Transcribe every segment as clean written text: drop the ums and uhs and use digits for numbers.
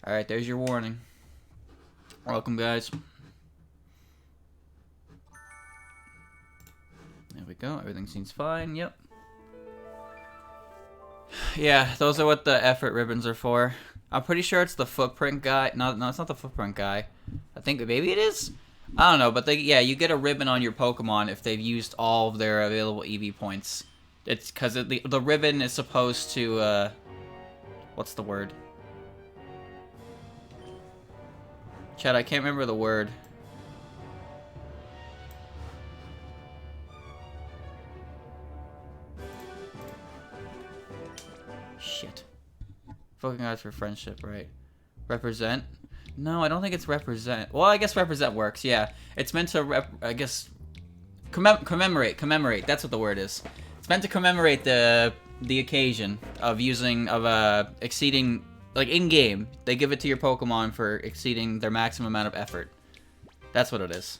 Alright, there's your warning. Welcome, guys. There we go. Everything seems fine. Yep. Yeah, those are what the effort ribbons are for. I'm pretty sure it's the footprint guy. No, it's not the footprint guy. I think maybe it is. I don't know, but yeah, you get a ribbon on your Pokemon if they've used all of their available EV points. It's because the ribbon is supposed to, what's the word? Chad, I can't remember the word. Shit. Focusing eyes for friendship, right? Represent? No, I don't think it's represent. Well, I guess represent works, yeah. It's meant to, I guess, commemorate. Commemorate, that's what the word is. It's meant to commemorate the occasion of exceeding, like, in-game. They give it to your Pokemon for exceeding their maximum amount of effort. That's what it is.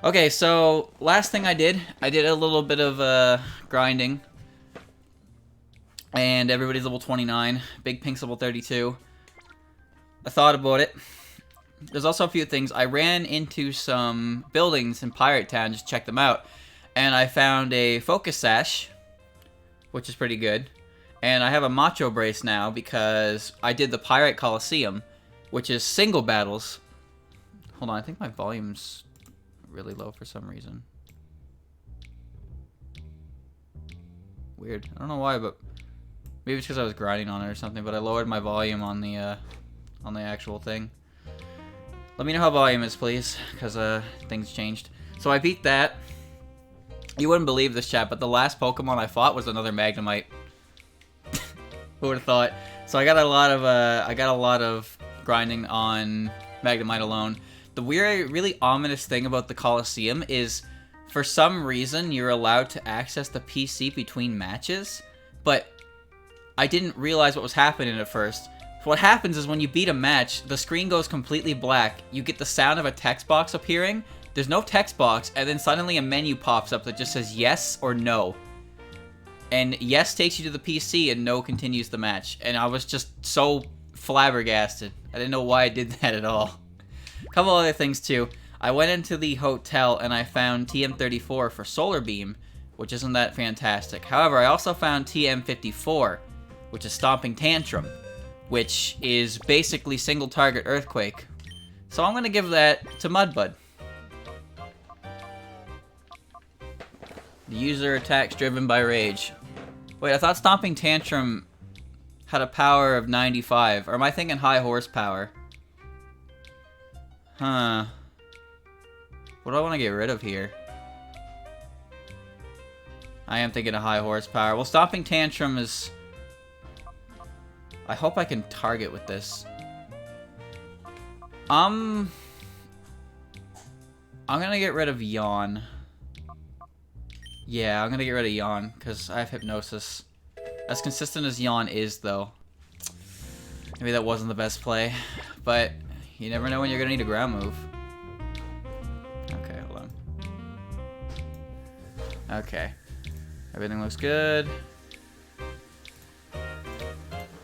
Okay, so, last thing I did a little bit of, grinding. And everybody's level 29. Big Pink's level 32. I thought about it. There's also a few things. I ran into some buildings in Pirate Town, just check them out. And I found a Focus Sash, which is pretty good. And I have a Macho Brace now because I did the Pirate Coliseum, which is single battles. Hold on, I think my volume's really low for some reason. Weird. I don't know why, but maybe it's because I was grinding on it or something, but I lowered my volume on the actual thing. Let me know how volume is, please, because things changed. So I beat that. You wouldn't believe this, chat, but the last Pokemon I fought was another Magnemite. Who would have thought? So I got a lot of grinding on Magnemite alone. The weird, really ominous thing about the Coliseum is, for some reason, you're allowed to access the PC between matches, but I didn't realize what was happening at first. What happens is when you beat a match, the screen goes completely black. You get the sound of a text box appearing. There's no text box, and then suddenly a menu pops up that just says yes or no. And yes takes you to the PC, and no continues the match. And I was just so flabbergasted. I didn't know why I did that at all. A couple other things, too. I went into the hotel, and I found TM34 for Solar Beam, which isn't that fantastic. However, I also found TM54, which is Stomping Tantrum, which is basically single target Earthquake. So I'm going to give that to Mudbud. The user attacks driven by rage. Wait, I thought Stomping Tantrum had a power of 95. Or am I thinking high horsepower? Huh. What do I want to get rid of here? I am thinking of high horsepower. Well, Stomping Tantrum is... I hope I can target with this. I'm gonna get rid of Yawn. Yeah, I'm gonna get rid of Yawn, because I have Hypnosis. As consistent as Yawn is, though. Maybe that wasn't the best play. But you never know when you're gonna need a ground move. Okay, hold on. Okay. Everything looks good.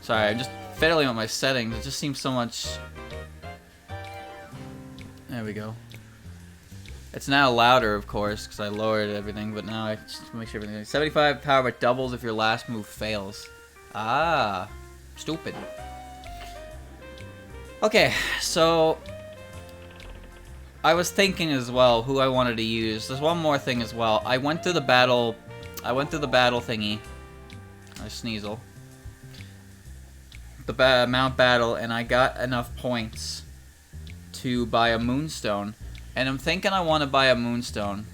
Sorry, I'm just fiddling with my settings. It just seems so much... There we go. It's now louder, of course, because I lowered everything, but now I just make sure everything... 75 power, but doubles if your last move fails. Ah. Stupid. Okay, so... I was thinking as well who I wanted to use. There's one more thing as well. I went through the battle thingy. Sneasel. The Mount Battle, and I got enough points to buy a Moonstone. And I'm thinking I want to buy a Moonstone.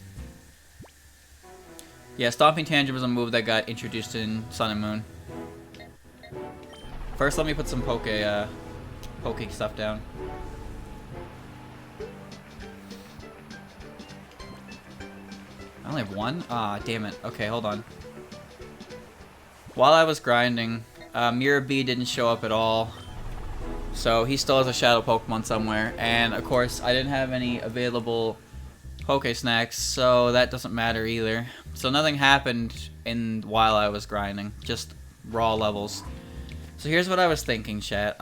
Yeah, Stomping Tantrum is a move that got introduced in Sun and Moon. First, let me put some Poke stuff down. I only have one? Ah, damn it. Okay, hold on. While I was grinding, Mirror B didn't show up at all. So he still has a Shadow Pokemon somewhere. And of course, I didn't have any available Poke Snacks, so that doesn't matter either. So nothing happened while I was grinding, just raw levels. So here's what I was thinking, chat.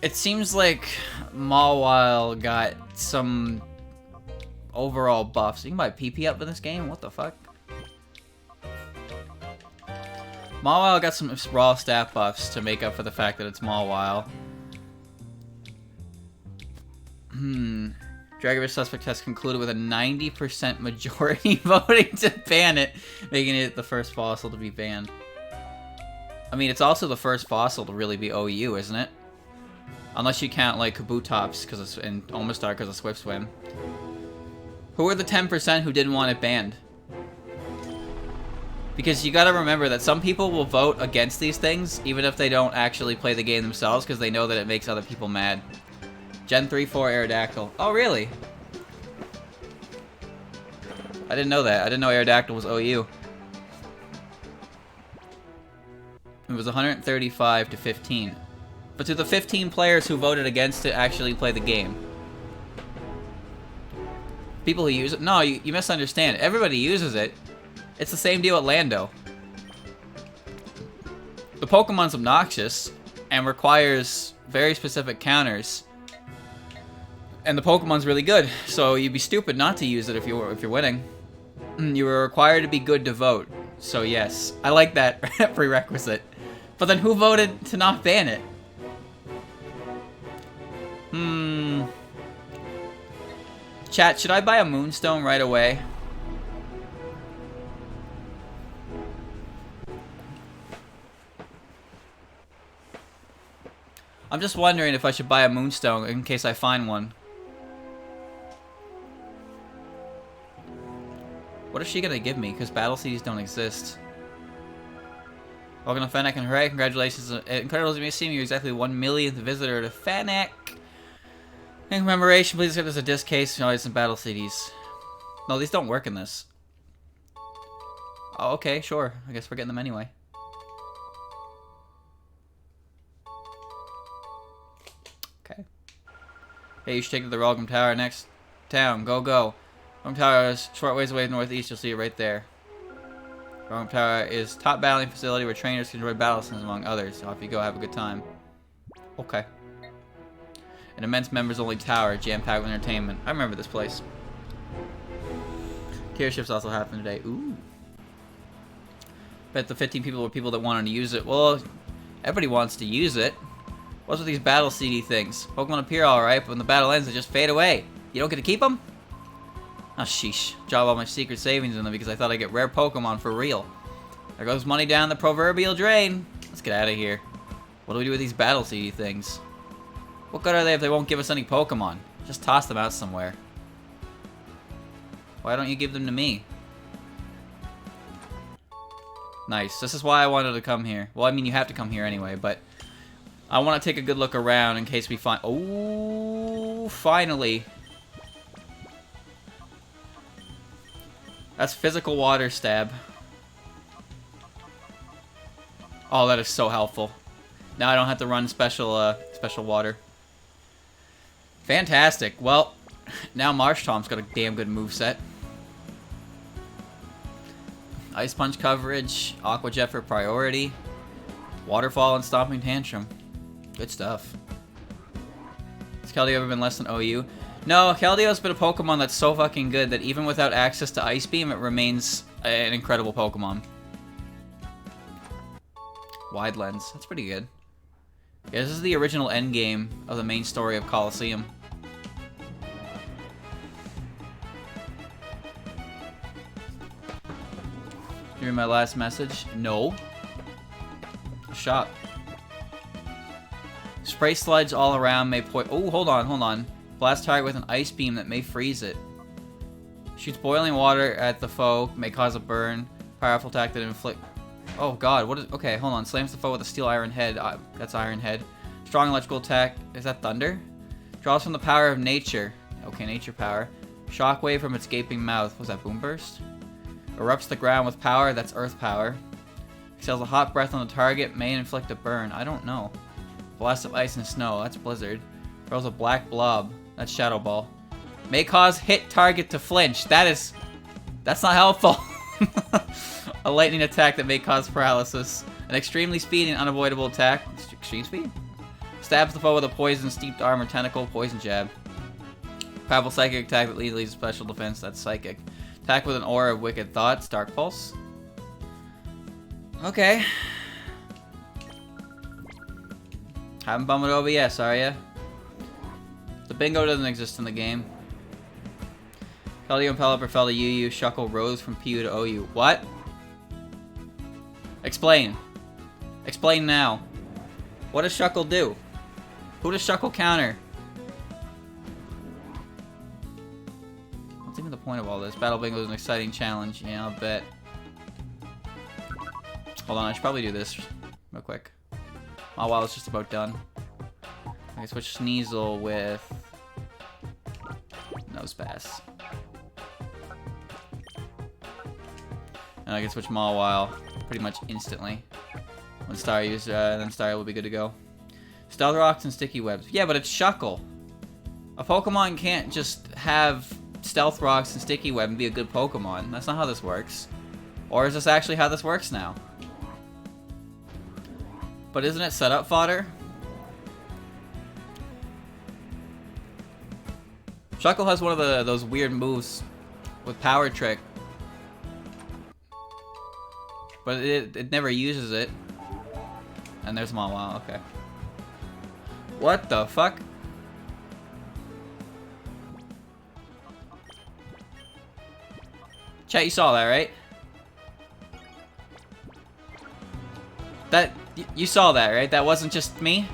It seems like Mawile got some overall buffs. You can buy PP up in this game? What the fuck? Mawile got some raw stat buffs to make up for the fact that it's Mawile. Dragonfish suspect test concluded with a 90% majority voting to ban it, making it the first fossil to be banned. I mean, it's also the first fossil to really be OU, isn't it? Unless you count, like, Kabutops and Omastar because of Swift Swim. Who are the 10% who didn't want it banned? Because you gotta remember that some people will vote against these things, even if they don't actually play the game themselves, because they know that it makes other people mad. Gen 3-4 Aerodactyl. Oh, really? I didn't know that. I didn't know Aerodactyl was OU. It was 135 to 15. But do the 15 players who voted against it actually play the game? People who use it? No, you misunderstand. Everybody uses it. It's the same deal at Lando. The Pokemon's obnoxious and requires very specific counters. And the Pokemon's really good, so you'd be stupid not to use it if you're winning. You were required to be good to vote. So yes, I like that prerequisite. But then who voted to not ban it? Chat, should I buy a Moonstone right away? I'm just wondering if I should buy a Moonstone in case I find one. What is she gonna give me? Because battle CDs don't exist. Welcome to Fennec and hooray, congratulations. Incredible to see you exactly 1 millionth visitor to Fennec. In commemoration, please accept this a disc case. No, it's some battle CDs. No, these don't work in this. Oh, okay, sure. I guess we're getting them anyway. Okay. Hey, you should take to the Welcome Tower next town. Go, go. Welcome Tower is short ways away northeast. You'll see it right there. Welcome Tower is top battling facility where trainers can enjoy battle sims among others. So if you go, have a good time. Okay. An immense members-only tower, jam-packed with entertainment. I remember this place. Tier shifts also happened today. Ooh. Bet the 15 people were people that wanted to use it. Well, everybody wants to use it. What's with these battle CD things? Pokemon appear alright, but when the battle ends, they just fade away. You don't get to keep them? Oh, sheesh. Drop all my secret savings in them because I thought I'd get rare Pokemon for real. There goes money down the proverbial drain. Let's get out of here. What do we do with these battle CD things? What good are they if they won't give us any Pokemon? Just toss them out somewhere. Why don't you give them to me? Nice. This is why I wanted to come here. Well, I mean, you have to come here anyway, but I want to take a good look around in case we find... Oh, finally. That's physical water stab. Oh, that is so helpful. Now I don't have to run special water. Fantastic. Well, now Marshtomp's got a damn good moveset. Ice Punch coverage, Aqua Jet for priority, Waterfall and Stomping Tantrum. Good stuff. Has Keldeo ever been less than OU? No, Keldeo's been a Pokemon that's so fucking good that even without access to Ice Beam, it remains an incredible Pokemon. Wide Lens. That's pretty good. Yeah, this is the original endgame of the main story of Colosseum. Did you read my last message? No. Shot. Spray sludge all around may oh, hold on. Blast target with an ice beam that may freeze it. Shoots boiling water at the foe, may cause a burn. Powerful attack that inflict... Oh god, what is... Okay, hold on. Slams the foe with a steel iron head. That's iron head. Strong electrical attack. Is that thunder? Draws from the power of nature. Okay, nature power. Shockwave from its gaping mouth. Was that boom burst? Erupts the ground with power. That's earth power. Exhales a hot breath on the target. May inflict a burn. I don't know. Blast of ice and snow. That's blizzard. Throws a black blob. That's shadow ball. May cause hit target to flinch. That's not helpful. A lightning attack that may cause paralysis. An extremely speedy and unavoidable attack. Extreme speed? Stabs the foe with a poison steeped armor tentacle, poison jab. Powerful psychic attack that leads to special defense, that's psychic. Attack with an aura of wicked thoughts, dark pulse. Okay. Haven't bummed it over yet, are ya? The bingo doesn't exist in the game. Keldeo and Pelipper fell to UU. Shuckle rose from PU to OU. What? Explain. Explain now. What does Shuckle do? Who does Shuckle counter? What's even the point of all this? Battle Bingo is an exciting challenge. Yeah, I'll bet. Hold on, I should probably do this real quick. Oh, wow, it's just about done. I can switch Sneasel with Nose Pass. And I can switch Mawile pretty much instantly. When Star uses, then Star will be good to go. Stealth Rocks and Sticky Webs. Yeah, but it's Shuckle. A Pokemon can't just have Stealth Rocks and Sticky Web and be a good Pokemon. That's not how this works. Or is this actually how this works now? But isn't it setup fodder? Shuckle has one of those weird moves with Power Trick. But it never uses it. And there's Mawile, okay. What the fuck? Chat, you saw that, right? You saw that, right? That wasn't just me?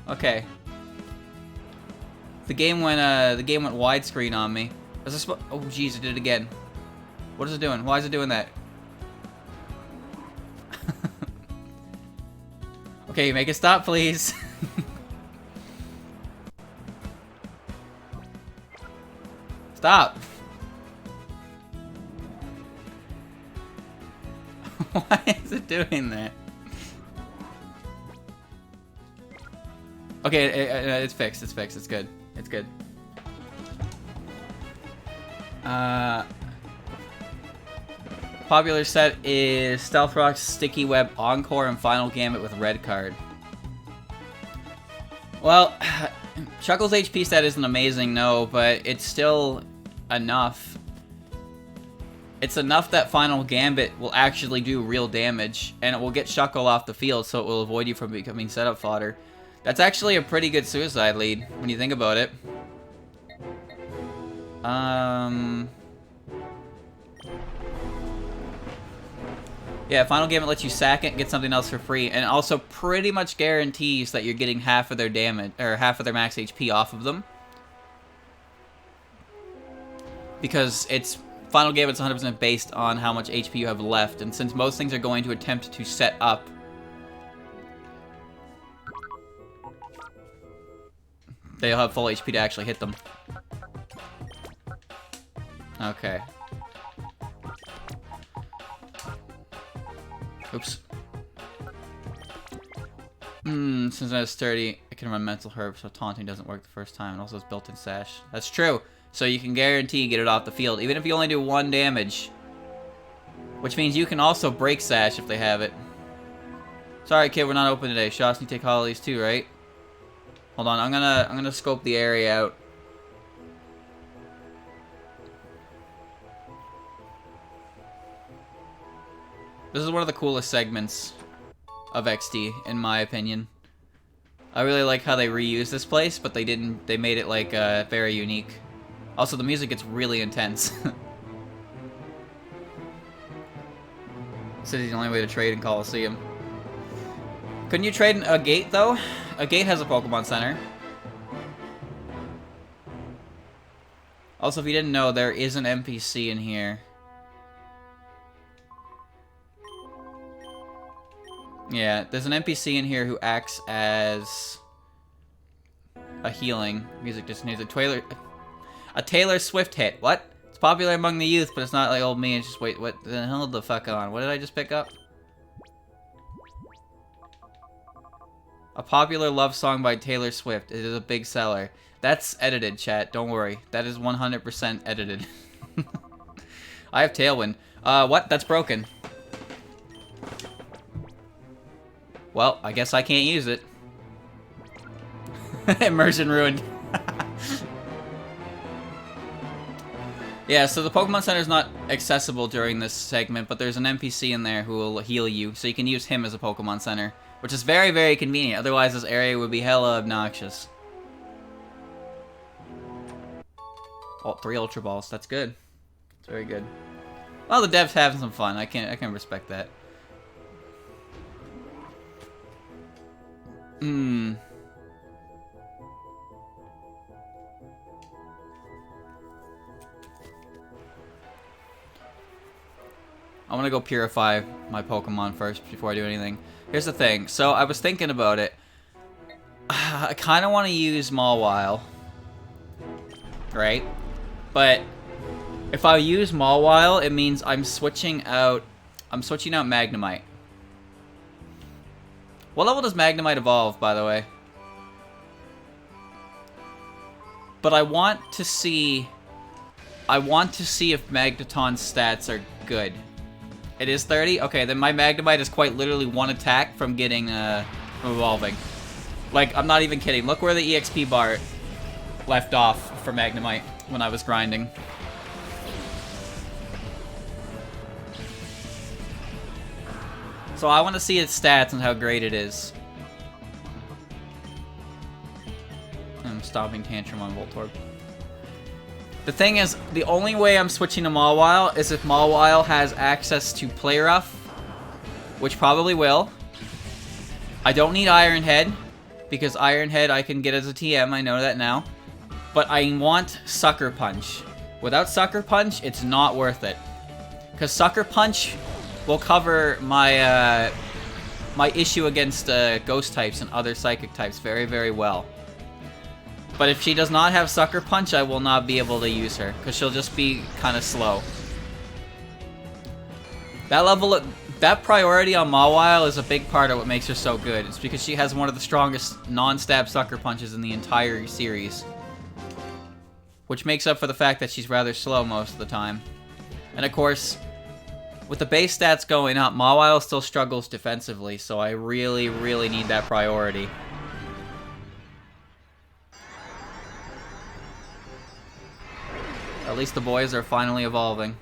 Okay. The game went widescreen on me. Is this, oh jeez, it did it again. What is it doing? Why is it doing that? Okay, make it stop, please. Stop. Why is it doing that? Okay, it's fixed. It's fixed. It's good. It's good. Popular set is Stealth Rock, Sticky Web, Encore, and Final Gambit with red card. Well, Shuckle's HP stat isn't amazing, no, but it's still enough. It's enough that Final Gambit will actually do real damage, and it will get Shuckle off the field, so it will avoid you from becoming setup fodder. That's actually a pretty good suicide lead, when you think about it. Yeah, Final Gambit lets you sack it and get something else for free, and also pretty much guarantees that you're getting half of their damage, or half of their max HP off of them. Because it's Final Gambit's 100% based on how much HP you have left, and since most things are going to attempt to set up, they'll have full HP to actually hit them. Okay. Oops. Since I was sturdy, I can run Mental Herb, so taunting doesn't work the first time. It also has built-in sash. That's true. So you can guarantee get it off the field, even if you only do 1 damage. Which means you can also break sash if they have it. Sorry, kid, we're not open today. Shots, you take holidays too, right? Hold on, I'm gonna scope the area out. This is one of the coolest segments of XD, in my opinion. I really like how they reused this place, but they didn't. They made it like very unique. Also, the music gets really intense. City's the only way to trade in Coliseum. Couldn't you trade in a gate though? A gate has a Pokemon Center. Also, if you didn't know, there is an NPC in here. Yeah, there's an NPC in here who acts as a healing. Music just needs a Taylor Swift hit. What? It's popular among the youth, but it's not like old me. It's just, wait, what the hell the fuck on? What did I just pick up? A popular love song by Taylor Swift. It is a big seller. That's edited, chat. Don't worry. That is 100% edited. I have Tailwind. What? That's broken. Well, I guess I can't use it. Immersion ruined. Yeah, so the Pokemon Center is not accessible during this segment, but there's an NPC in there who will heal you, so you can use him as a Pokemon Center, which is very, very convenient. Otherwise, this area would be hella obnoxious. Oh, 3 Ultra Balls. That's good. It's very good. Well, the devs having some fun. I can respect that. I want to go purify my Pokemon first before I do anything. Here's the thing. So I was thinking about it. I kind of want to use Mawile. Right? But if I use Mawile, it means I'm switching out Magnemite. What level does Magnemite evolve, by the way? But I want to see if Magneton's stats are good. It is 30? Okay, then my Magnemite is quite literally 1 attack from getting, from evolving. Like, I'm not even kidding. Look where the EXP bar left off for Magnemite when I was grinding. So I want to see its stats and how great it is. I'm stopping Tantrum on Voltorb. The thing is, the only way I'm switching to Mawile is if Mawile has access to Play Rough, which probably will. I don't need Iron Head, because Iron Head I can get as a TM, I know that now. But I want Sucker Punch. Without Sucker Punch, it's not worth it. Because Sucker Punch will cover my, my issue against Ghost types and other Psychic types very, very well. But if she does not have Sucker Punch, I will not be able to use her, because she'll just be kind of slow. That priority on Mawile is a big part of what makes her so good. It's because she has one of the strongest non-stab Sucker Punches in the entire series. Which makes up for the fact that she's rather slow most of the time. And of course, with the base stats going up, Mawile still struggles defensively, so I really, really need that priority. At least the boys are finally evolving.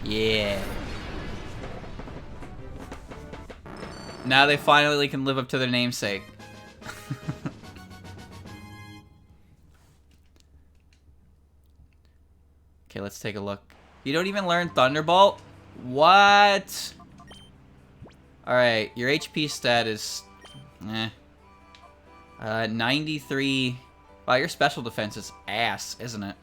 Yeah. Now they finally can live up to their namesake. Okay, let's take a look. You don't even learn Thunderbolt? What? Alright, your HP stat is... 93... Wow, your special defense is ass, isn't it?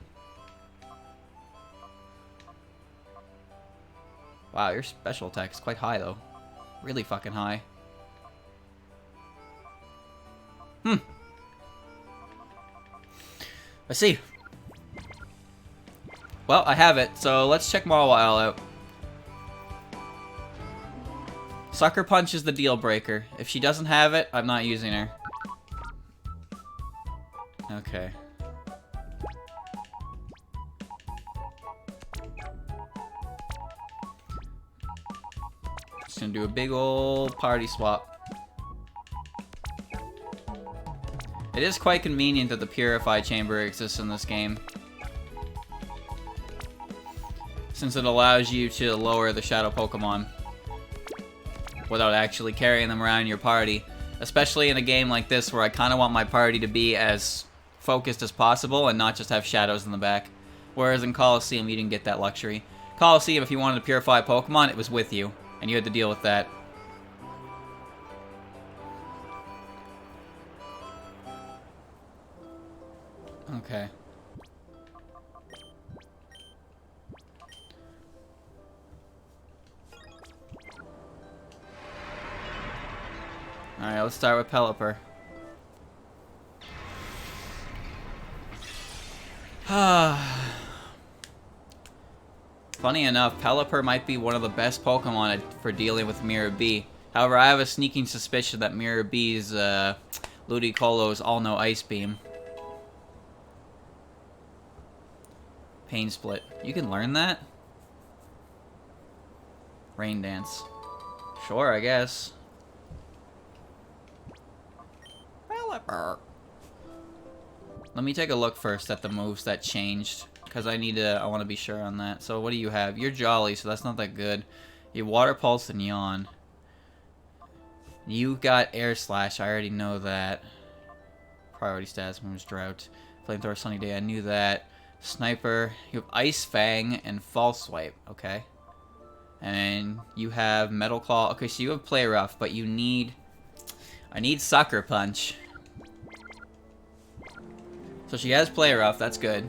Wow, your special attack is quite high, though. Really fucking high. I see. Well, I have it, so let's check Mawile out. Sucker Punch is the deal breaker. If she doesn't have it, I'm not using her. Okay. Just gonna do a big old party swap. It is quite convenient that the Purify Chamber exists in this game, since it allows you to lower the Shadow Pokemon without actually carrying them around your party. Especially in a game like this where I kind of want my party to be as focused as possible and not just have shadows in the back. Whereas in Coliseum, you didn't get that luxury. Coliseum, if you wanted to purify Pokemon, it was with you, and you had to deal with that. Okay. Alright, let's start with Pelipper. Funny enough, Pelipper might be one of the best Pokemon for dealing with Mirror B. However, I have a sneaking suspicion that Mirror B's Ludicolo's All-No Ice Beam. Pain Split. You can learn that? Rain Dance. Sure, I guess. Pelipper. Let me take a look first at the moves that changed, because I want to be sure on that. So what do you have? You're Jolly, so that's not that good. You Water Pulse and Yawn. You got Air Slash, I already know that. Priority stats, moves Drought. Flamethrower, Sunny Day, I knew that. Sniper, you have Ice Fang and False Swipe, okay. And you have Metal Claw. Okay, so you have Play Rough, but you need... I need Sucker Punch. So she has Play Rough, that's good.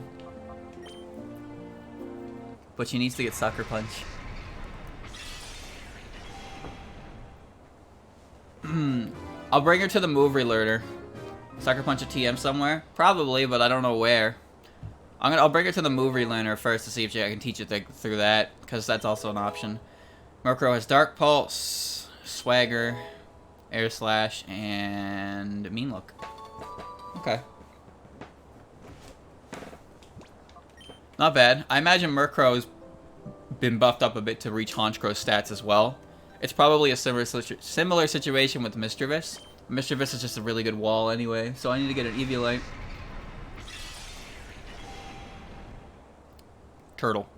But she needs to get Sucker Punch. I'll bring her to the move relearner. Sucker Punch a TM somewhere? Probably, but I don't know where. I'll bring her to the move relearner first to see if I can teach it through that, because that's also an option. Murkrow has Dark Pulse, Swagger, Air Slash, and Mean Look. Okay. Not bad. I imagine Murkrow's been buffed up a bit to reach Honchkrow's stats as well. It's probably a similar situation with Mischievous. Mischievous is just a really good wall anyway, so I need to get an Eviolite. Turtle.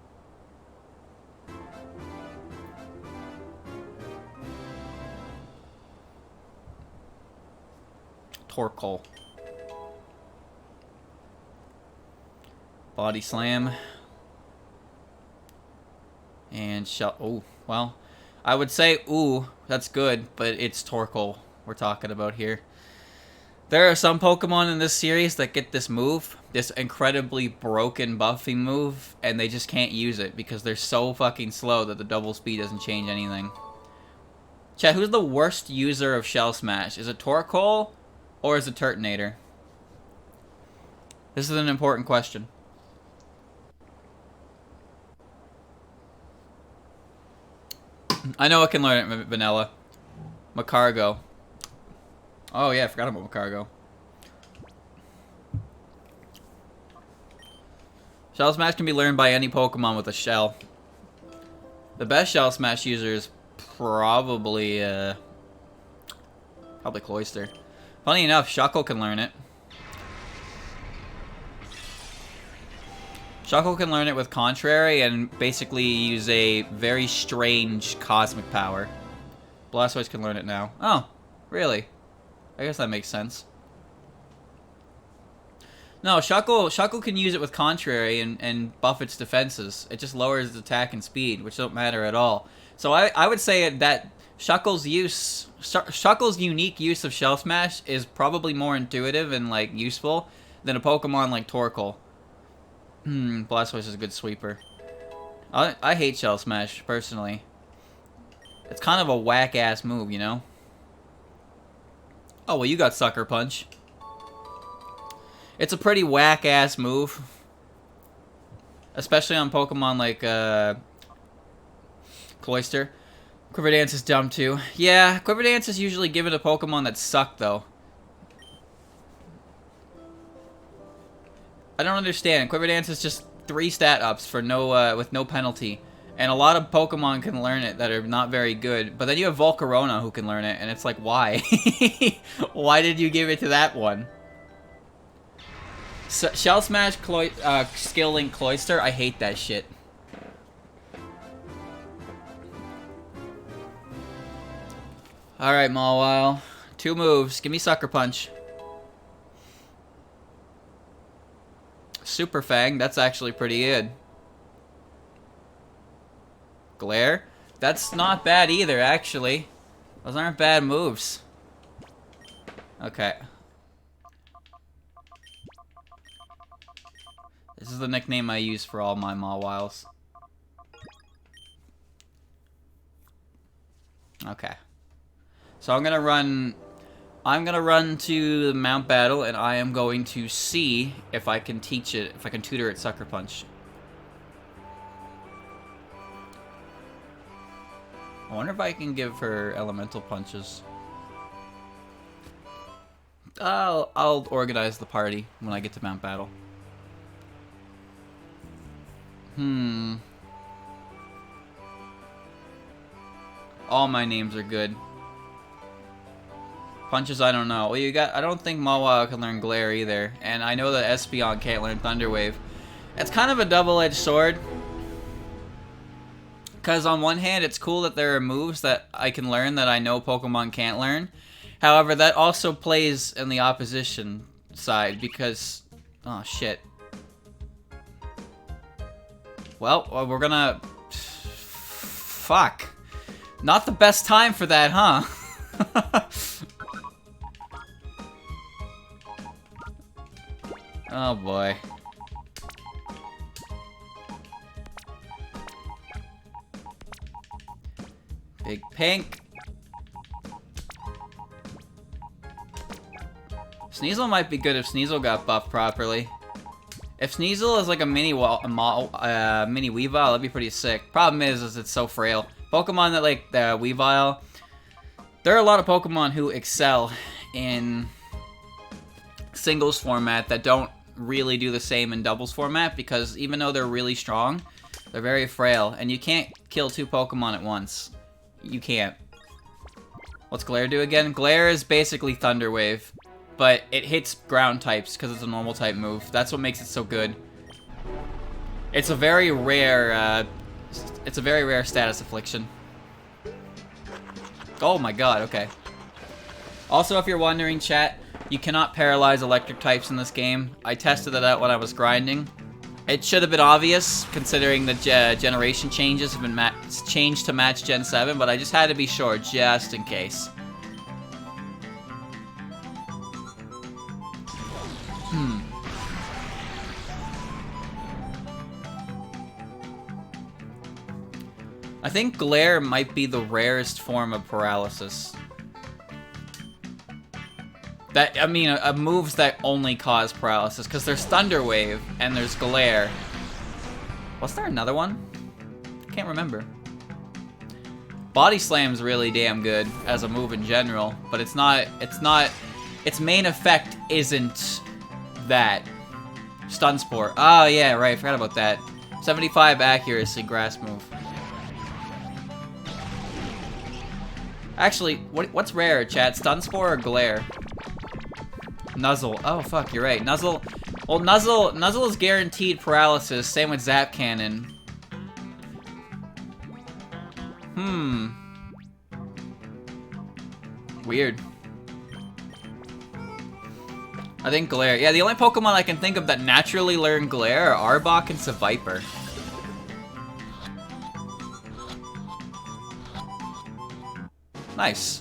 Torkoal. Body Slam. And Shell. Oh, well. I would say, ooh, that's good, but it's Torkoal we're talking about here. There are some Pokemon in this series that get this move, this incredibly broken buffing move, and they just can't use it because they're so fucking slow that the double speed doesn't change anything. Chat, who's the worst user of Shell Smash? Is it Torkoal or is it Turtonator? This is an important question. I know I can learn it, Vanilla. Macargo. Oh yeah, I forgot about Macargo. Shell Smash can be learned by any Pokemon with a shell. The best Shell Smash user is probably Cloyster. Funny enough, Shuckle can learn it. Shuckle can learn it with Contrary and basically use a very strange cosmic power. Blastoise can learn it now. Oh, really? I guess that makes sense. No, Shuckle can use it with Contrary and buff its defenses. It just lowers its attack and speed, which don't matter at all. So I would say that Shuckle's unique use of Shell Smash is probably more intuitive and like useful than a Pokemon like Torkoal. Blastoise is a good sweeper. I hate Shell Smash, personally. It's kind of a whack-ass move, you know? Oh, well, you got Sucker Punch. It's a pretty whack-ass move. Especially on Pokemon like, Cloyster. Quiver Dance is dumb, too. Yeah, Quiver Dance is usually given to Pokemon that suck, though. I don't understand. Quiver Dance is just 3 stat ups for no, with no penalty. And a lot of Pokemon can learn it that are not very good. But then you have Volcarona who can learn it, and it's like, why? Why did you give it to that one? So, Shell Smash Skill Link Cloyster, I hate that shit. Alright, Mawile. 2 moves. Give me Sucker Punch. Super Fang, that's actually pretty good. Glare? That's not bad either, actually. Those aren't bad moves. Okay. This is the nickname I use for all my Mawiles. Okay. So I'm gonna run to the Mount Battle, and I am going to see if I can teach it, if I can tutor it Sucker Punch. I wonder if I can give her elemental punches. I'll organize the party when I get to Mount Battle. Hmm. All my names are good. Punches, I don't know. Well, you got. I don't think Mawile can learn Glare either, and I know that Espeon can't learn Thunder Wave. It's kind of a double-edged sword. Because on one hand, it's cool that there are moves that I can learn that I know Pokemon can't learn. However, that also plays in the opposition side because... Oh, shit. Well, we're gonna... Fuck. Not the best time for that, huh? Oh, boy. Big pink. Sneasel might be good if Sneasel got buffed properly. If Sneasel is like a mini Weavile, that'd be pretty sick. Problem is it's so frail. Pokemon that like the Weavile, there are a lot of Pokemon who excel in singles format that don't really do the same in doubles format because even though they're really strong, they're very frail and you can't kill 2 Pokemon at once. You can't. What's Glare do again? Glare is basically Thunder Wave, but it hits ground types because it's a normal type move. That's what makes it so good. It's a very rare, status affliction. Oh my god, okay. Also, if you're wondering, chat, you cannot paralyze electric types in this game. I tested that out when I was grinding. It should have been obvious, considering the generation changes have been changed to match Gen 7, but I just had to be sure, just in case. I think Glare might be the rarest form of paralysis. Moves that only cause paralysis, because there's Thunder Wave, and there's Glare. Was there another one? Can't remember. Body Slam's really damn good as a move in general, but its main effect isn't that. Stun Spore. Oh yeah, right, I forgot about that. 75 accuracy, grass move. Actually, what's rarer, chat? Stun Spore or Glare? Nuzzle. Oh, fuck, you're right. Nuzzle. Well, Nuzzle is guaranteed paralysis. Same with Zap Cannon. Weird. I think Glare. Yeah, the only Pokemon I can think of that naturally learn Glare are Arbok and Seviper. Nice.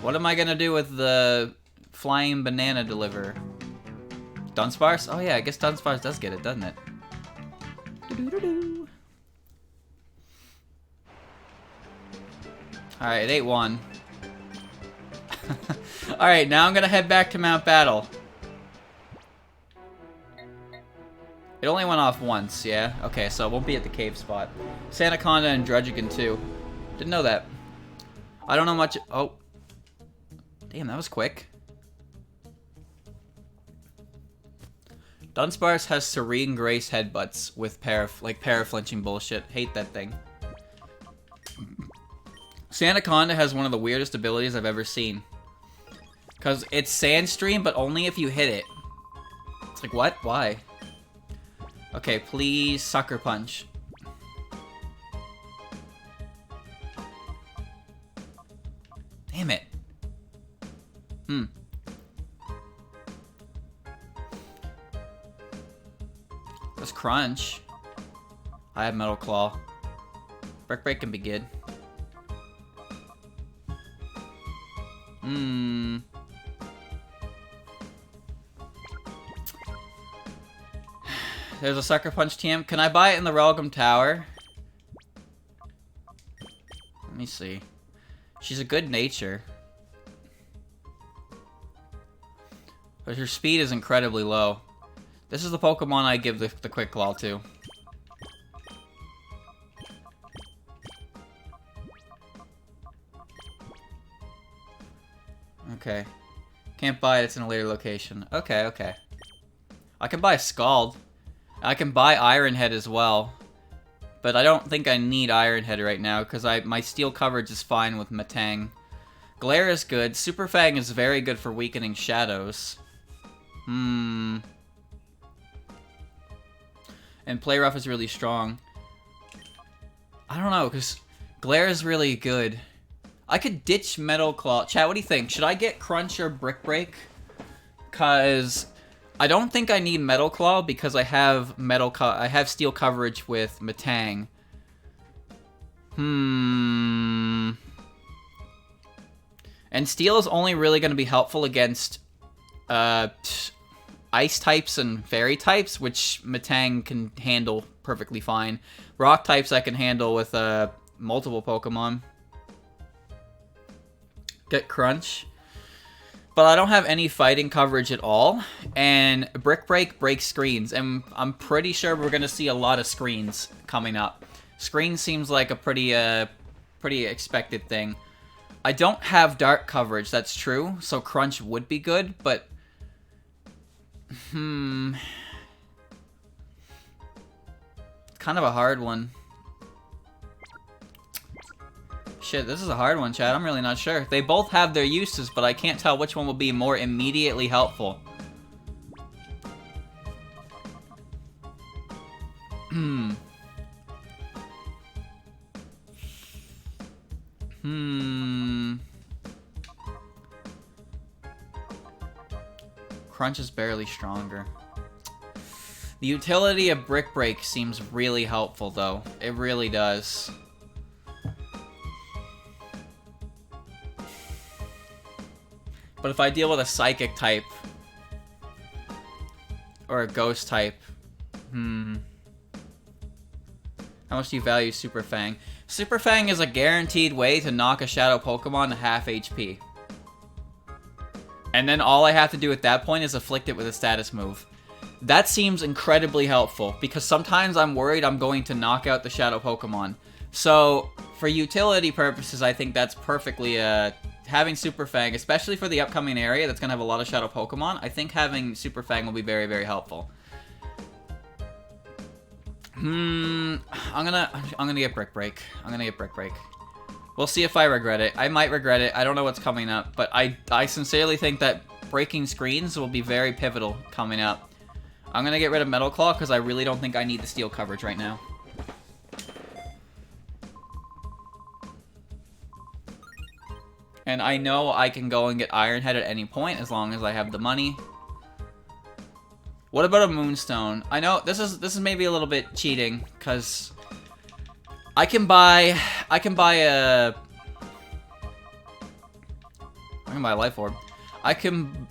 What am I gonna do with the Flying Banana Deliverer? Dunsparce? Oh yeah, I guess Dunsparce does get it, doesn't it? Alright, it ate 1. Alright, now I'm gonna head back to Mount Battle. It only went off once, yeah? Okay, so it won't be at the cave spot. Sandaconda and Druddigon too. Didn't know that. I don't know much. Oh. Damn, that was quick. Dunsparce has Serene Grace headbutts with para-flinching bullshit. Hate that thing. Sandaconda has one of the weirdest abilities I've ever seen. Because it's Sandstream, but only if you hit it. It's like, what? Why? Okay, please Sucker Punch. Damn it. Let's Crunch. I have Metal Claw. Brick Break can be good. There's a Sucker Punch TM. Can I buy it in the Relgam Tower? Let me see. She's a good nature. But her speed is incredibly low. This is the Pokemon I give the Quick Claw to. Okay. Can't buy it, it's in a later location. Okay, okay. I can buy Scald. I can buy Iron Head as well. But I don't think I need Iron Head right now, because my steel coverage is fine with Metang. Glare is good. Super Fang is very good for weakening shadows. And Play Rough is really strong. I don't know, because Glare is really good. I could ditch Metal Claw. Chat, what do you think? Should I get Crunch or Brick Break? Because I don't think I need Metal Claw because I have steel coverage with Metang. And steel is only really going to be helpful against ice types and fairy types, which Metang can handle perfectly fine. Rock types I can handle with multiple Pokemon. Get Crunch. But I don't have any fighting coverage at all, and Brick Break breaks screens, and I'm pretty sure we're going to see a lot of screens coming up. Screen seems like a pretty expected thing. I don't have dark coverage, that's true, so Crunch would be good, but... It's kind of a hard one. Shit, this is a hard one, Chad. I'm really not sure. They both have their uses, but I can't tell which one will be more immediately helpful. Crunch is barely stronger. The utility of Brick Break seems really helpful, though. It really does. But if I deal with a Psychic type, or a Ghost type, how much do you value Super Fang? Super Fang is a guaranteed way to knock a Shadow Pokemon to half HP. And then all I have to do at that point is afflict it with a status move. That seems incredibly helpful, because sometimes I'm worried I'm going to knock out the Shadow Pokemon. So, for utility purposes, I think that's perfectly, having Super Fang, especially for the upcoming area that's going to have a lot of Shadow Pokemon, I think having Super Fang will be very, very helpful. I'm gonna get Brick Break. We'll see if I regret it. I might regret it. I don't know what's coming up, but I sincerely think that breaking screens will be very pivotal coming up. I'm gonna get rid of Metal Claw because I really don't think I need the steel coverage right now. And I know I can go and get Iron Head at any point as long as I have the money. What about a Moonstone? I know this is maybe a little bit cheating because I can buy a Life Orb.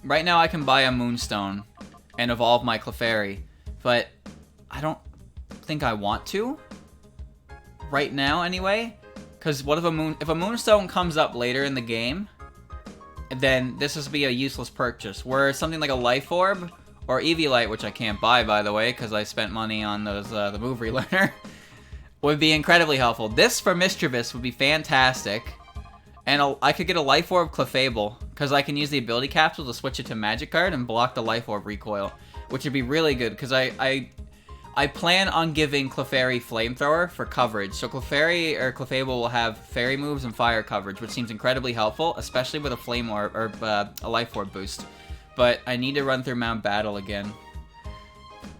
Right now I can buy a Moonstone and evolve my Clefairy, but I don't think I want to right now anyway. Because what if a Moonstone comes up later in the game, then this would be a useless purchase. Where something like a Life Orb or Eviolite, which I can't buy by the way, because I spent money on those the move relearner, would be incredibly helpful. This for Mischievous would be fantastic, and I could get a Life Orb Clefable because I can use the ability capsule to switch it to Magikarp and block the Life Orb recoil, which would be really good because I plan on giving Clefairy Flamethrower for coverage, so Clefairy or Clefable will have Fairy moves and Fire coverage, which seems incredibly helpful, especially with a Flame Orb or a Life Orb boost. But I need to run through Mount Battle again.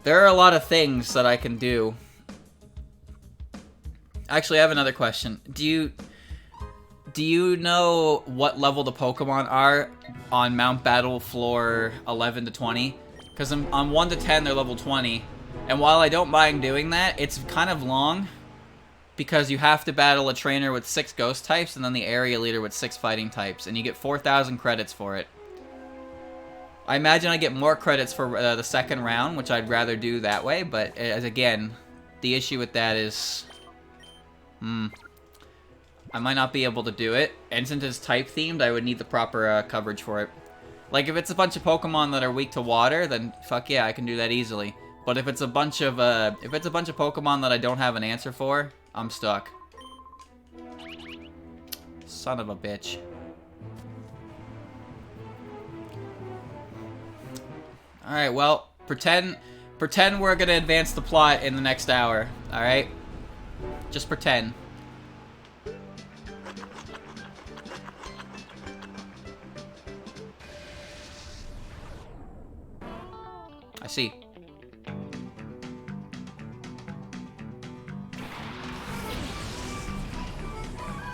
There are a lot of things that I can do. Actually, I have another question. Do you know what level the Pokemon are on Mount Battle floor 11 to 20? Because on 1 to 10, they're level 20. And while I don't mind doing that, it's kind of long. Because you have to battle a trainer with 6 ghost types and then the area leader with 6 fighting types. And you get 4,000 credits for it. I imagine I get more credits for the second round, which I'd rather do that way. But again, the issue with that is... I might not be able to do it. And since it's type themed, I would need the proper coverage for it. Like if it's a bunch of Pokemon that are weak to water, then fuck yeah, I can do that easily. But if it's a bunch of Pokemon that I don't have an answer for, I'm stuck. Son of a bitch. Alright, well, pretend we're gonna advance the plot in the next hour, alright? Just pretend. I see.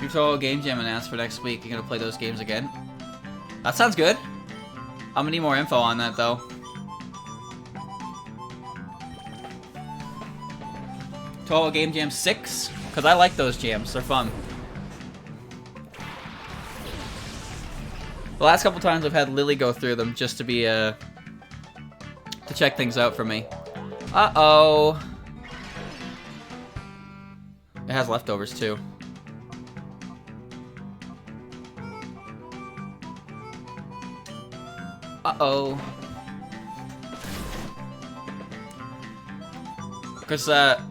You told Game Jam and asked for next week. You're gonna play those games again? That sounds good. I'm gonna need more info on that though. Total Game Jam 6? Because I like those jams. They're fun. The last couple times I've had Lily go through them just to be, to check things out for me. Uh-oh. It has leftovers, too. Uh-oh. Because, oh!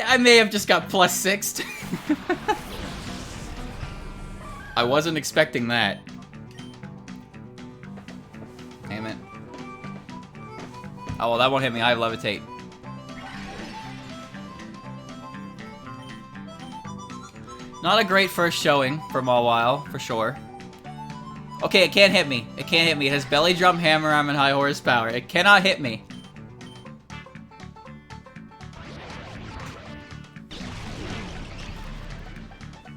I may have just got +6'd. I wasn't expecting that. Damn it. Oh, well, that won't hit me. I have levitate. Not a great first showing for Mawile, for sure. Okay, it can't hit me. It can't hit me. It has belly drum, hammer arm, and high horsepower. It cannot hit me.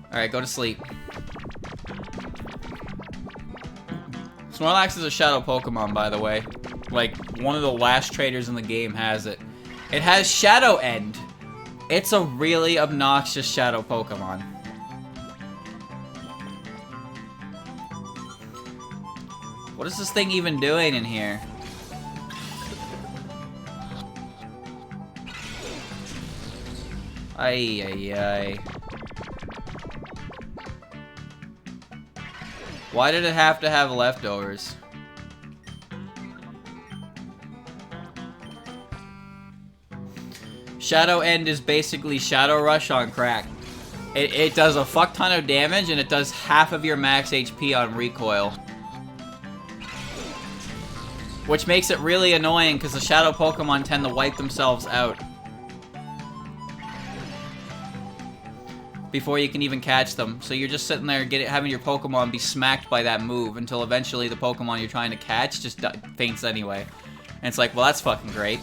Alright, go to sleep. Snorlax is a shadow Pokemon, by the way. Like, one of the last traders in the game has it. It has Shadow End. It's a really obnoxious shadow Pokemon. What is this thing even doing in here? Ay, ay, ay. Why did it have to have leftovers? Shadow End is basically Shadow Rush on crack. It does a fuck ton of damage and it does half of your max HP on recoil. Which makes it really annoying because the shadow Pokemon tend to wipe themselves out before you can even catch them. So you're just sitting there having your Pokemon be smacked by that move until eventually the Pokemon you're trying to catch just faints anyway. And it's like, well, that's fucking great.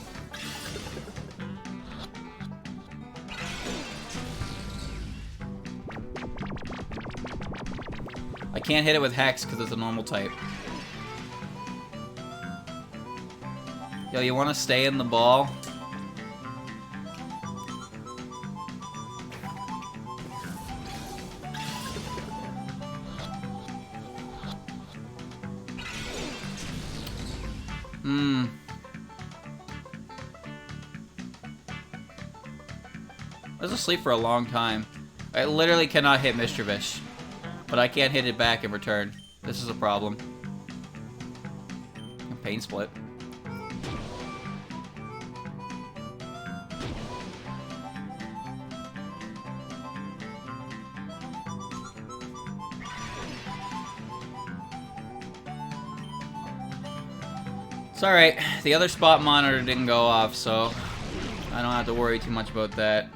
I can't hit it with Hex because it's a normal type. Yo, you want to stay in the ball? I was asleep for a long time. I literally cannot hit Mischievous, but I can't hit it back in return. This is a problem. Pain Split. It's alright. The other spot monitor didn't go off, so I don't have to worry too much about that.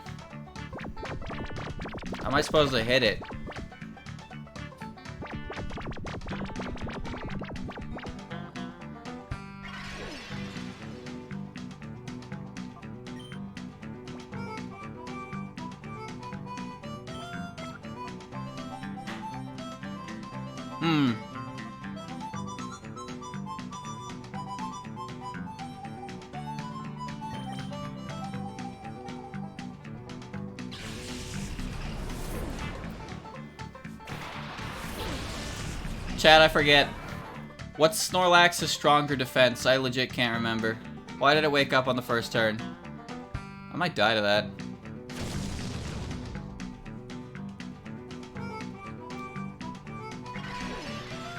How am I supposed to hit it? Chat, I forget. What's Snorlax's stronger defense? I legit can't remember. Why did it wake up on the first turn? I might die to that.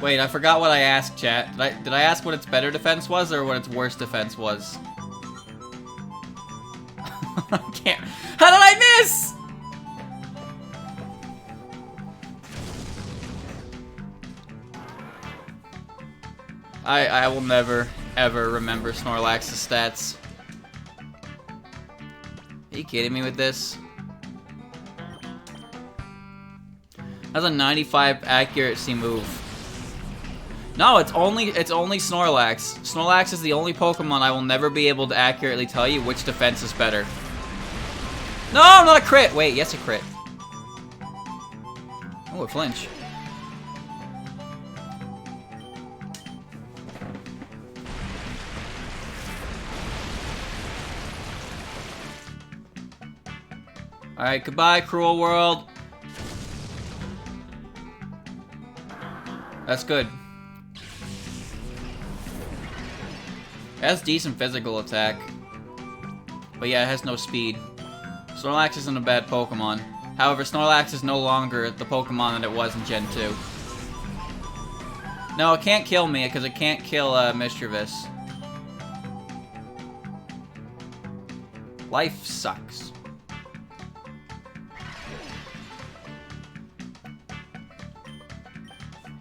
Wait, I forgot what I asked, chat. Did I ask what its better defense was or what its worst defense was? I can't. How did I miss? I will never, ever remember Snorlax's stats. Are you kidding me with this? That's a 95 accuracy move. No, it's only Snorlax. Snorlax is the only Pokemon I will never be able to accurately tell you which defense is better. No, not a crit! Wait, yes, a crit. Oh, a flinch. Alright, goodbye, cruel world. That's good. It has decent physical attack. But yeah, it has no speed. Snorlax isn't a bad Pokemon. However, Snorlax is no longer the Pokemon that it was in Gen 2. No, it can't kill me because it can't kill Mischievous. Life sucks.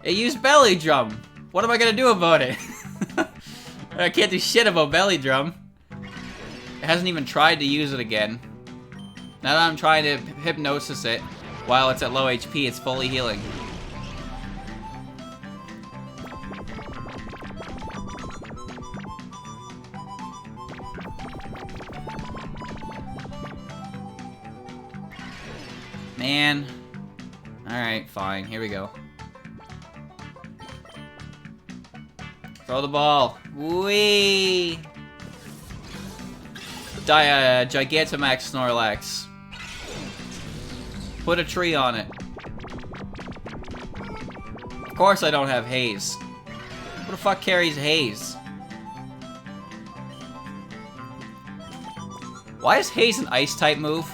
It used Belly Drum. What am I gonna do about it? I can't do shit about Belly Drum. It hasn't even tried to use it again. Now that I'm trying to hypnosis it while it's at low HP, it's fully healing. Man. Alright, fine. Here we go. Throw the ball. Whee! Gigantamax Snorlax. Put a tree on it. Of course I don't have Haze. Who the fuck carries Haze? Why is Haze an Ice-type move?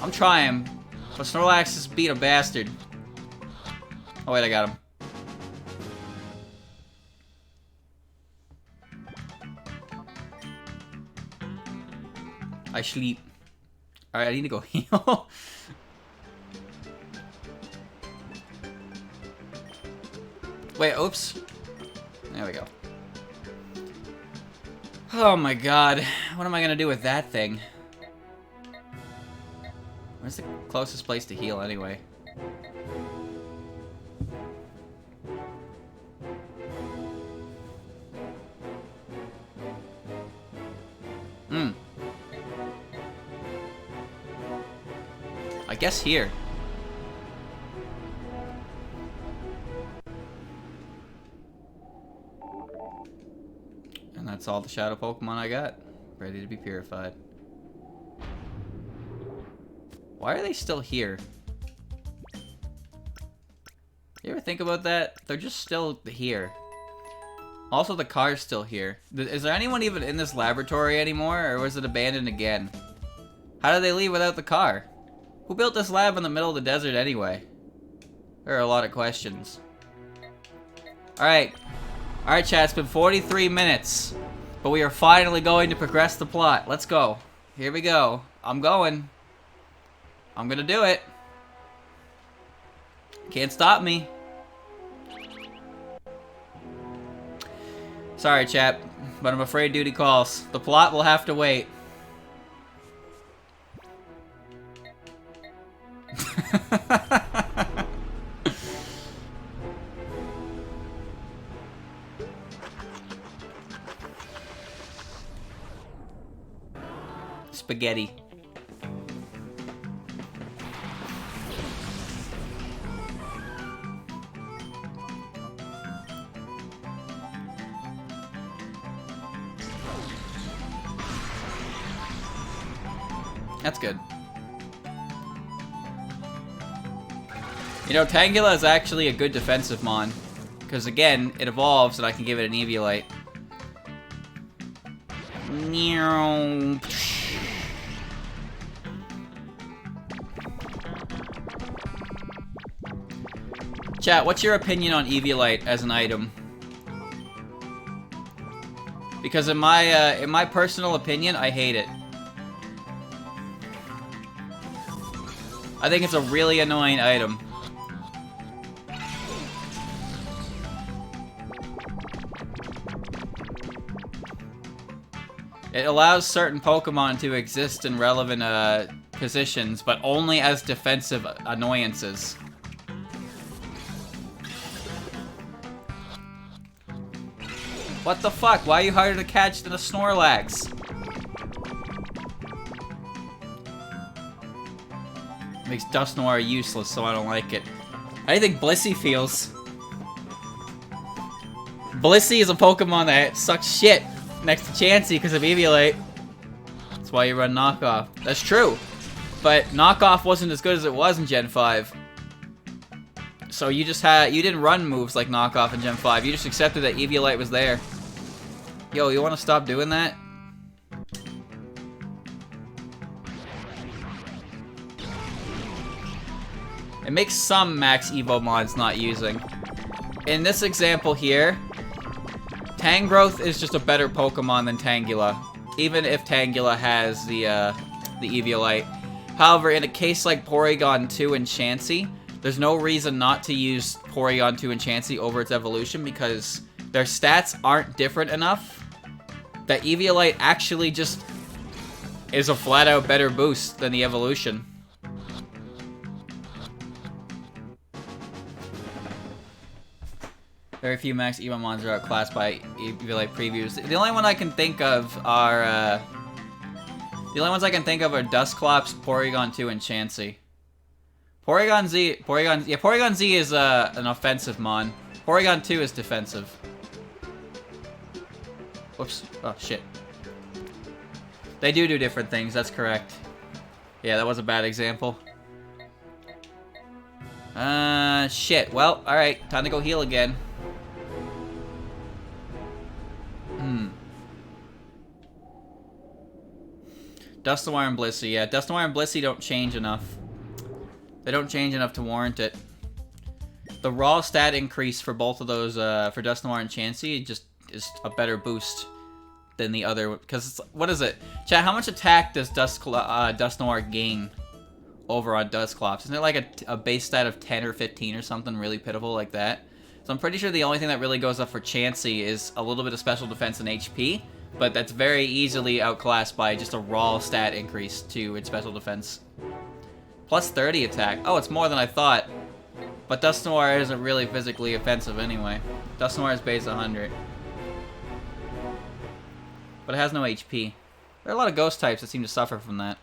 I'm trying, but Snorlax has beat a bastard. Oh wait, I got him. I sleep. Alright, I need to go heal. Wait, oops. There we go. Oh my god. What am I gonna do with that thing? Where's the closest place to heal anyway? I guess here. And that's all the shadow Pokemon I got. Ready to be purified. Why are they still here? You ever think about that? They're just still here. Also, the car's still here. Is there anyone even in this laboratory anymore, or was it abandoned again? How did they leave without the car? Who built this lab in the middle of the desert anyway? There are a lot of questions. Alright. Alright, chat, it's been 43 minutes. But we are finally going to progress the plot. Let's go. Here we go. I'm going. I'm gonna do it. Can't stop me. Sorry, chat, but I'm afraid duty calls. The plot will have to wait. Spaghetti. That's good. You know, Tangela is actually a good defensive mon. Because again, it evolves and I can give it an Eviolite. Chat, what's your opinion on Eviolite as an item? Because in my personal opinion, I hate it. I think it's a really annoying item. It allows certain Pokemon to exist in relevant positions, but only as defensive annoyances. What the fuck? Why are you harder to catch than a Snorlax? Makes Dusknoir useless, so I don't like it. How do you think Blissey feels? Blissey is a Pokemon that sucks shit next to Chansey because of Eviolite. That's why you run Knockoff. That's true. But Knockoff wasn't as good as it was in Gen 5. So you didn't run moves like Knockoff in Gen 5. You just accepted that Eviolite was there. Yo, you want to stop doing that? It makes some max Evo mods not using. In this example here, Tangrowth is just a better Pokemon than Tangela, even if Tangela has the Eviolite. However, in a case like Porygon 2 and Chansey, there's no reason not to use Porygon 2 and Chansey over its evolution because their stats aren't different enough that Eviolite actually just is a flat-out better boost than the evolution. Very few max Evo mons are outclassed by Eviolite previews. The only one I can think of are Dusclops, Porygon 2, and Chansey. Porygon Z is an offensive mon. Porygon 2 is defensive. Whoops. Oh, shit. They do different things, that's correct. Yeah, that was a bad example. Shit. Well, alright. Time to go heal again. Dusknoir and Blissey. Yeah, Dusknoir and Blissey don't change enough. They don't change enough to warrant it. The raw stat increase for both of those, for Dusknoir and Chansey, just is a better boost than the other. Because, what is it? Chat, how much attack does Dusknoir gain over on Dusclops? Isn't it like a base stat of 10 or 15 or something really pitiful like that? So I'm pretty sure the only thing that really goes up for Chansey is a little bit of special defense and HP. But that's very easily outclassed by just a raw stat increase to its special defense. Plus 30 attack. Oh, it's more than I thought. But Dusknoir isn't really physically offensive anyway. Dusknoir is base 100. But it has no HP. There are a lot of ghost types that seem to suffer from that.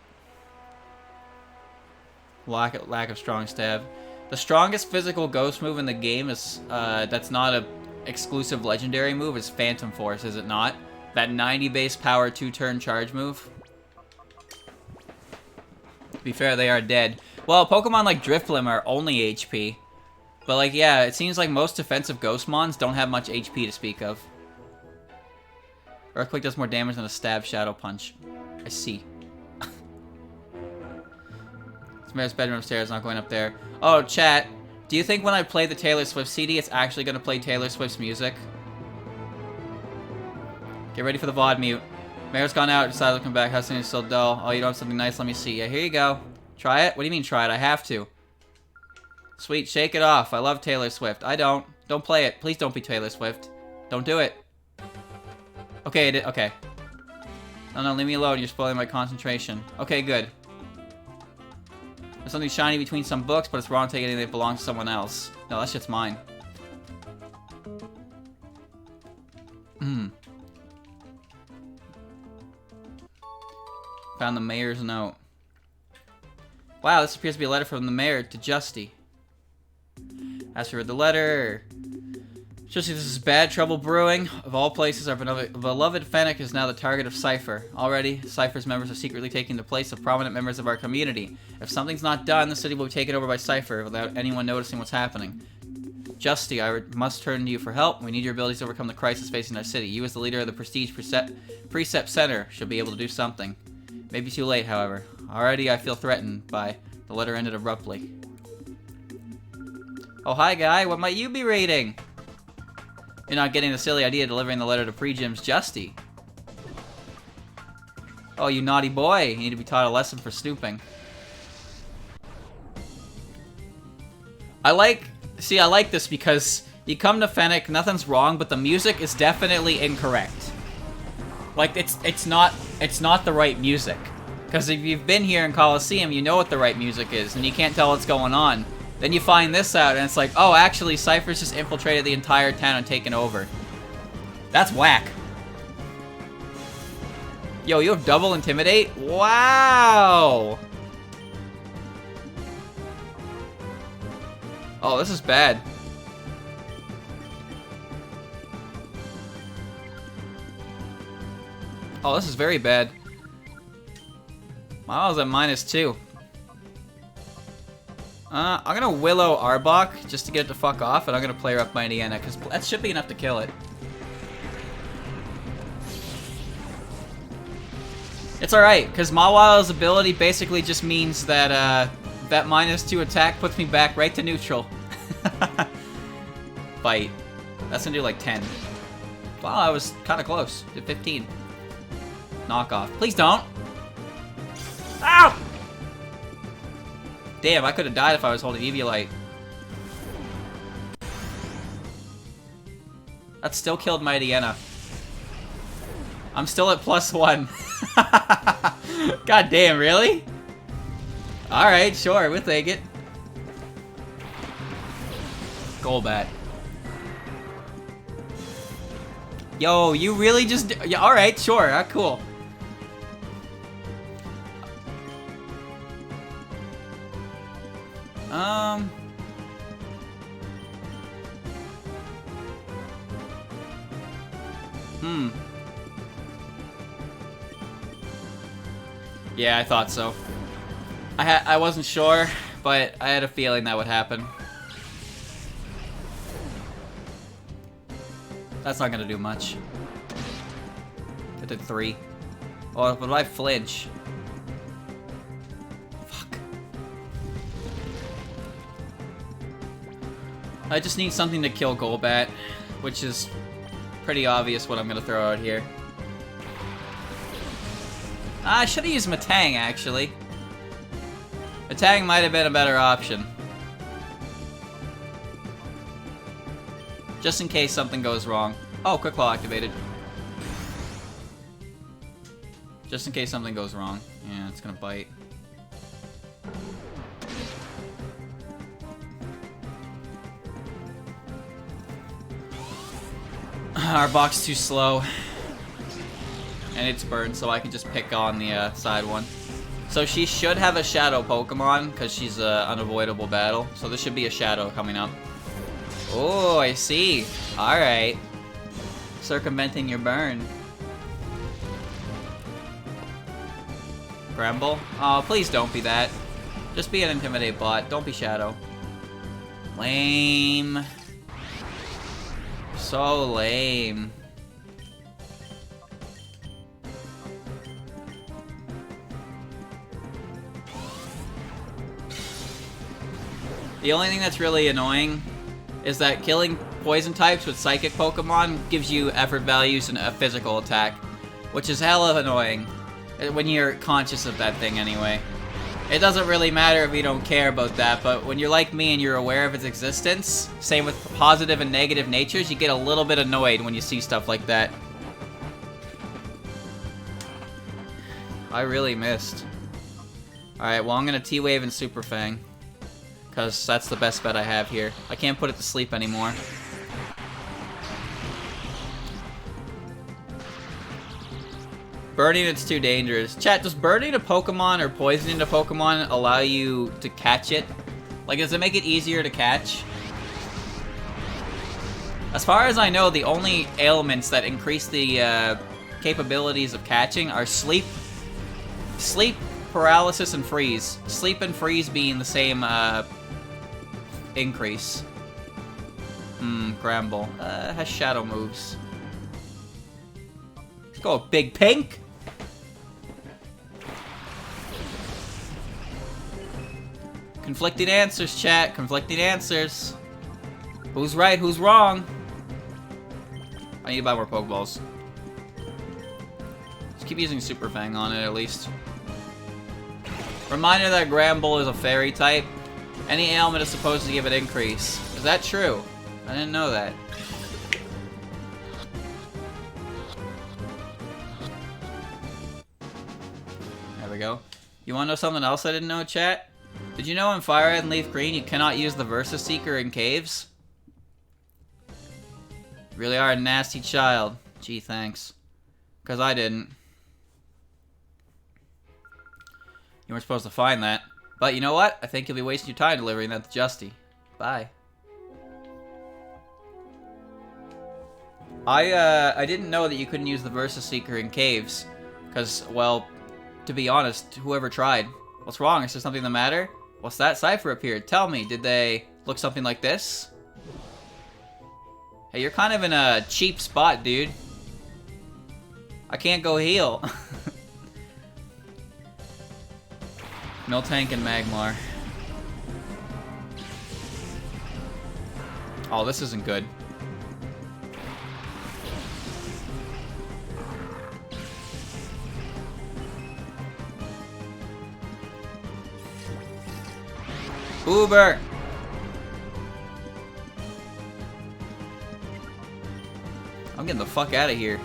Lack of strong stab. The strongest physical ghost move in the game is that's not a exclusive legendary move is Phantom Force, is it not? That 90 base power 2-turn charge move. To be fair, they are dead. Well, Pokemon like Drifblim are only HP. But like, yeah, it seems like most defensive Ghost Mons don't have much HP to speak of. Earthquake does more damage than a stab Shadow Punch. I see. Samara's bedroom upstairs, not going up there. Oh, chat. Do you think when I play the Taylor Swift CD, it's actually going to play Taylor Swift's music? Get ready for the VOD mute. Mayor's gone out, decided to come back. House is still dull. Oh, you don't have something nice? Let me see. Yeah, here you go. Try it? What do you mean try it? I have to. Sweet, shake it off. I love Taylor Swift. I don't. Don't play it. Please don't be Taylor Swift. Don't do it. Okay, okay. No, leave me alone. You're spoiling my concentration. Okay, good. There's something shiny between some books, but it's wrong to take anything that belongs to someone else. No, that shit's mine. Found the mayor's note. Wow, this appears to be a letter from the mayor to Justy. As we read the letter, Justy, this is bad trouble brewing. Of all places, our beloved Fennec is now the target of Cypher. Already, Cypher's members are secretly taking the place of prominent members of our community. If something's not done, the city will be taken over by Cypher without anyone noticing what's happening. Justy, I must turn to you for help. We need your abilities to overcome the crisis facing our city. You, as the leader of the Prestige Precept Center, should be able to do something. Maybe too late, however. Already I feel threatened by... The letter ended abruptly. Oh, hi, guy. What might you be reading? You're not getting the silly idea of delivering the letter to Pre-Gym's Justy. Oh, you naughty boy. You need to be taught a lesson for snooping. I like this because you come to Fennec, nothing's wrong, but the music is definitely incorrect. Like, it's not the right music. Because if you've been here in Coliseum, you know what the right music is, and you can't tell what's going on. Then you find this out, and it's like, oh, actually, Cypher's just infiltrated the entire town and taken over. That's whack. Yo, you have double Intimidate? Wow! Oh, this is bad. Oh, this is very bad. Miles at -2. I'm gonna Willow Arbok just to get it to fuck off, and I'm gonna play her up my Indiana, because that should be enough to kill it. It's alright, because Mawile's ability basically just means that, that -2 attack puts me back right to neutral. Bite. That's gonna do like 10. Wow, I was kind of close. Did 15. Knockoff. Please don't! Ow! Damn, I could have died if I was holding Eviolite. That still killed my Diana. I'm still at +1. God damn, really? Alright, sure, we'll take it. Golbat. Yo, you really just... Yeah, alright, sure, cool. Yeah, I thought so. I wasn't sure, but I had a feeling that would happen. That's not gonna do much. It did 3. Oh, but if I flinch... Fuck. I just need something to kill Golbat, which is pretty obvious what I'm gonna throw out here. I should have used Matang, actually. Matang might have been a better option. Just in case something goes wrong. Oh, Quick Claw activated. Just in case something goes wrong. Yeah, it's gonna bite. Our box too slow. And it's burned, so I can just pick on the side one. So she should have a Shadow Pokemon, because she's an unavoidable battle. So this should be a Shadow coming up. Oh, I see. Alright. Circumventing your burn. Gramble? Oh, please don't be that. Just be an Intimidate bot. Don't be Shadow. Lame. So lame. The only thing that's really annoying is that killing poison types with psychic Pokemon gives you effort values and a physical attack, which is hella annoying when you're conscious of that thing anyway. It doesn't really matter if you don't care about that, but when you're like me and you're aware of its existence, same with positive and negative natures, you get a little bit annoyed when you see stuff like that. I really missed. Alright, well I'm gonna T-Wave and Super Fang. Because that's the best bet I have here. I can't put it to sleep anymore. Burning it's too dangerous. Chat, does burning a Pokemon or poisoning a Pokemon allow you to catch it? Like, does it make it easier to catch? As far as I know, the only ailments that increase the capabilities of catching are sleep, paralysis, and freeze. Sleep and freeze being the same increase. Gramble. Has shadow moves. Let's go, Big Pink! Conflicting answers, chat. Conflicting answers. Who's right? Who's wrong? I need to buy more Pokeballs. Just keep using Super Fang on it, at least. Reminder that Gramble is a fairy type. Any ailment is supposed to give it increase. Is that true? I didn't know that. we go. You wanna know something else I didn't know, chat? Did you know in Fire Red and Leaf Green you cannot use the Versus Seeker in caves? You really are a nasty child. Gee, thanks. Because I didn't. You weren't supposed to find that. But you know what? I think you'll be wasting your time delivering that to Justy. Bye. I didn't know that you couldn't use the Versus Seeker in caves. Because, well, to be honest, whoever tried. What's wrong? Is there something the matter? What's that? Cipher appeared. Tell me, did they look something like this? Hey, you're kind of in a cheap spot, dude. I can't go heal. Miltank and Magmar. Oh, this isn't good. Uber! I'm getting the fuck out of here.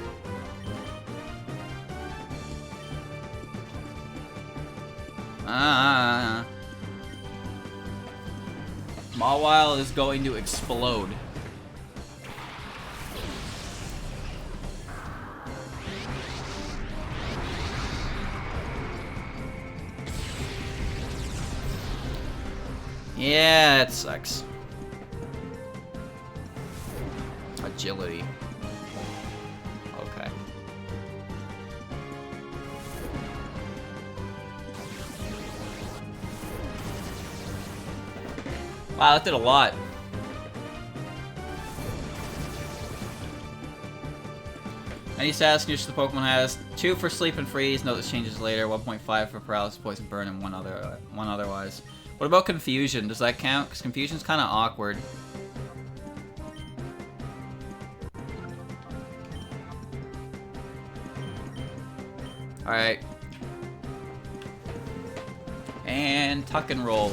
Mawile is going to explode. Yeah, it sucks. Agility. Okay. Wow, that did a lot. Any status use the Pokemon has 2 for Sleep and Freeze. Note this changes later. 1.5 for Paralysis, Poison, Burn, and one otherwise. What about Confusion? Does that count? Because Confusion's kind of awkward. Alright. And tuck and roll.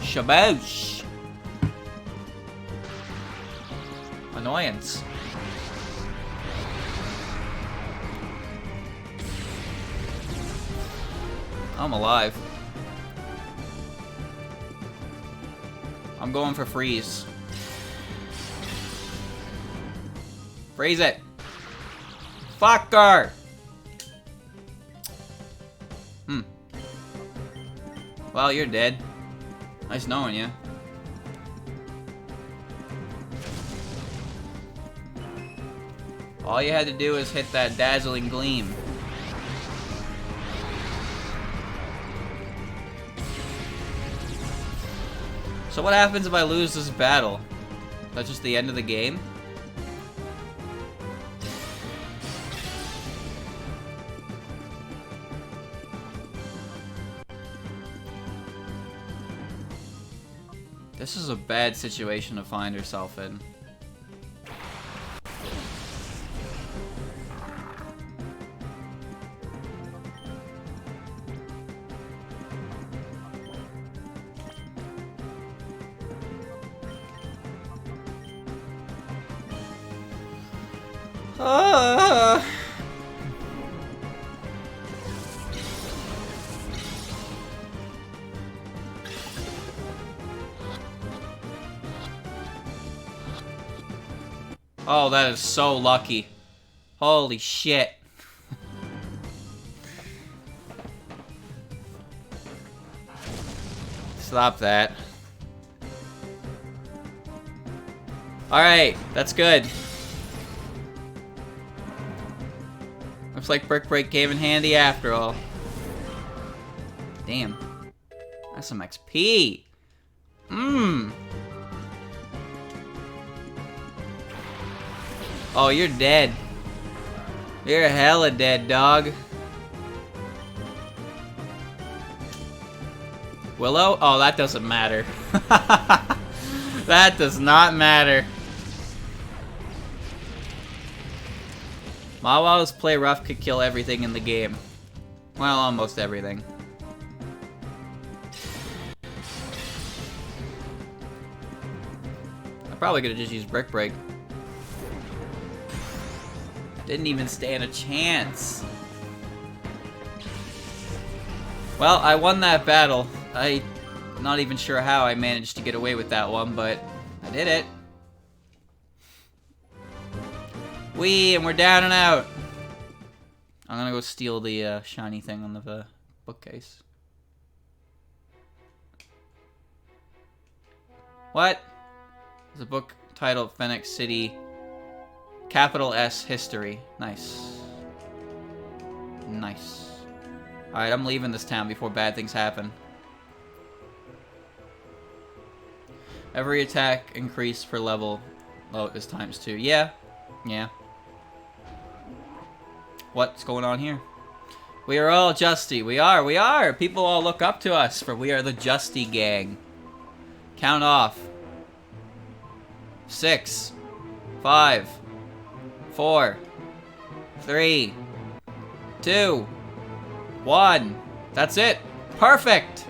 Shaboosh! Annoyance. I'm alive. I'm going for freeze. Freeze it! Fucker! Well, you're dead. Nice knowing you. All you had to do is hit that dazzling gleam. So what happens if I lose this battle? That's just the end of the game? This is a bad situation to find herself in. Oh, that is so lucky. Holy shit. Stop that. Alright, that's good. Looks like Brick Break came in handy after all. Damn. That's some XP. Oh, you're dead. You're hella dead, dog. Willow? Oh, that doesn't matter. That does not matter. Mawa's play rough could kill everything in the game. Well, almost everything. I probably could have just used Brick Break. Didn't even stand a chance. Well, I won that battle. I'm not even sure how I managed to get away with that one, but I did it. And we're down and out. I'm gonna go steal the shiny thing on the bookcase. What? There's a book titled Phoenix City, capital S History. Nice. Nice. Alright, I'm leaving this town before bad things happen. Every attack increase per level. Oh, is ×2. Yeah. Yeah. What's going on here? We are all Justy. We are. People all look up to us, for we are the Justy gang. Count off. 6, 5, 4, 3, 2, 1. That's it. Perfect.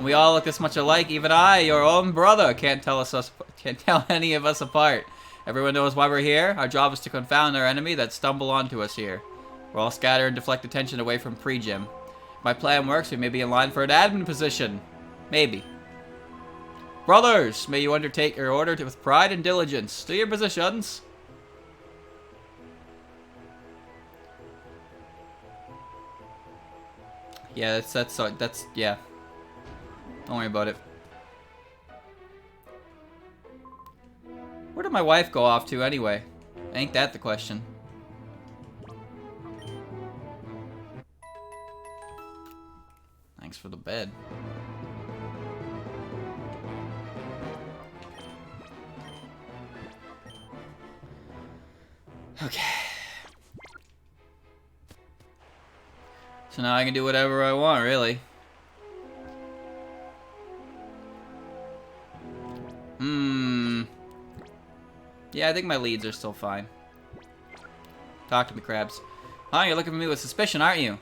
We all look this much alike. Even I, your own brother, can't tell any of us apart. Everyone knows why we're here. Our job is to confound our enemy that stumble onto us here. We're all scatter and deflect attention away from pre-gym. If my plan works, we may be in line for an admin position. Maybe. Brothers, may you undertake your order with pride and diligence. To your positions. Yeah, that's yeah. Don't worry about it. Where did my wife go off to anyway? Ain't that the question? Thanks for the bed. Okay. So now I can do whatever I want, really. Yeah, I think my leads are still fine. Talk to me, crabs. Huh, you're looking at me with suspicion, aren't you?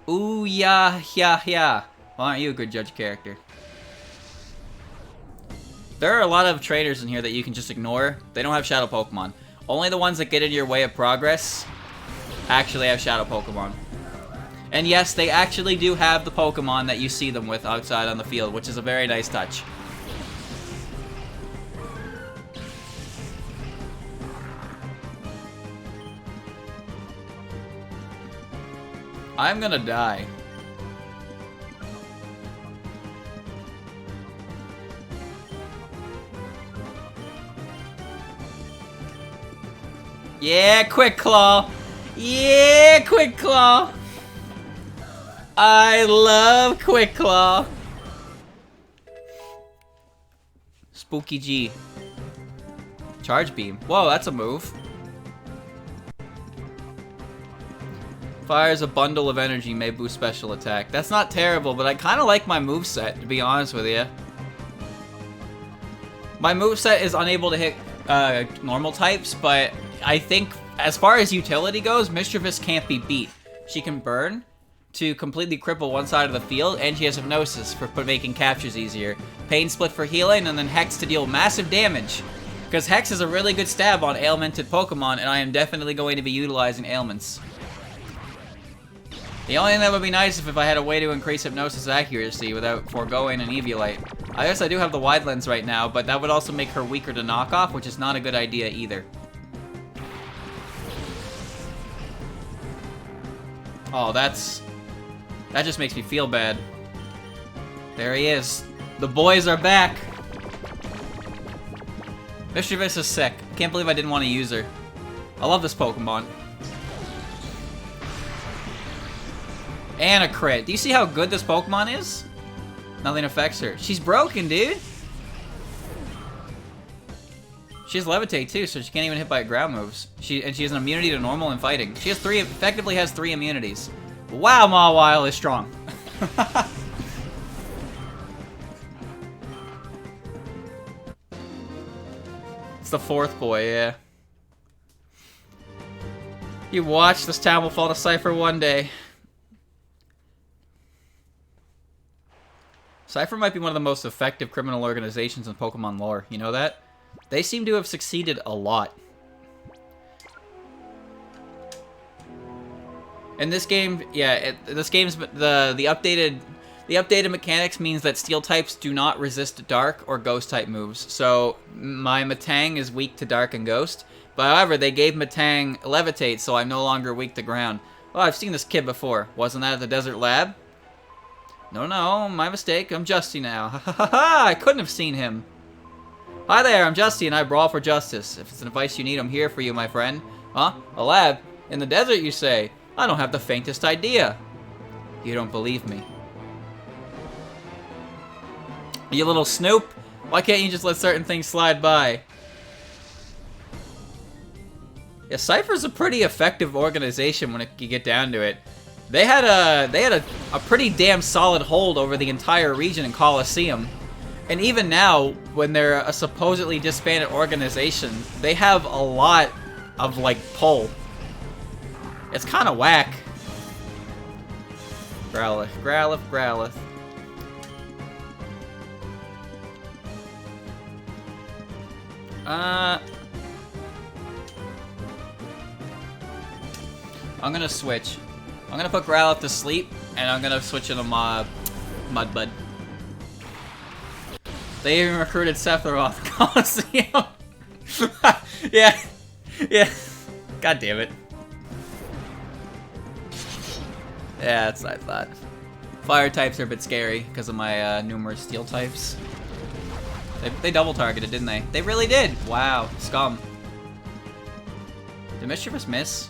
Ooh, yeah. Well, aren't you a good judge of character? There are a lot of trainers in here that you can just ignore. They don't have shadow Pokemon. Only the ones that get in your way of progress actually have shadow Pokemon. And yes, they actually do have the Pokemon that you see them with outside on the field, which is a very nice touch. I'm gonna die. Yeah, Quick Claw. Yeah, Quick Claw. I love Quick Claw. Spooky G. Charge Beam. Whoa, that's a move. Fires a bundle of energy, may boost special attack. That's not terrible, but I kind of like my moveset, to be honest with you. My moveset is unable to hit normal types, but I think as far as utility goes, Mischievous can't be beat. She can burn to completely cripple one side of the field, and she has Hypnosis for making captures easier. Pain Split for healing, and then Hex to deal massive damage. Because Hex is a really good stab on ailmented Pokemon, and I am definitely going to be utilizing ailments. The only thing that would be nice if I had a way to increase Hypnosis accuracy without foregoing an Eviolite. I guess I do have the Wide Lens right now, but that would also make her weaker to knockoff, which is not a good idea either. Oh, that just makes me feel bad. There he is. The boys are back. Mischievous is sick. Can't believe I didn't want to use her. I love this Pokemon. And a crit. Do you see how good this Pokemon is? Nothing affects her. She's broken, dude. She has Levitate too, so she can't even hit by ground moves. She has an immunity to normal and fighting. She has effectively has 3 immunities. Wow, Mawile is strong. It's the 4th boy, yeah. You watch, this town will fall to Cypher one day. Cypher might be one of the most effective criminal organizations in Pokemon lore. You know that? They seem to have succeeded a lot. In this game, yeah, this game's the updated mechanics means that steel types do not resist dark or ghost type moves. So my Metang is weak to dark and ghost. But however, they gave Metang levitate, so I'm no longer weak to ground. Oh, I've seen this kid before. Wasn't that at the desert lab? No, my mistake. I'm Justy now. Ha ha ha ha! I couldn't have seen him. Hi there, I'm Justy and I brawl for justice. If it's an advice you need, I'm here for you, my friend. Huh? A lab? In the desert, you say? I don't have the faintest idea. You don't believe me. You little snoop. Why can't you just let certain things slide by? Yeah, Cypher's a pretty effective organization when you get down to it. They had a pretty damn solid hold over the entire region in Colosseum. And even now, when they're a supposedly disbanded organization, they have a lot of, like, pull. It's kind of whack. Growlithe, Growlithe, Growlithe. I'm gonna switch. I'm gonna put Growlithe to sleep, and I'm gonna switch into Mudbud. They even recruited Sephiroth Coliseum. Yeah. God damn it. Yeah, that's what I thought. Fire types are a bit scary because of my numerous steel types. They double targeted, didn't they? They really did. Wow, scum. Did Mischievous miss?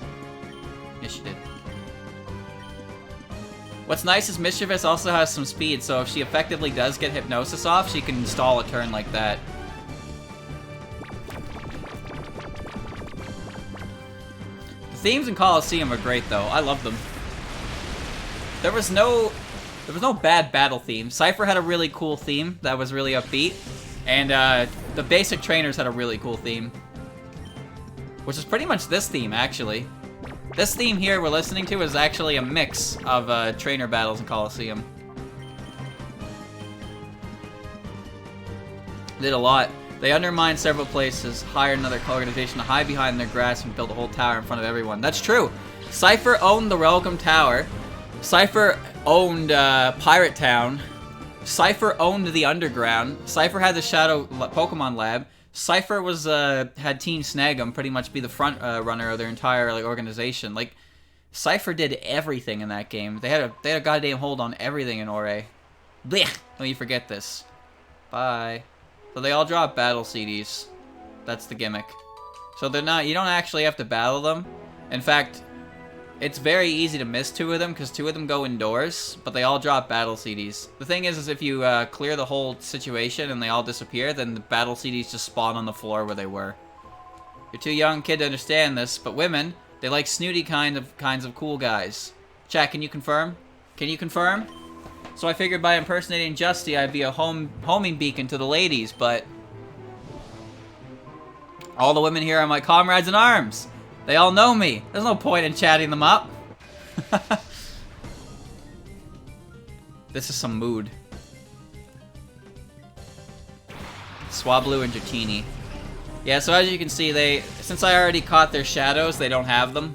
Yes, she did. What's nice is Mischievous also has some speed, so if she effectively does get Hypnosis off, she can stall a turn like that. The themes in Colosseum are great, though. I love them. There was no bad battle theme. Cypher had a really cool theme that was really upbeat, and the basic trainers had a really cool theme, which is pretty much this theme, actually. This theme here we're listening to is actually a mix of trainer battles in Colosseum. Did a lot. They undermined several places, hired another organization to hide behind their grass and built a whole tower in front of everyone. That's true. Cypher owned the Welcome Tower. Cypher owned Pirate Town. Cypher owned the Underground. Cypher had the Shadow Pokemon Lab. Cypher was had Team Snag'em pretty much be the front runner of their entire organization. Like, Cypher did everything in that game. They had a goddamn hold on everything in Ore. Blech! Don't you forget this. Bye. So they all drop battle CDs. That's the gimmick. So they're not. You don't actually have to battle them. In fact, it's very easy to miss 2 of them because 2 of them go indoors, but they all drop battle CDs. The thing is if you clear the whole situation and they all disappear, then the battle CDs just spawn on the floor where they were. You're too young, kid, to understand this, but women, they like snooty kinds of cool guys. Chat, can you confirm? Can you confirm? So I figured by impersonating Justy, I'd be a homing beacon to the ladies, but all the women here are my comrades in arms. They all know me. There's no point in chatting them up. This is some mood. Swablu and Dratini. Yeah, so as you can see, since I already caught their shadows, they don't have them.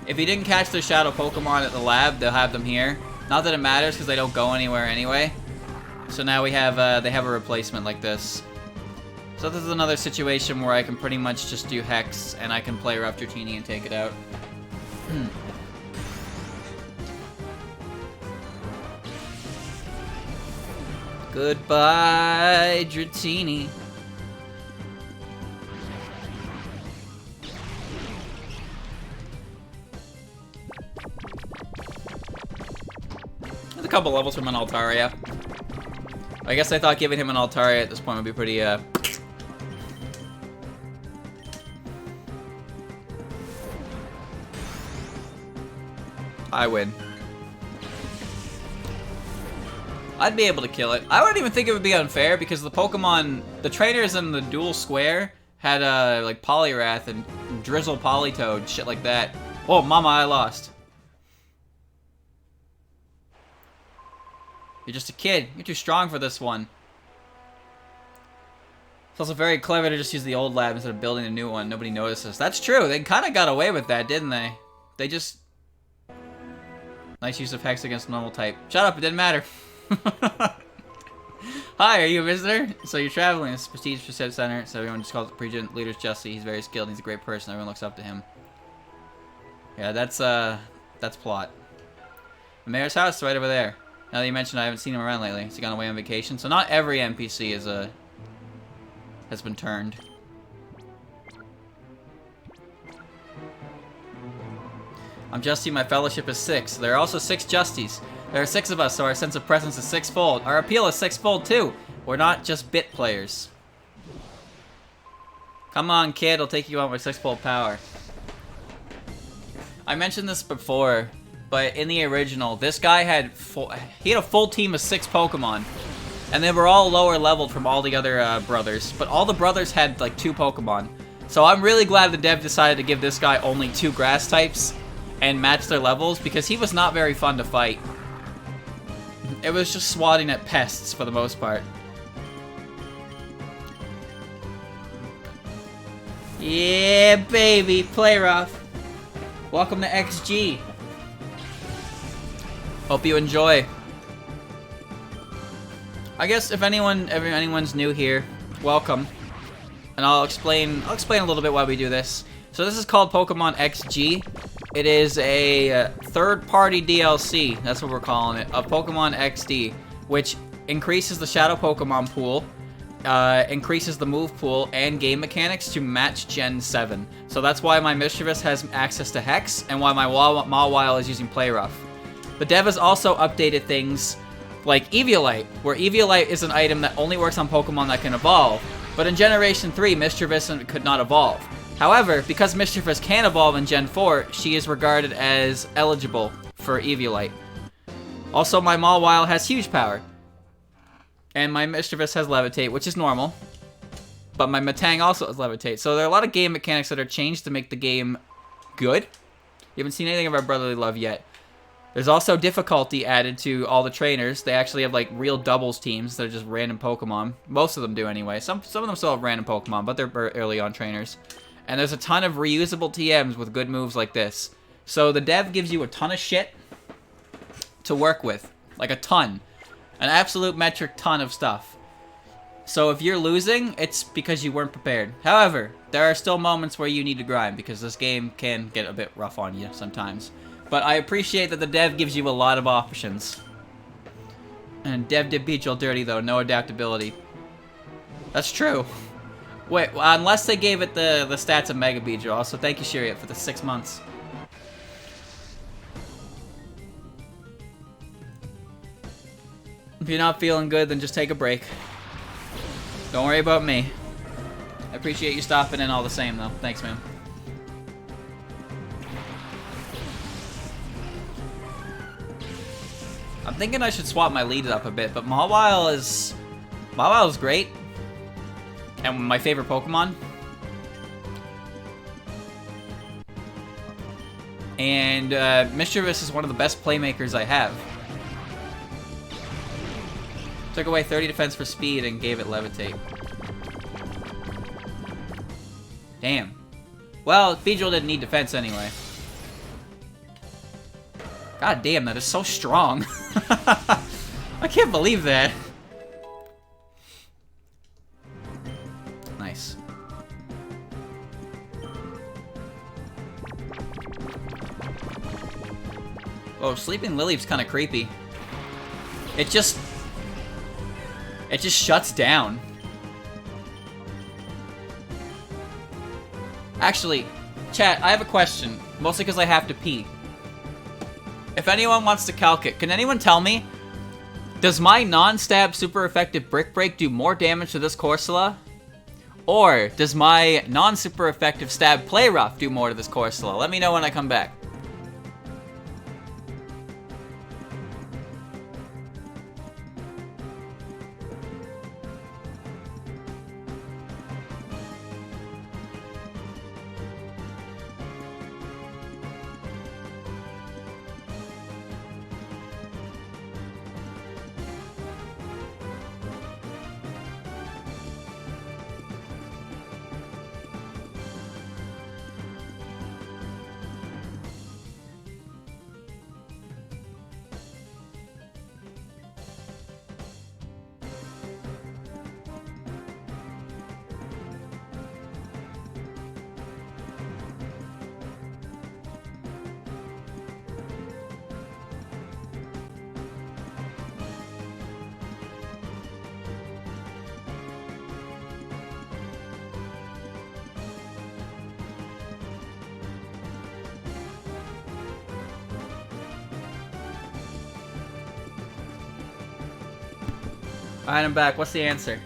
If you didn't catch their shadow Pokemon at the lab, they'll have them here. Not that it matters, because they don't go anywhere anyway. So now we have, they have a replacement like this. So this is another situation where I can pretty much just do Hex, and I can play Rough Dratini and take it out. Goodbye, Dratini. There's a couple levels from an Altaria. I guess I thought giving him an Altaria at this point would be pretty, I win. I'd be able to kill it. I wouldn't even think it would be unfair because the Pokemon, the trainers in the dual square had like Poliwrath and Drizzle Politoed, shit like that. Oh, mama, I lost. You're just a kid. You're too strong for this one. It's also very clever to just use the old lab instead of building a new one. Nobody notices. That's true. They kind of got away with that, didn't they? They just... Nice use of Hex against normal type. Shut up, it didn't matter. Hi, are you a visitor? So you're traveling. It's a prestigious center, so everyone just calls the Regent leader's Jesse. He's very skilled. He's a great person. Everyone looks up to him. Yeah, that's plot. The mayor's house is right over there. Now that you mentioned, I haven't seen him around lately. He's gone away on vacation. So not every NPC has been turned. I'm Justy, my fellowship is 6. There are also 6 Justies. There are 6 of us, so our sense of presence is 6-fold. Our appeal is 6-fold too. We're not just bit players. Come on, kid, I'll take you out with 6-fold power. I mentioned this before, but in the original, this guy had a full team of 6 Pokemon. And they were all lower leveled from all the other brothers. But all the brothers had like 2 Pokemon. So I'm really glad the dev decided to give this guy only 2 grass types and match their levels, because he was not very fun to fight. It was just swatting at pests for the most part. Yeah, baby, play rough. Welcome to XG. Hope you enjoy. I guess if anyone's new here, welcome. And I'll explain a little bit why we do this. So this is called Pokemon XG. It is a third-party DLC, that's what we're calling it, of Pokemon XD, which increases the Shadow Pokemon pool, increases the move pool, and game mechanics to match Gen 7. So that's why my Mischievous has access to Hex, and why my Mawile is using Play Rough. The dev has also updated things like Eviolite, where Eviolite is an item that only works on Pokemon that can evolve, but in Generation 3, Mischievous could not evolve. However, because Mischievous can evolve in Gen 4, she is regarded as eligible for Eviolite. Also, my Mawile has huge power. And my Mischievous has Levitate, which is normal. But my Metang also has Levitate. So there are a lot of game mechanics that are changed to make the game good. You haven't seen anything of our brotherly love yet. There's also difficulty added to all the trainers. They actually have like real doubles teams that are just random Pokemon. Most of them do anyway. Some of them still have random Pokemon, but they're early on trainers. And there's a ton of reusable TMs with good moves like this. So the dev gives you a ton of shit to work with. Like a ton. An absolute metric ton of stuff. So if you're losing, it's because you weren't prepared. However, there are still moments where you need to grind, because this game can get a bit rough on you sometimes. But I appreciate that the dev gives you a lot of options. And dev did Beedrill dirty though, no adaptability. That's true. Wait, unless they gave it the stats of Mega Beedrill. Also, thank you, Shiriat, for the 6 months. If you're not feeling good, then just take a break. Don't worry about me. I appreciate you stopping in all the same, though. Thanks, man. I'm thinking I should swap my leads up a bit, but Mawile is great. And my favorite Pokemon. And Mischievous is one of the best playmakers I have. Took away 30 defense for speed and gave it Levitate. Damn. Well, Beedrill didn't need defense anyway. God damn, that is so strong. I can't believe that. Nice. Oh, Sleeping Lily's kind of creepy. It just shuts down. Actually, chat, I have a question. Mostly because I have to pee. If anyone wants to calc it, can anyone tell me? Does my non-stab super effective Brick Break do more damage to this Corsola? Or does my non-super effective stab Play Rough do more to this Corsola? Let me know when I come back. Alright, I'm back. What's the answer?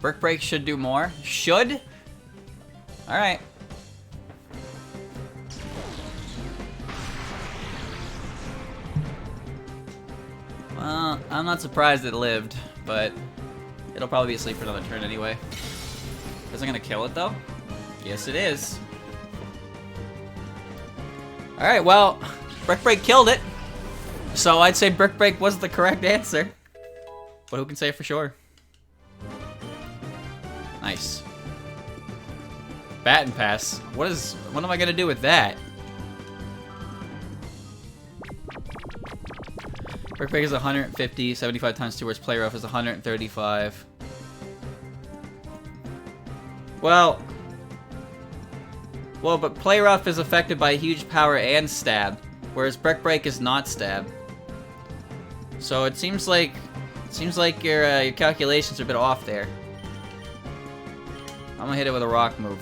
Brick Break should do more. Should? Alright. Well, I'm not surprised it lived, but it'll probably be asleep for another turn anyway. Is it gonna kill it though? Yes, it is. Alright, well, Brick Break killed it. So I'd say Brick Break was the correct answer. But who can say it for sure? Nice. Baton Pass. What am I gonna do with that? Brick Break is 150, 75 times 2, whereas Play Rough is 135. Well, but Play Rough is affected by huge power and stab, whereas Brick Break is not stab. So it seems like your calculations are a bit off there. I'm gonna hit it with a rock move.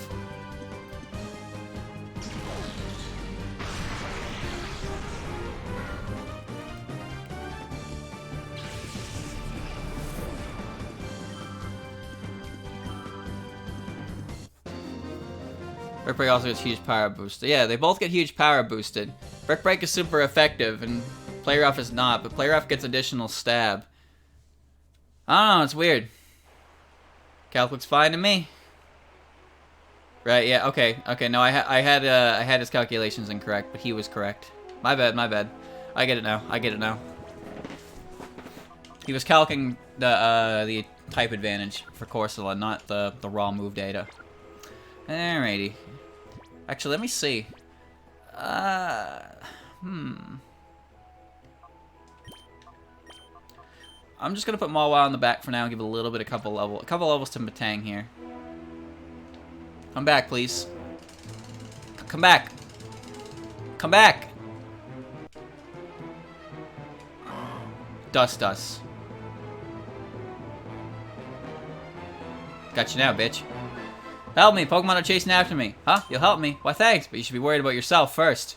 Brick Break also gets huge power boosted. Yeah, they both get huge power boosted. Brick Break is super effective, and Play Rough is not, but Play Rough gets additional stab. I don't know, it's weird. Calc looks fine to me. Right, yeah, okay, no, I had his calculations incorrect, but he was correct. My bad. I get it now. He was calcing the type advantage for Corsola, not the raw move data. Alrighty. Actually, let me see. I'm just gonna put Mawile on the back for now and give it a little bit, a couple levels to Matang here. Come back, please. Come back. Come back. Dust. Got you now, bitch. Help me, Pokemon are chasing after me. Huh? You'll help me? Why, thanks, but you should be worried about yourself first.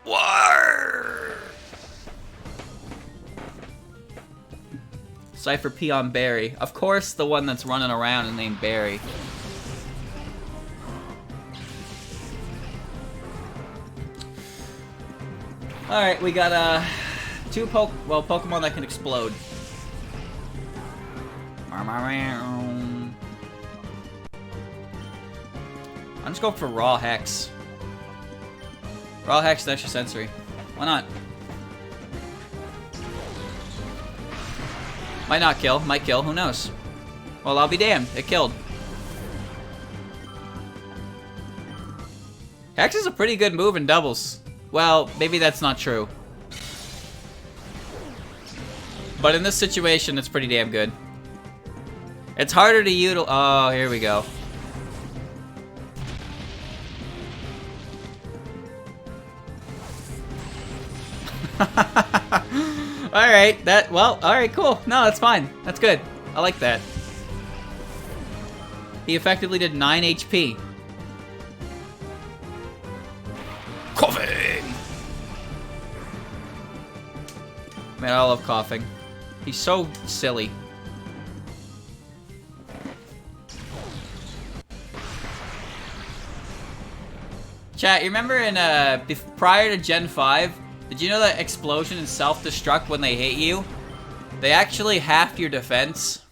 War. Cypher Peon Barry. Of course the one that's running around is named Barry. Alright, we got two Pokemon that can explode. I'm just going for Raw Hex. Raw Hex and Extra Sensory. Why not? Might not kill, might kill, who knows? Well, I'll be damned, it killed. Hex is a pretty good move in doubles. Well, maybe that's not true. But in this situation, it's pretty damn good. It's harder to utilize. Oh, here we go. Alright, alright, cool. No, that's fine. That's good. I like that. He effectively did 9 HP. Coughing! Man, I love coughing. He's so silly. Chat, you remember in prior to Gen 5, did you know that explosion and self-destruct when they hit you, they actually halved your defense?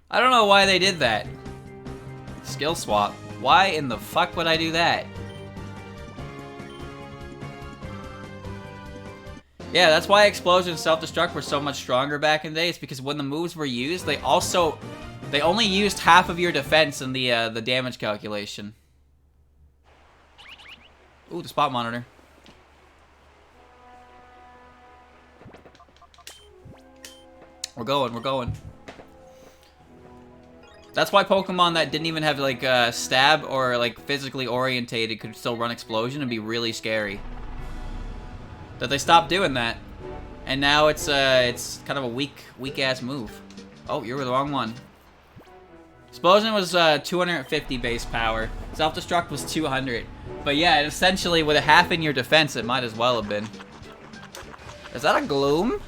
I don't know why they did that. Skill swap. Why in the fuck would I do that? Yeah, that's why explosion and self-destruct were so much stronger back in the day. It's because when the moves were used, they only used half of your defense in the damage calculation. Ooh, the spot monitor. We're going. That's why Pokemon that didn't even have like stab or like physically orientated could still run explosion and be really scary. That they stopped doing that, and now it's kind of a weak ass move. Oh, you're the wrong one. Explosion was 250 base power. Self-destruct was 200. But yeah, essentially with a half in your defense, it might as well have been. Is that a Gloom?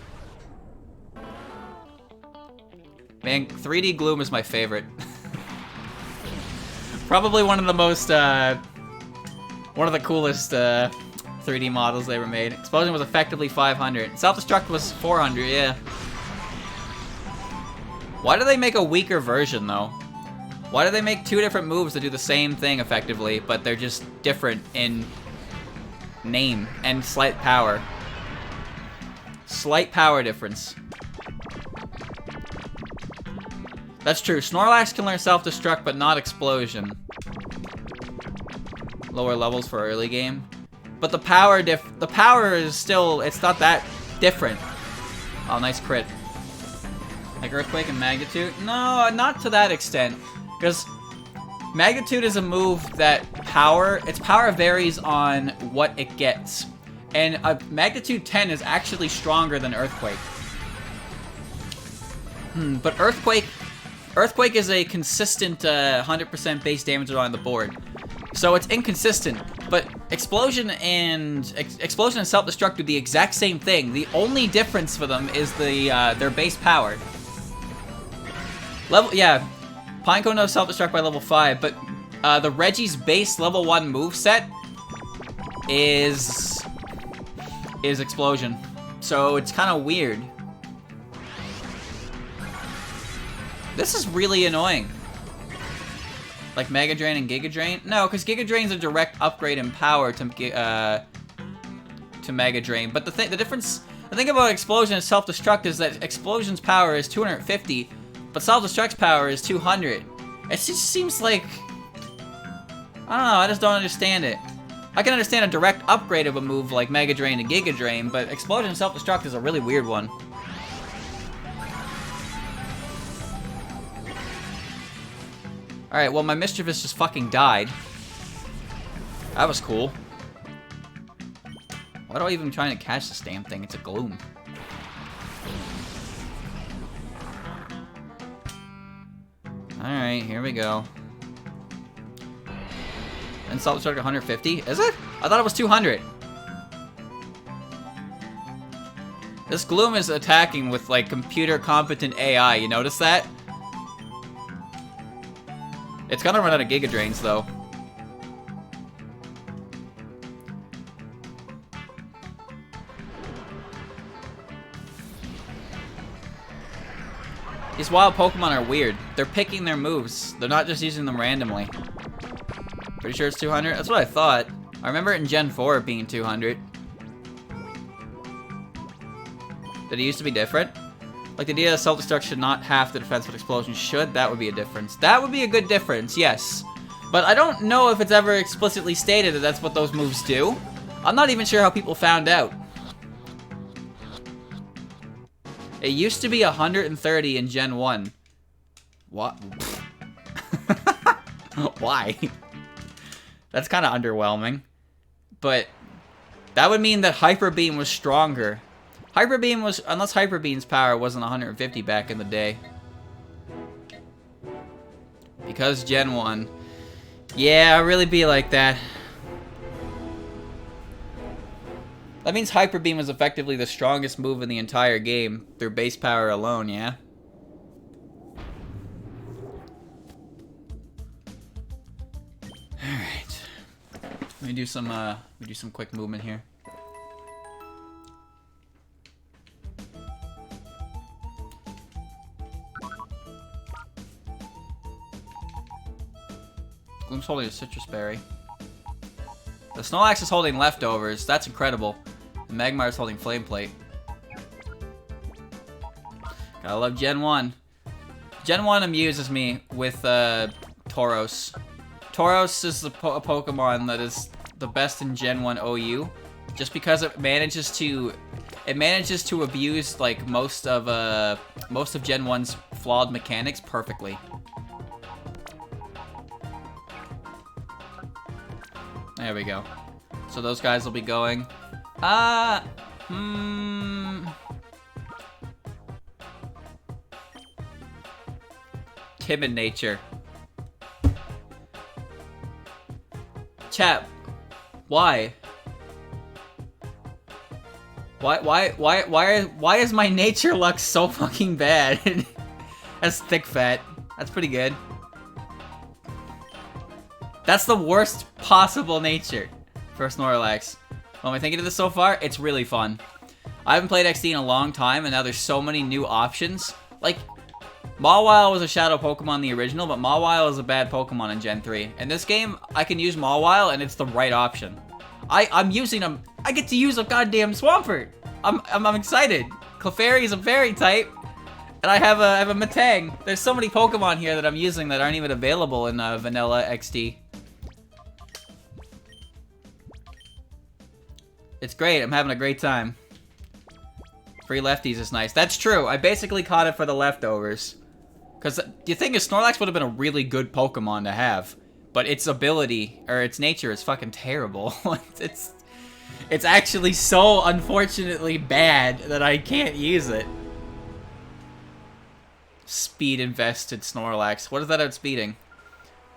Man, 3D Gloom is my favorite. Probably one of the most, one of the coolest 3D models they ever made. Explosion was effectively 500. Self-destruct was 400, yeah. Why do they make a weaker version, though? Why do they make two different moves that do the same thing effectively, but they're just different in name and slight power? Slight power difference. That's true. Snorlax can learn self-destruct, but not explosion. Lower levels for early game. But the power is still, it's not that different. Oh, nice crit. Like Earthquake and Magnitude? No, not to that extent. Because Magnitude is a move that its power varies on what it gets. And Magnitude 10 is actually stronger than Earthquake. But Earthquake is a consistent 100% base damage on the board. So it's inconsistent. But Explosion and Self-Destruct do the exact same thing. The only difference for them is their base power. Pineco knows Self-Destruct by level 5, but the Reggie's base level 1 moveset is Explosion. So it's kind of weird. This is really annoying. Like Mega Drain and Giga Drain? No, because Giga Drain's a direct upgrade in power to Mega Drain. But the thing about Explosion and Self-Destruct is that Explosion's power is 250, but Self-Destruct's power is 200. It just seems like, I don't know, I just don't understand it. I can understand a direct upgrade of a move like Mega Drain to Giga Drain, but Explosion and Self-Destruct is a really weird one. Alright, well, my Mischievous just fucking died. That was cool. Why do I even try to catch this damn thing? It's a Gloom. Alright, here we go. And Self-Destruct 150? Is it? I thought it was 200. This Gloom is attacking with, like, computer-competent AI. You notice that? It's gonna run out of Giga Drains, though. These wild Pokemon are weird. They're picking their moves. They're not just using them randomly. Pretty sure it's 200? That's what I thought. I remember it in Gen 4 being 200. Did it used to be different? Like the idea that Self-Destruct should not have the defense, but Explosion should? That would be a difference. That would be a good difference, yes. But I don't know if it's ever explicitly stated that that's what those moves do. I'm not even sure how people found out. It used to be 130 in Gen 1. What? Why? That's kind of underwhelming. But that would mean that Hyper Beam was stronger. Hyper Beam was, unless Hyper Beam's power wasn't 150 back in the day. Because Gen 1. Yeah, it really be like that. That means Hyper Beam is effectively the strongest move in the entire game through base power alone, yeah? Alright. Let me do some quick movement here. Gloom's holding a Citrus Berry. The Snorlax is holding Leftovers. That's incredible. The Magmar's holding Flame Plate. Gotta love Gen 1. Gen 1 amuses me with Tauros. Tauros is a Pokemon that is the best in Gen 1 OU. Just because it manages to abuse like most of Gen 1's flawed mechanics perfectly. There we go. So those guys will be going. Timid nature. Chat, why? Why is my nature luck so fucking bad? That's thick fat. That's pretty good. That's the worst possible nature for Snorlax. What am I thinking of this so far? It's really fun. I haven't played XD in a long time, and now there's so many new options. Like, Mawile was a shadow Pokemon in the original, but Mawile is a bad Pokemon in Gen 3. In this game, I can use Mawile, and it's the right option. I'm using them. I get to use a goddamn Swampert. I'm excited. Clefairy is a fairy type, and I have a Metang. There's so many Pokemon here that I'm using that aren't even available in Vanilla XD. It's great. I'm having a great time. Free lefties is nice. That's true. I basically caught it for the leftovers. Because the thing is, Snorlax would have been a really good Pokemon to have. But its ability, or its nature, is fucking terrible. It's actually so unfortunately bad that I can't use it. Speed invested Snorlax. What is that outspeeding?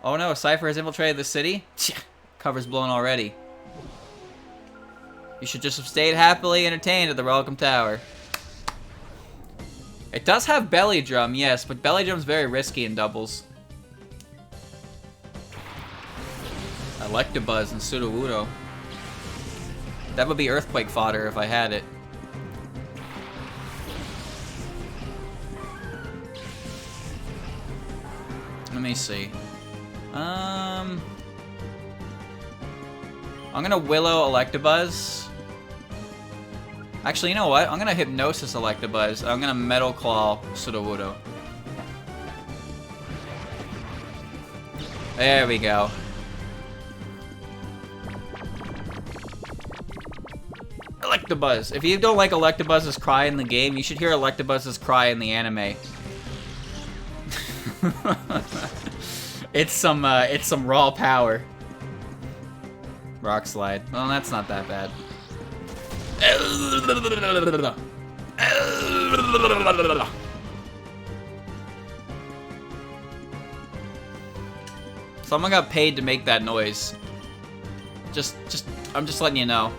Oh no, Cypher has infiltrated the city? Cover's blown already. You should just have stayed happily entertained at the Welcome Tower. It does have Belly Drum, yes, but Belly Drum's very risky in doubles. Electabuzz and Sudowoodo. That would be Earthquake fodder if I had it. Let me see. I'm gonna Willow Electabuzz. Actually, you know what? I'm gonna Hypnosis Electabuzz. I'm gonna Metal Claw Sudowoodo. There we go. Electabuzz. If you don't like Electabuzz's cry in the game, you should hear Electabuzz's cry in the anime. It's some raw power. Rock Slide. Well, that's not that bad. Someone got paid to make that noise. I'm just letting you know.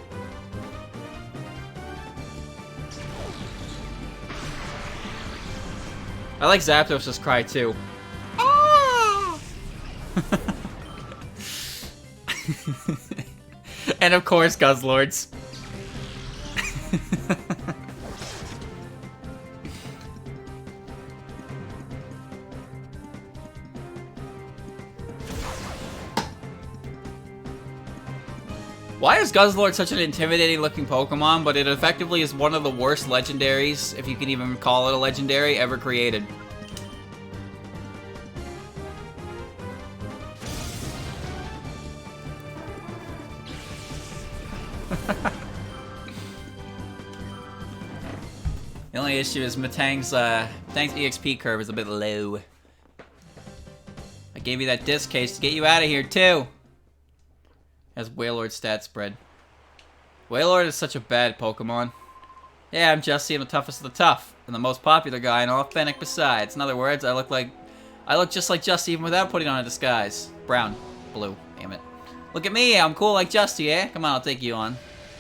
I like Zapdos' cry too. Ah! And of course, Guzzlords. Why is Guzzlord such an intimidating looking Pokemon, but it effectively is one of the worst legendaries, if you can even call it a legendary, ever created? The only issue is Metang's EXP curve is a bit low. I gave you that disc case to get you out of here too. Has Wailord stat spread. Wailord is such a bad Pokemon. Yeah, I'm Justy, I'm the toughest of the tough, and the most popular guy and all Fennec besides. In other words, I look just like Justy even without putting on a disguise. Brown, blue, damn it. Look at me, I'm cool like Justy, eh? Come on, I'll take you on.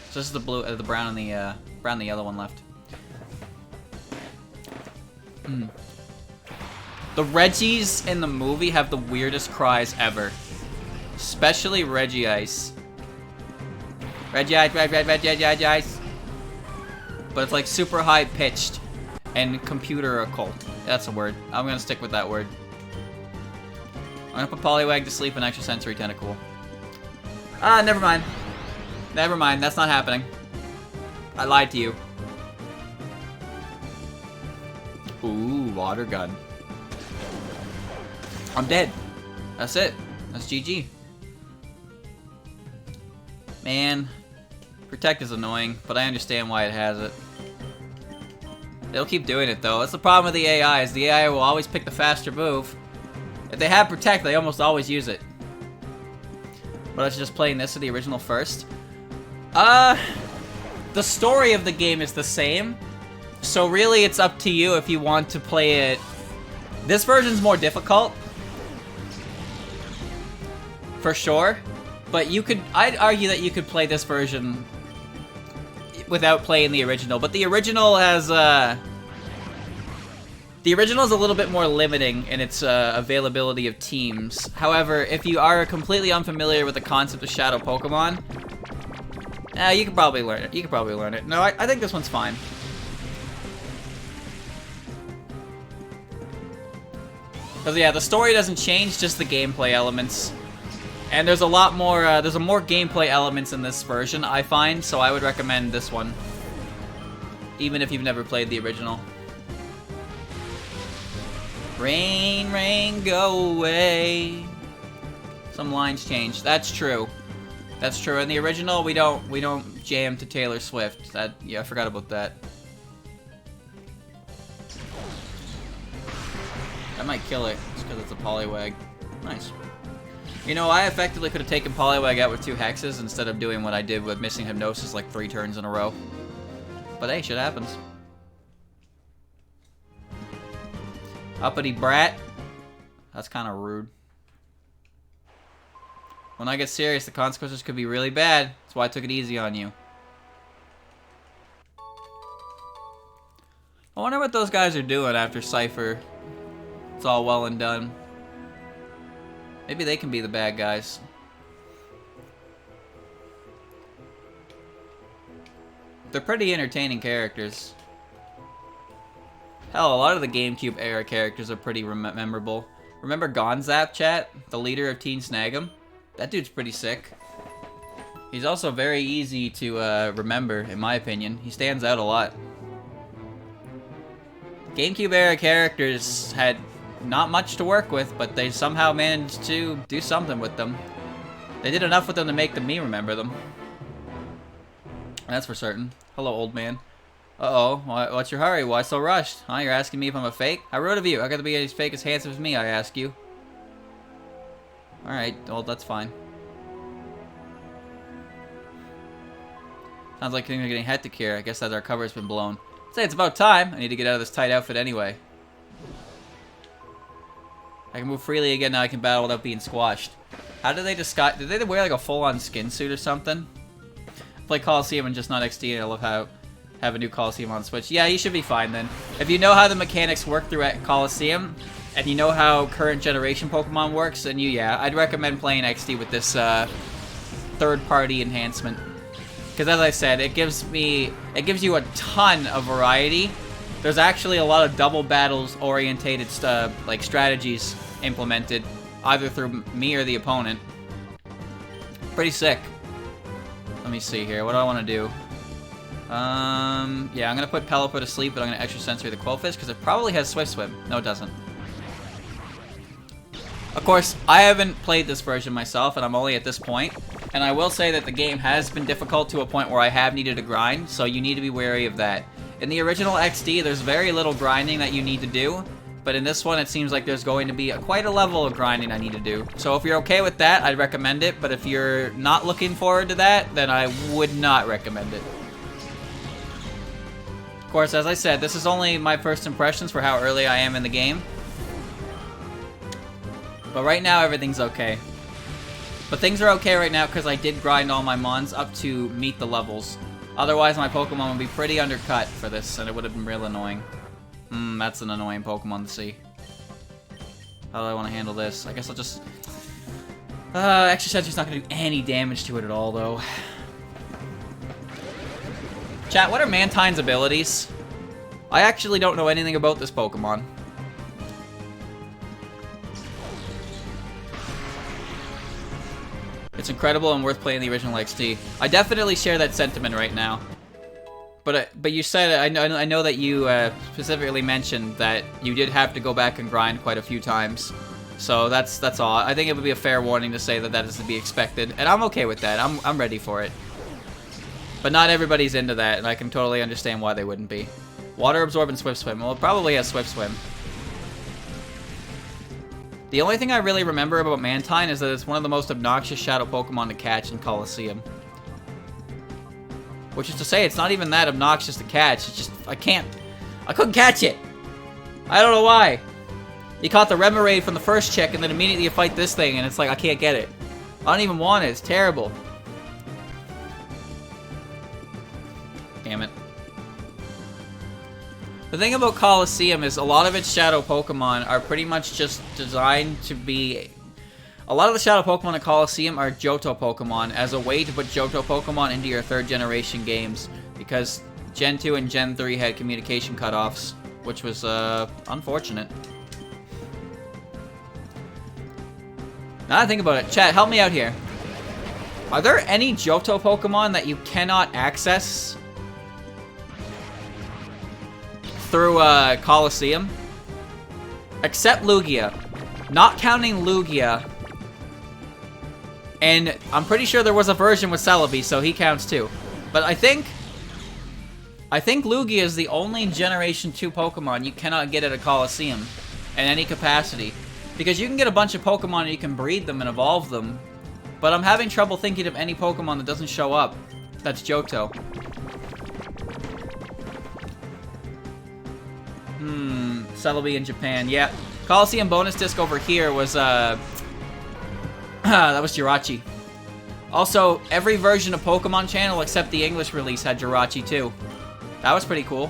So this is the blue, the brown and the yellow one left. The Reggies in the movie have the weirdest cries ever. Especially Regice. Regice. But it's like super high pitched and computer occult. That's a word. I'm gonna stick with that word. I'm gonna put Poliwag to sleep and extrasensory tentacle. Ah, never mind. Never mind, that's not happening. I lied to you. Ooh, water gun. I'm dead. That's it. That's GG. Man, Protect is annoying, but I understand why it has it. They'll keep doing it though. That's the problem with the AI, is the AI will always pick the faster move. If they have Protect, they almost always use it. But I was just playing this to the original first. The story of the game is the same. So really it's up to you if you want to play it. This version's more difficult. For sure. But I'd argue that you could play this version without playing the original. But the original has, the original is a little bit more limiting in its availability of teams. However, if you are completely unfamiliar with the concept of Shadow Pokemon, you can probably learn it. You can probably learn it. No, I think this one's fine. Because, yeah, the story doesn't change, just the gameplay elements. And there's a lot more, there's more gameplay elements in this version, I find, so I would recommend this one. Even if you've never played the original. Rain, rain, go away. Some lines changed. That's true. That's true. In the original, we don't jam to Taylor Swift. Yeah, I forgot about that. That might kill it, just because it's a Poliwag. Nice. You know, I effectively could have taken Poliwag out with 2 hexes instead of doing what I did with missing Hypnosis like 3 turns in a row. But hey, shit happens. Uppity brat. That's kind of rude. When I get serious, the consequences could be really bad. That's why I took it easy on you. I wonder what those guys are doing after Cypher. It's all well and done. Maybe they can be the bad guys. They're pretty entertaining characters. Hell, a lot of the GameCube era characters are pretty memorable. Remember Gonzap, chat? The leader of Teen Snag'em? That dude's pretty sick. He's also very easy to remember, in my opinion. He stands out a lot. GameCube era characters had not much to work with, but they somehow managed to do something with them. They did enough with them to make me remember them. That's for certain. Hello, old man. Uh-oh, what's your hurry? Why so rushed? Huh, you're asking me if I'm a fake? How rude of you. I gotta be as fake as handsome as me, I ask you. Alright, well, that's fine. Sounds like things are getting hectic here. I guess that our cover's been blown. I'd say it's about time. I need to get out of this tight outfit anyway. I can move freely again now. I can battle without being squashed. How did they disguise? Did they wear like a full-on skin suit or something? I play Coliseum and just not XD, and I love how have a new Coliseum on Switch. Yeah, you should be fine then. If you know how the mechanics work through at Coliseum, and you know how current generation Pokemon works, then yeah, I'd recommend playing XD with this third-party enhancement. Because as I said, it gives you a ton of variety. There's actually a lot of double battles orientated like strategies implemented, either through me or the opponent. Pretty sick. Let me see here. What do I want to do? Yeah, I'm gonna put Pelipper to sleep, but I'm gonna extra sensory the Quillfish because it probably has Swift Swim. No, it doesn't. Of course, I haven't played this version myself, and I'm only at this point. And I will say that the game has been difficult to a point where I have needed to grind, so you need to be wary of that. In the original XD, there's very little grinding that you need to do, but in this one, it seems like there's going to be quite a level of grinding I need to do. So if you're okay with that, I'd recommend it, but if you're not looking forward to that, then I would not recommend it. Of course, as I said, this is only my first impressions for how early I am in the game. But right now, everything's okay. But things are okay right now because I did grind all my mons up to meet the levels. Otherwise, my Pokemon would be pretty undercut for this, and it would have been real annoying. That's an annoying Pokemon to see. How do I want to handle this? I guess I'll just... Extra Sensory's not going to do any damage to it at all, though. Chat, what are Mantine's abilities? I actually don't know anything about this Pokemon. It's incredible and worth playing the original XD. I definitely share that sentiment right now. But you said, I know that you specifically mentioned that you did have to go back and grind quite a few times. So that's all. I think it would be a fair warning to say that that is to be expected, and I'm okay with that. I'm ready for it. But not everybody's into that, and I can totally understand why they wouldn't be. Water Absorb and Swift Swim. Well, it probably has Swift Swim. The only thing I really remember about Mantine is that it's one of the most obnoxious Shadow Pokemon to catch in Coliseum. Which is to say, it's not even that obnoxious to catch. It's just, I couldn't catch it. I don't know why. You caught the Remoraid from the first check, and then immediately you fight this thing, and it's like, I can't get it. I don't even want it. It's terrible. Damn it. The thing about Colosseum is a lot of its shadow Pokemon are pretty much just designed to be... A lot of the shadow Pokemon in Colosseum are Johto Pokemon as a way to put Johto Pokemon into your 3rd generation games. Because Gen 2 and Gen 3 had communication cutoffs, which was unfortunate. Now that I think about it, chat, help me out here. Are there any Johto Pokemon that you cannot access through Colosseum? Except Lugia. Not counting Lugia. And I'm pretty sure there was a version with Celebi, so he counts too. But I think Lugia is the only Generation 2 Pokemon you cannot get at a Colosseum in any capacity. Because you can get a bunch of Pokemon and you can breed them and evolve them. But I'm having trouble thinking of any Pokemon that doesn't show up. That's Johto. Celebi in Japan, yeah. Colosseum bonus disc over here was, that was Jirachi. Also, every version of Pokemon Channel except the English release had Jirachi too. That was pretty cool.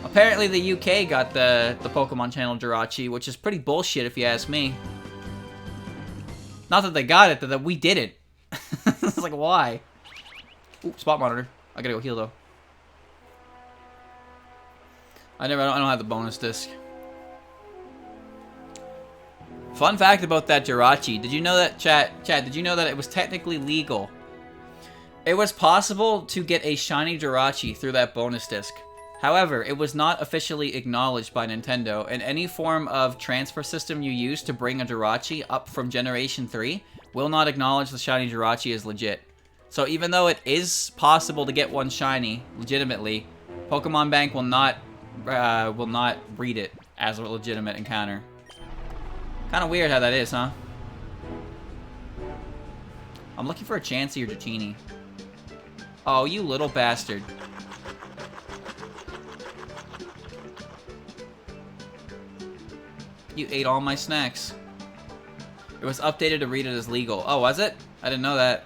Apparently the UK got the Pokemon Channel Jirachi, which is pretty bullshit if you ask me. Not that they got it, but that we didn't. It's like, why? Ooh, spot monitor. I gotta go heal though. I don't have the bonus disc. Fun fact about that Jirachi. Did you know that, chat, did you know that it was technically legal? It was possible to get a shiny Jirachi through that bonus disc. However, it was not officially acknowledged by Nintendo, and any form of transfer system you use to bring a Jirachi up from Generation 3 will not acknowledge the shiny Jirachi as legit. So even though it is possible to get one shiny, legitimately, Pokemon Bank will not read it as a legitimate encounter. Kind of weird how that is, huh? I'm looking for a Chansey or Dratini. Oh, you little bastard. You ate all my snacks. It was updated to read it as legal. Oh, was it? I didn't know that.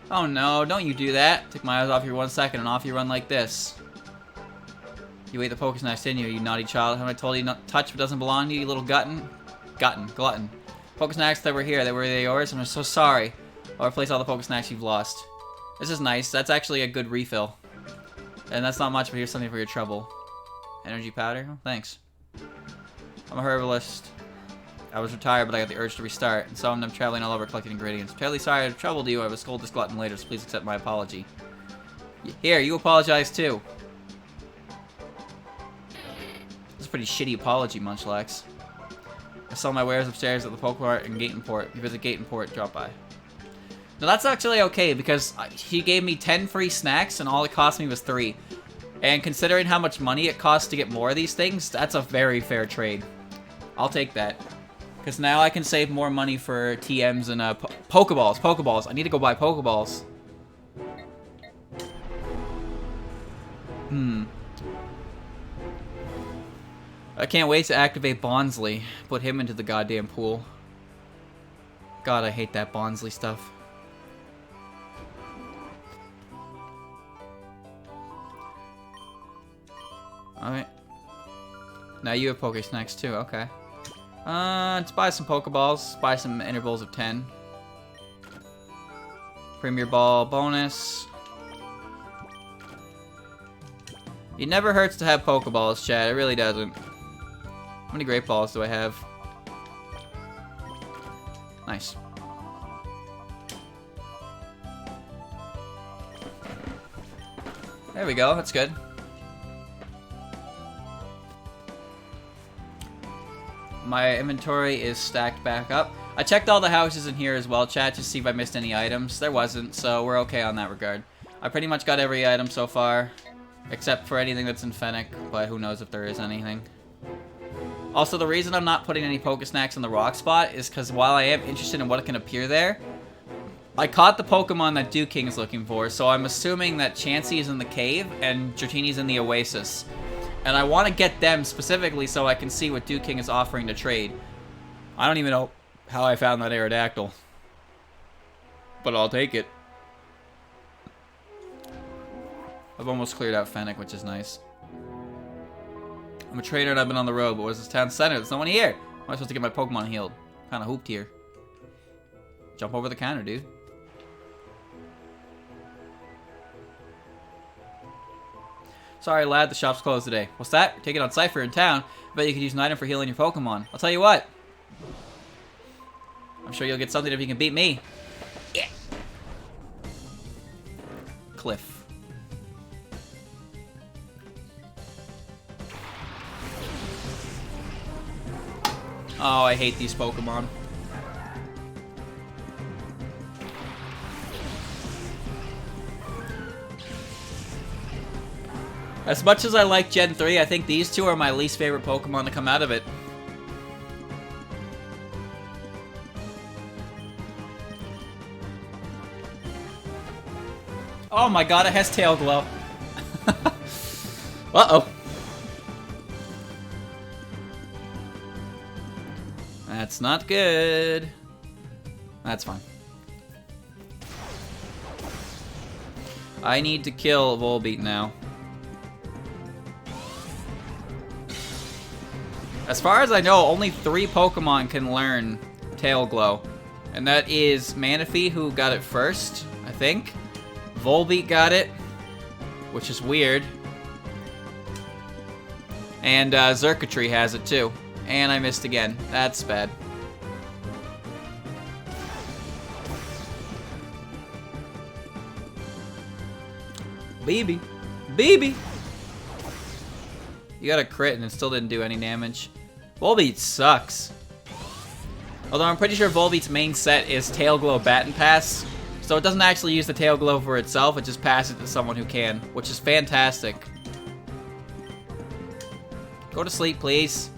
Oh no, don't you do that. Took my eyes off you 1 second and off you run like this. You ate the Pokesnacks, didn't you, you naughty child? Haven't I told you not to touch what doesn't belong to you, you little glutton? Pokesnacks that were here, were they yours? I'm so sorry. I'll replace all the Pokesnacks you've lost. This is nice. That's actually a good refill. And that's not much, but here's something for your trouble. Energy powder? Oh, thanks. I'm a herbalist. I was retired, but I got the urge to restart, and so I'm traveling all over collecting ingredients. Terribly sorry I've troubled you. I will scold this glutton later, so please accept my apology. Here, you apologize too. This is a pretty shitty apology, Munchlax. I sell my wares upstairs at the Pokemart in Gatenport. If you visit Gatenport, drop by. Now that's actually okay, because he gave me 10 free snacks, and all it cost me was 3. And considering how much money it costs to get more of these things, that's a very fair trade. I'll take that. Because now I can save more money for TMs and Pokeballs. Pokeballs. I need to go buy Pokeballs. I can't wait to activate Bonsly. Put him into the goddamn pool. God, I hate that Bonsly stuff. Alright. Now you have Pokesnacks too, okay. Let's buy some Pokeballs. Buy some intervals of 10. Premier Ball bonus. It never hurts to have Pokeballs, chat. It really doesn't. How many Great Balls do I have? Nice. There we go. That's good. My inventory is stacked back up. I checked all the houses in here as well, chat, to see if I missed any items. There wasn't, so we're okay on that regard. I pretty much got every item so far, except for anything that's in Fennec, but who knows if there is anything. Also, the reason I'm not putting any Pokesnacks in the rock spot is because while I am interested in what can appear there, I caught the Pokemon that Duking is looking for, so I'm assuming that Chansey is in the cave and Dratini's in the Oasis. And I want to get them specifically so I can see what Duking is offering to trade. I don't even know how I found that Aerodactyl. But I'll take it. I've almost cleared out Fennec, which is nice. I'm a trainer and I've been on the road, but where's this town center? There's no one here. How am I supposed to get my Pokemon healed? Kind of hooped here. Jump over the counter, dude. Sorry, lad, the shop's closed today. What's that? Take it on Cypher in town. I bet you could use an item for healing your Pokemon. I'll tell you what. I'm sure you'll get something if you can beat me. Yeah. Cliff. Oh, I hate these Pokemon. As much as I like Gen 3, I think these two are my least favorite Pokemon to come out of it. Oh my god, it has Tail Glow. Uh-oh. That's not good. That's fine. I need to kill Volbeat now. As far as I know, only 3 Pokemon can learn Tail Glow. And that is Manaphy, who got it first, I think. Volbeat got it, which is weird. And Xurkitree has it too. And I missed again. That's bad. Baby. Baby! You got a crit and it still didn't do any damage. Volbeat sucks. Although I'm pretty sure Volbeat's main set is Tail Glow Baton Pass. So it doesn't actually use the Tail Glow for itself, it just passes it to someone who can, which is fantastic. Go to sleep, please.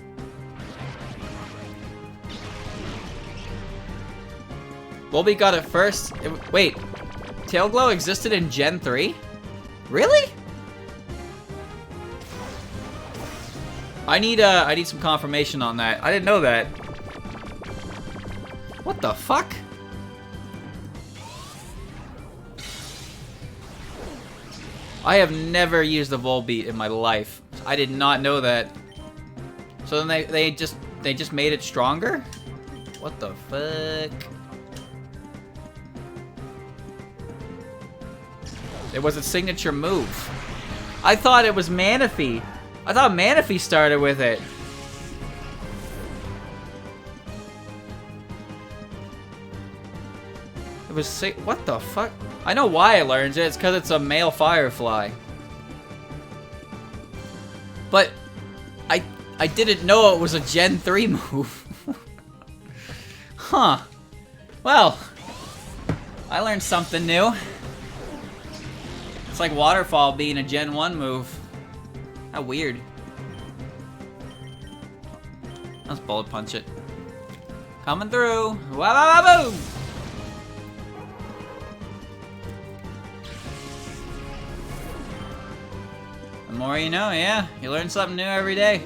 Volbeat got it first. Wait, Tail Glow existed in Gen 3? Really? I need some confirmation on that. I didn't know that. What the fuck? I have never used a Volbeat in my life. I did not know that. So then they just made it stronger? What the fuck? It was a signature move. I thought it was Manaphy. I thought Manaphy started with it. It was sick. What the fuck? I know why it learns it. It's because it's a male Firefly. But I didn't know it was a Gen 3 move. Huh. Well, I learned something new. It's like Waterfall being a Gen 1 move. How weird. Let's bullet punch it. Coming through. Wow, wow, wow, boom! The more you know, yeah. You learn something new every day.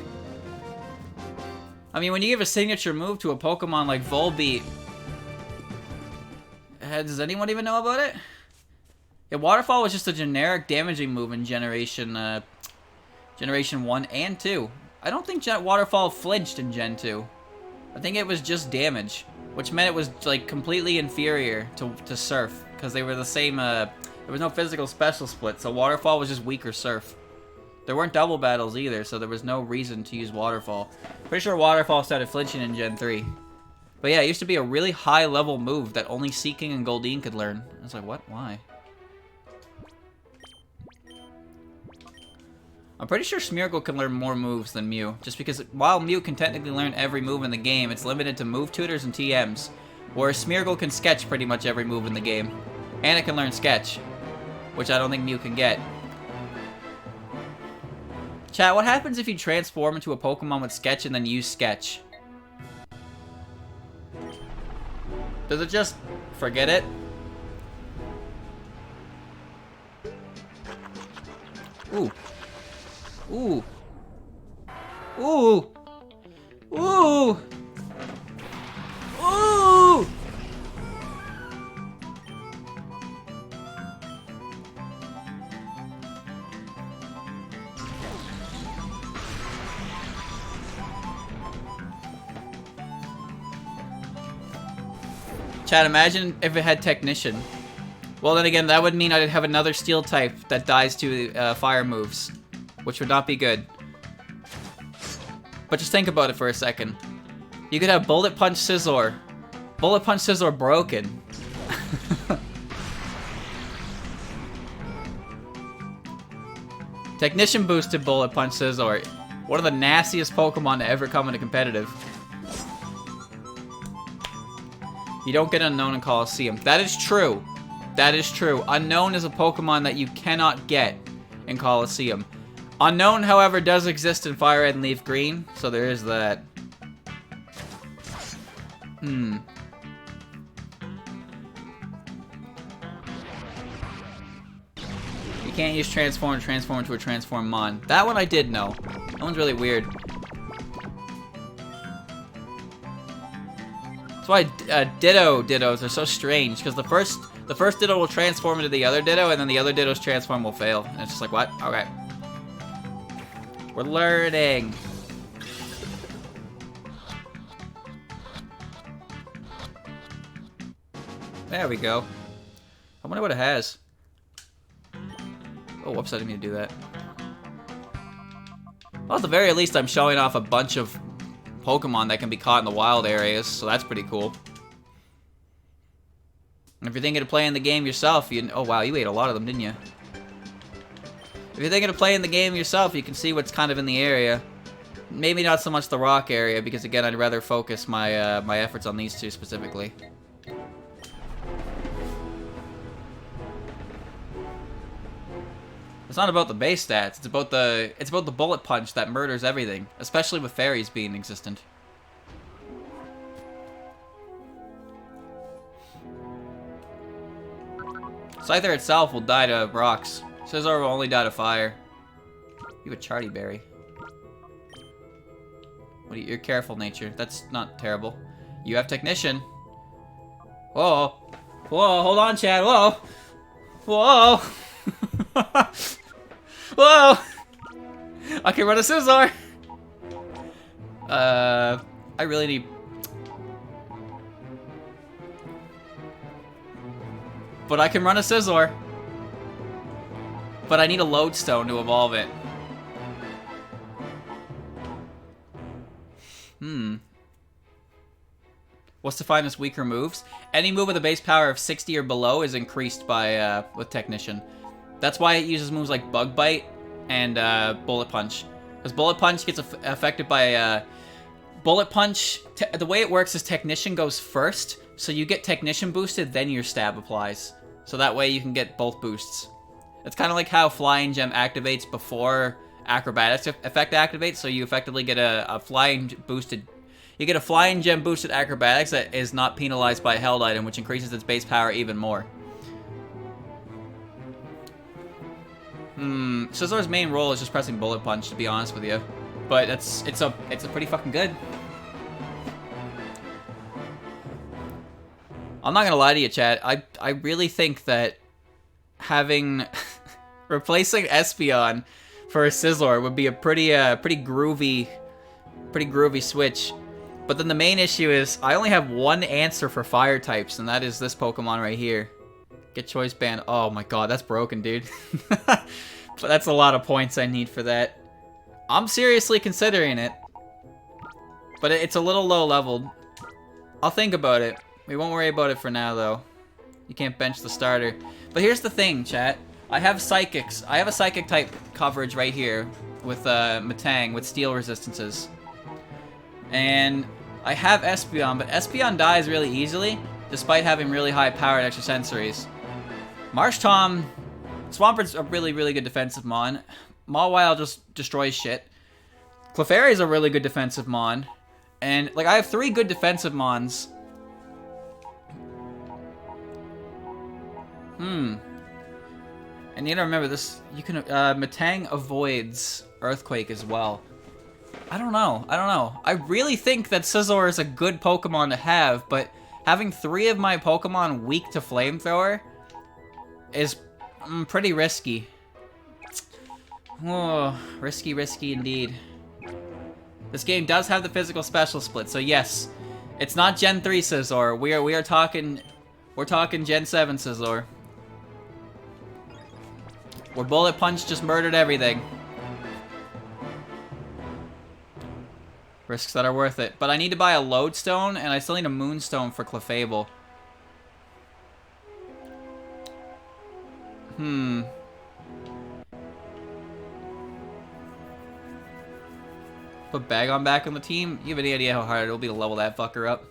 I mean, when you give a signature move to a Pokemon like Volbeat, does anyone even know about it? Yeah, Waterfall was just a generic damaging move in Generation 1 and 2. I don't think Waterfall flinched in Gen 2. I think it was just damage, which meant it was like completely inferior to Surf, because they were the same, there was no physical special split, so Waterfall was just weaker Surf. There weren't double battles either, so there was no reason to use Waterfall. Pretty sure Waterfall started flinching in Gen 3. But yeah, it used to be a really high level move that only Seaking and Goldeen could learn. I was like, what? Why? I'm pretty sure Smeargle can learn more moves than Mew, just because while Mew can technically learn every move in the game, it's limited to move tutors and TMs, whereas Smeargle can sketch pretty much every move in the game. And it can learn Sketch, which I don't think Mew can get. Chat, what happens if you transform into a Pokemon with Sketch and then use Sketch? Does it just forget it? Ooh. Ooh. Ooh. Ooh. Ooh. Chad, imagine if it had Technician. Well, then again, that would mean I'd have another Steel type that dies to fire moves, which would not be good. But just think about it for a second. You could have Bullet Punch Scizor. Bullet Punch Scizor broken. Technician boosted Bullet Punch Scizor. One of the nastiest Pokemon to ever come into competitive. You don't get Unknown in Coliseum. That is true. That is true. Unknown is a Pokemon that you cannot get in Coliseum. Unknown, however, does exist in Fire Red and Leaf Green, so there is that. You can't use Transform into a Transform Mon. That one I did know. That one's really weird. That's why Dittos are so strange, because the first Ditto will transform into the other Ditto, and then the other Ditto's transform will fail. And it's just like, what? Okay. We're learning. There we go. I wonder what it has. Oh, whoops, I didn't mean to do that. Well, at the very least, I'm showing off a bunch of Pokemon that can be caught in the wild areas, so that's pretty cool. And if you're thinking of playing the game yourself, oh wow, you ate a lot of them, didn't you? If you're thinking of playing the game yourself, you can see what's kind of in the area. Maybe not so much the rock area, because again, I'd rather focus my my efforts on these two specifically. It's not about the base stats. It's about the bullet punch that murders everything, especially with fairies being existent. Scyther itself will die to rocks. Scizor will only die to fire. You have a Charty Berry. What are you, you're careful, nature. That's not terrible. You have Technician. Whoa. Whoa, hold on, Chad. Whoa. Whoa. Whoa! I can run a Scizor! I really need... But I can run a Scizor. But I need a Lodestone to evolve it. What's to find us weaker moves? Any move with a base power of 60 or below is increased by, with Technician. That's why it uses moves like Bug Bite and Bullet Punch. Because Bullet Punch gets affected by Bullet Punch. The way it works is Technician goes first, so you get Technician boosted, then your Stab applies. So that way you can get both boosts. It's kind of like how Flying Gem activates before Acrobatics effect activates, so you effectively get a Flying boosted. You get a Flying Gem boosted Acrobatics that is not penalized by a held item, which increases its base power even more. Scizor's main role is just pressing Bullet Punch, to be honest with you. But it's a pretty fucking good. I'm not gonna lie to you, chat. I really think that having replacing Espeon for a Scizor would be a pretty groovy switch. But then the main issue is I only have one answer for fire types, and that is this Pokemon right here. Get Choice Band. Oh my god, that's broken, dude. But that's a lot of points I need for that. I'm seriously considering it. But it's a little low leveled. I'll think about it. We won't worry about it for now, though. You can't bench the starter. But here's the thing, chat. I have Psychics. I have a Psychic type coverage right here with Metang with Steel resistances. And I have Espeon, but Espeon dies really easily, despite having really high powered extrasensories. Marsh Tom, Swampert's a really good defensive Mon. Mawile just destroys shit. Clefairy's a really good defensive Mon. And, like, I have 3 good defensive Mons. And you gotta remember this, you can, Metang avoids Earthquake as well. I don't know. I really think that Scizor is a good Pokemon to have, but having 3 of my Pokemon weak to Flamethrower is pretty risky. Oh, risky indeed. This game does have the physical special split, so yes, It's not Gen 3 Scizor. We're talking Gen 7 Scizor. Where Bullet Punch just murdered everything. Risks that are worth it. But I need to buy a Lodestone, and I still need a Moonstone for Clefable. Put Bagon back on the team? You have any idea how hard it'll be to level that fucker up?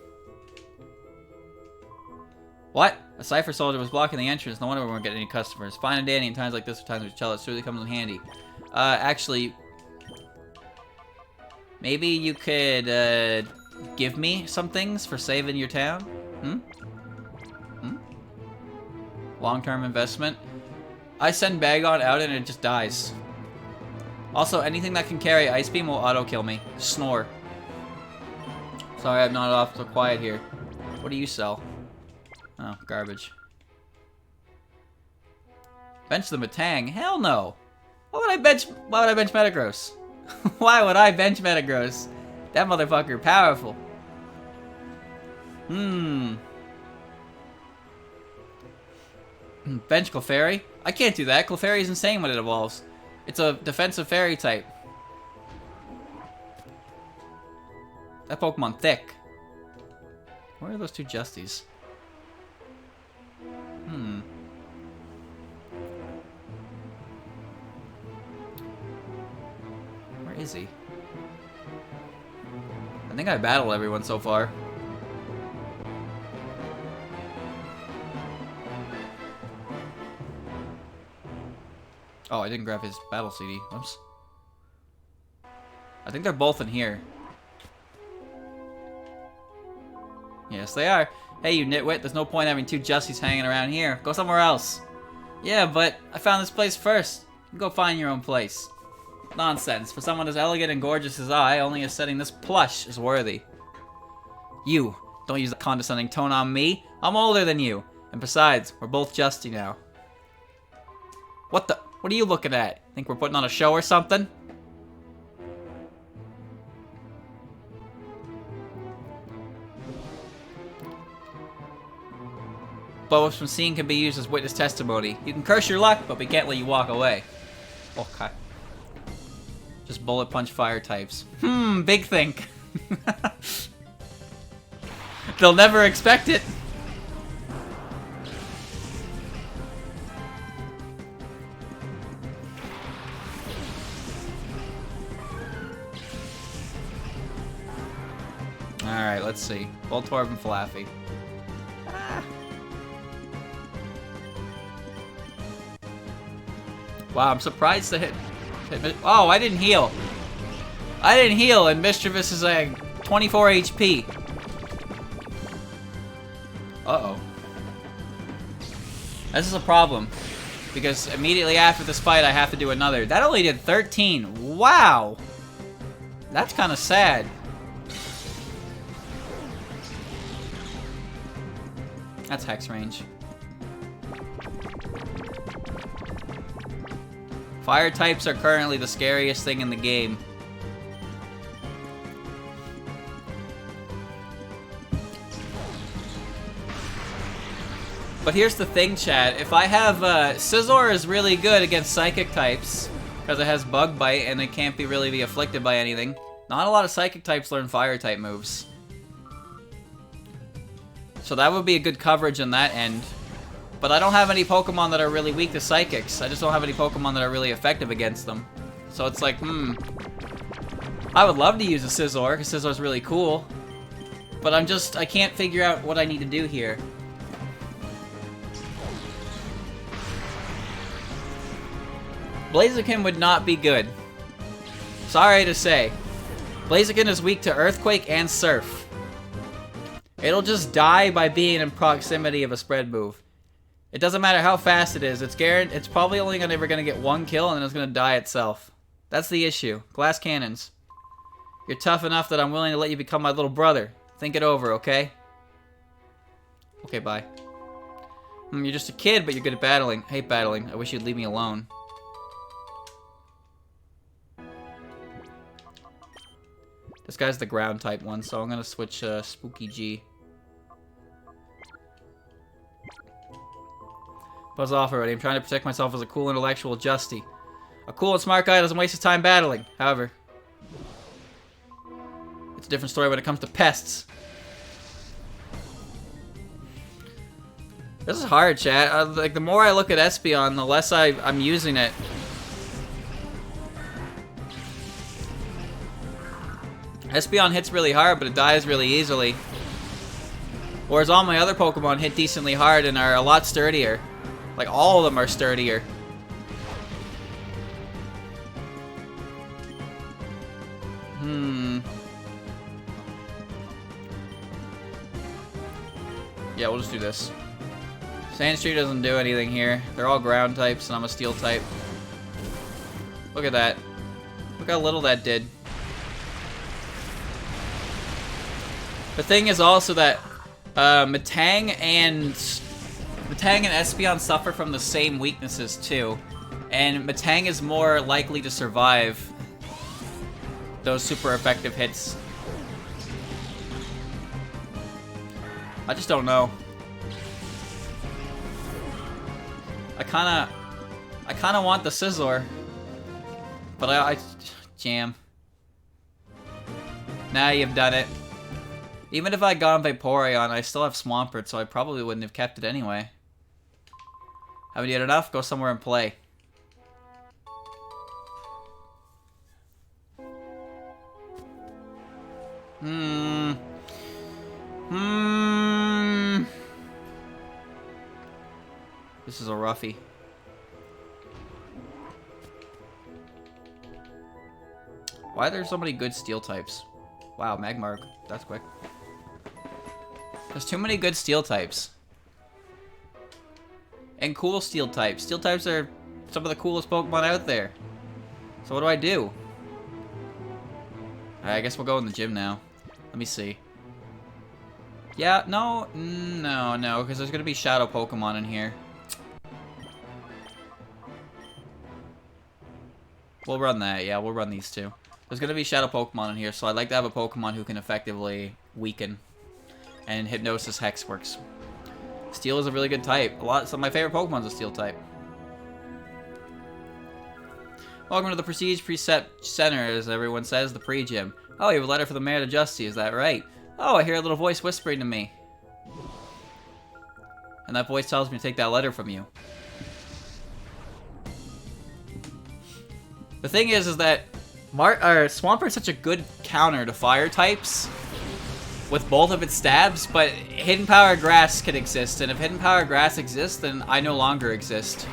What? A Cypher Soldier was blocking the entrance. No wonder we weren't getting any customers. Fine and dandy in times like this, or times with Chalice, really comes in handy. Actually, maybe you could, give me some things for saving your town? Long-term investment. I send Bagon out and it just dies. Also, anything that can carry Ice Beam will auto-kill me. Snore. Sorry, I'm not off so quiet here. What do you sell? Oh, garbage. Bench the Matang? Hell no! Why would I bench Metagross? Why would I bench Metagross? That motherfucker powerful. Bench Clefairy? I can't do that. Clefairy is insane when it evolves. It's a defensive fairy type. That Pokemon thick. Where are those two Justies? Where is he? I think I battled everyone so far. Oh, I didn't grab his battle CD. Oops. I think they're both in here. Yes, they are. Hey, you nitwit. There's no point having two Justies hanging around here. Go somewhere else. Yeah, but I found this place first. You go find your own place. Nonsense. For someone as elegant and gorgeous as I, only a setting this plush is worthy. You. Don't use the condescending tone on me. I'm older than you. And besides, we're both Justy now. What the? What are you looking at? Think we're putting on a show or something? But what's been seen can be used as witness testimony. You can curse your luck, but we can't let you walk away. Okay. Just bullet punch fire types. Big think. They'll never expect it. Alright, let's see. Voltorb and Flaffy. Wow, I'm surprised to hit oh, I didn't heal. I didn't heal, and Mischievous is like 24 HP. Uh-oh. This is a problem. Because immediately after this fight, I have to do another. That only did 13. Wow! That's kind of sad. That's Hex range. Fire types are currently the scariest thing in the game. But here's the thing, chat. If I have, Scizor is really good against Psychic types, because it has Bug Bite and it can't really be afflicted by anything. Not a lot of Psychic types learn Fire type moves. So that would be a good coverage on that end. But I don't have any Pokemon that are really weak to Psychics. I just don't have any Pokemon that are really effective against them. So it's like, I would love to use a Scizor, because Scizor's really cool. But I can't figure out what I need to do here. Blaziken would not be good. Sorry to say. Blaziken is weak to Earthquake and Surf. It'll just die by being in proximity of a spread move. It doesn't matter how fast it is. It's probably only ever gonna get one kill and then it's gonna die itself. That's the issue. Glass cannons. You're tough enough that I'm willing to let you become my little brother. Think it over, okay? Okay, bye. You're just a kid, but you're good at battling. I hate battling. I wish you'd leave me alone. This guy's the ground type one, so I'm gonna switch Spooky G. Buzz off already. I'm trying to protect myself as a cool intellectual Justy. A cool and smart guy doesn't waste his time battling. However, it's a different story when it comes to pests. This is hard, chat. Like, the more I look at Espeon, the less I'm using it. Espeon hits really hard, but it dies really easily. Whereas all my other Pokemon hit decently hard and are a lot sturdier. Like, all of them are sturdier. Yeah, we'll just do this. Sandstream doesn't do anything here. They're all ground types, and I'm a steel type. Look at that. Look how little that did. The thing is also that Metang and Espeon suffer from the same weaknesses too, and Metang is more likely to survive those super effective hits. I just don't know. I kinda want the Scizor, but I jam. Now you've done it. Even if I got Vaporeon, I still have Swampert, so I probably wouldn't have kept it anyway. Haven't you had enough? Go somewhere and play. This is a roughie. Why are there so many good steel types? Wow, Magmark. That's quick. There's too many good steel types. And cool steel types. Steel types are some of the coolest Pokemon out there. So what do I do? I guess we'll go in the gym now. Let me see. Yeah, no, because there's going to be Shadow Pokemon in here. We'll run that, yeah, we'll run these two. There's going to be Shadow Pokemon in here, so I'd like to have a Pokemon who can effectively weaken. And Hypnosis Hex works. Steel is a really good type. Some of my favorite Pokemon's a Steel type. Welcome to the Prestige Preset Center, as everyone says, the pre-gym. Oh, you have a letter for the Mayor to Justy, is that right? Oh, I hear a little voice whispering to me. And that voice tells me to take that letter from you. The thing is that Swampert's such a good counter to fire types with both of its stabs, but Hidden Power Grass can exist, and if Hidden Power Grass exists, then I no longer exist.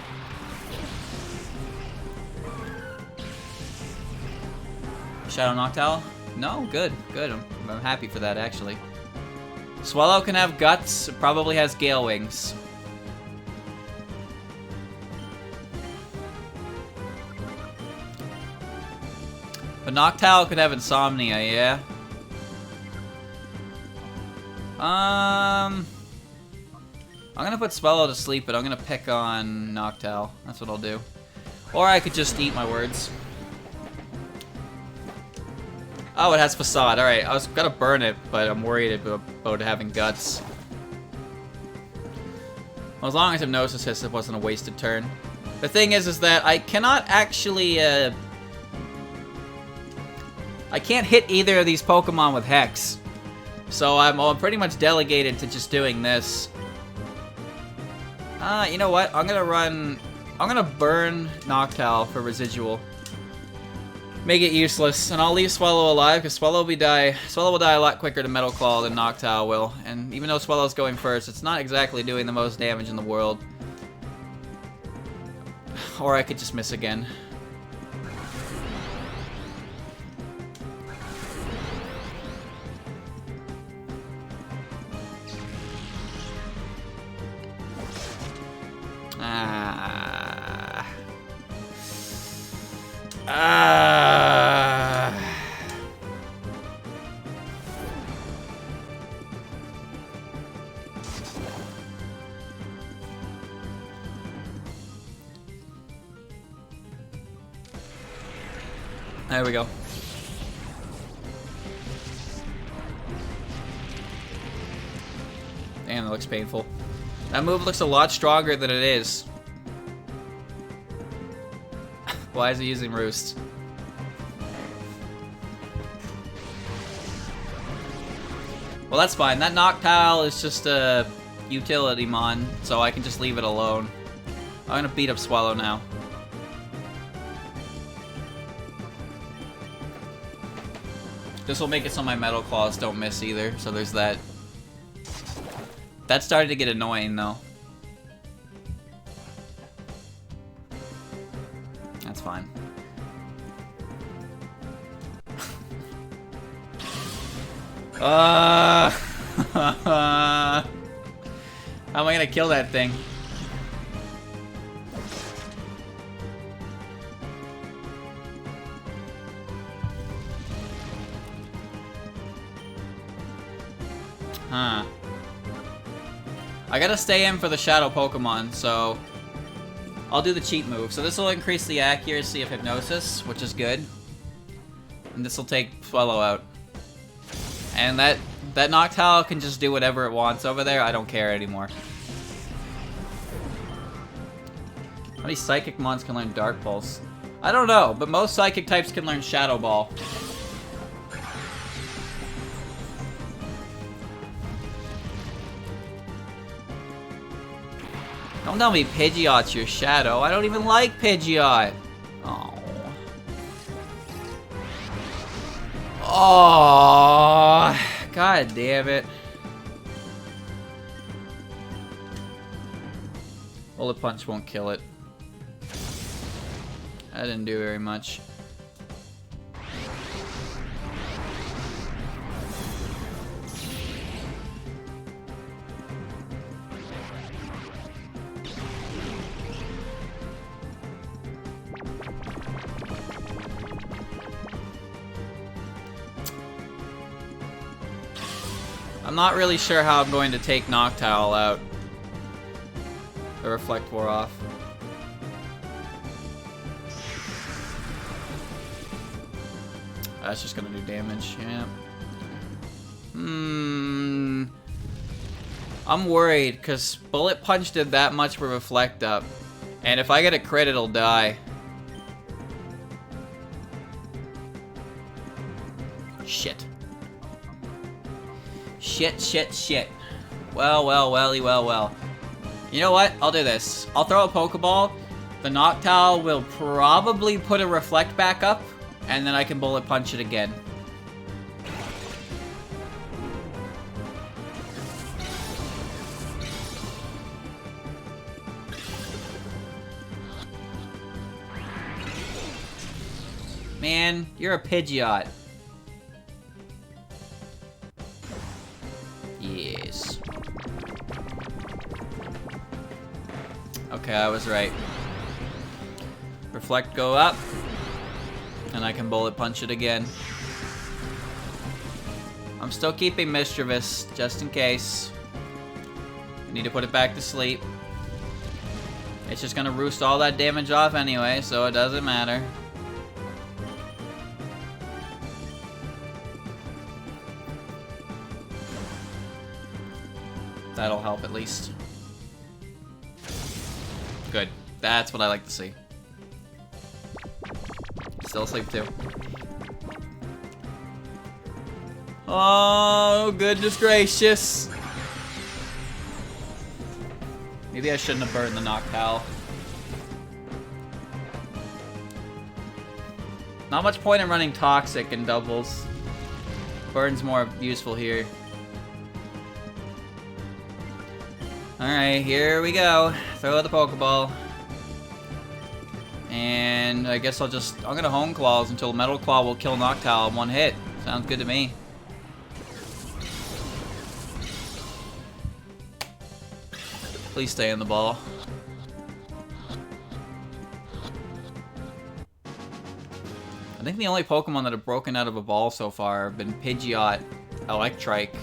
Shadow Noctowl? No? Good, good. I'm happy for that, actually. Swallow can have guts, probably has Gale Wings. But Noctowl could have Insomnia, yeah? I'm gonna put Swallow to sleep, but I'm gonna pick on Noctowl. That's what I'll do. Or I could just eat my words. Oh, it has Facade. Alright, I was gonna burn it, but I'm worried about having guts. Well, as long as Hypnosis hits, it wasn't a wasted turn. The thing is that I cannot actually, I can't hit either of these Pokemon with Hex. So I'm pretty much delegated to just doing this. You know what? I'm gonna burn Noctowl for residual. Make it useless, and I'll leave Swallow alive, because Swallow will die a lot quicker to Metal Claw than Noctowl will. And even though Swallow's going first, it's not exactly doing the most damage in the world. Or I could just miss again. There we go. Damn, that looks painful. That move looks a lot stronger than it is. Why is he using Roost? Well, that's fine. That Noctowl is just a utility mon, so I can just leave it alone. I'm gonna beat up Swallow now. This will make it so my Metal Claws don't miss either, so there's that. That started to get annoying, though. That's fine. How am I gonna kill that thing? Huh. I gotta stay in for the Shadow Pokemon, so I'll do the cheat move. So this will increase the accuracy of Hypnosis, which is good. And this will take Swallow out. And that Noctowl can just do whatever it wants over there. I don't care anymore. How many Psychic Mons can learn Dark Pulse? I don't know, but most Psychic types can learn Shadow Ball. Don't tell me Pidgeot's your Shadow. I don't even like Pidgeot. Oh. Oh. God damn it. Bullet Punch won't kill it. That didn't do very much. I'm not really sure how I'm going to take Noctowl out. The Reflect wore off. That's just gonna do damage, yeah. I'm worried, because Bullet Punch did that much for Reflect up. And if I get a crit, it'll die. Shit. Shit. Well. You know what? I'll do this. I'll throw a Pokeball. The Noctowl will probably put a Reflect back up, and then I can Bullet Punch it again. Man, you're a Pidgeot. Yes. Okay, I was right. Reflect go up, and I can Bullet Punch it again. I'm still keeping Mischievous, just in case. I need to put it back to sleep. It's just gonna roost all that damage off anyway, so it doesn't matter. That'll help at least. Good. That's what I like to see. Still asleep too. Oh, goodness gracious. Maybe I shouldn't have burned the Noctowl. Not much point in running Toxic in doubles. Burn's more useful here. Alright, here we go. Throw the Pokeball. And I guess I'm gonna Hone Claws until Metal Claw will kill Noctowl in one hit. Sounds good to me. Please stay in the ball. I think the only Pokemon that have broken out of a ball so far have been Pidgeot, Electrike,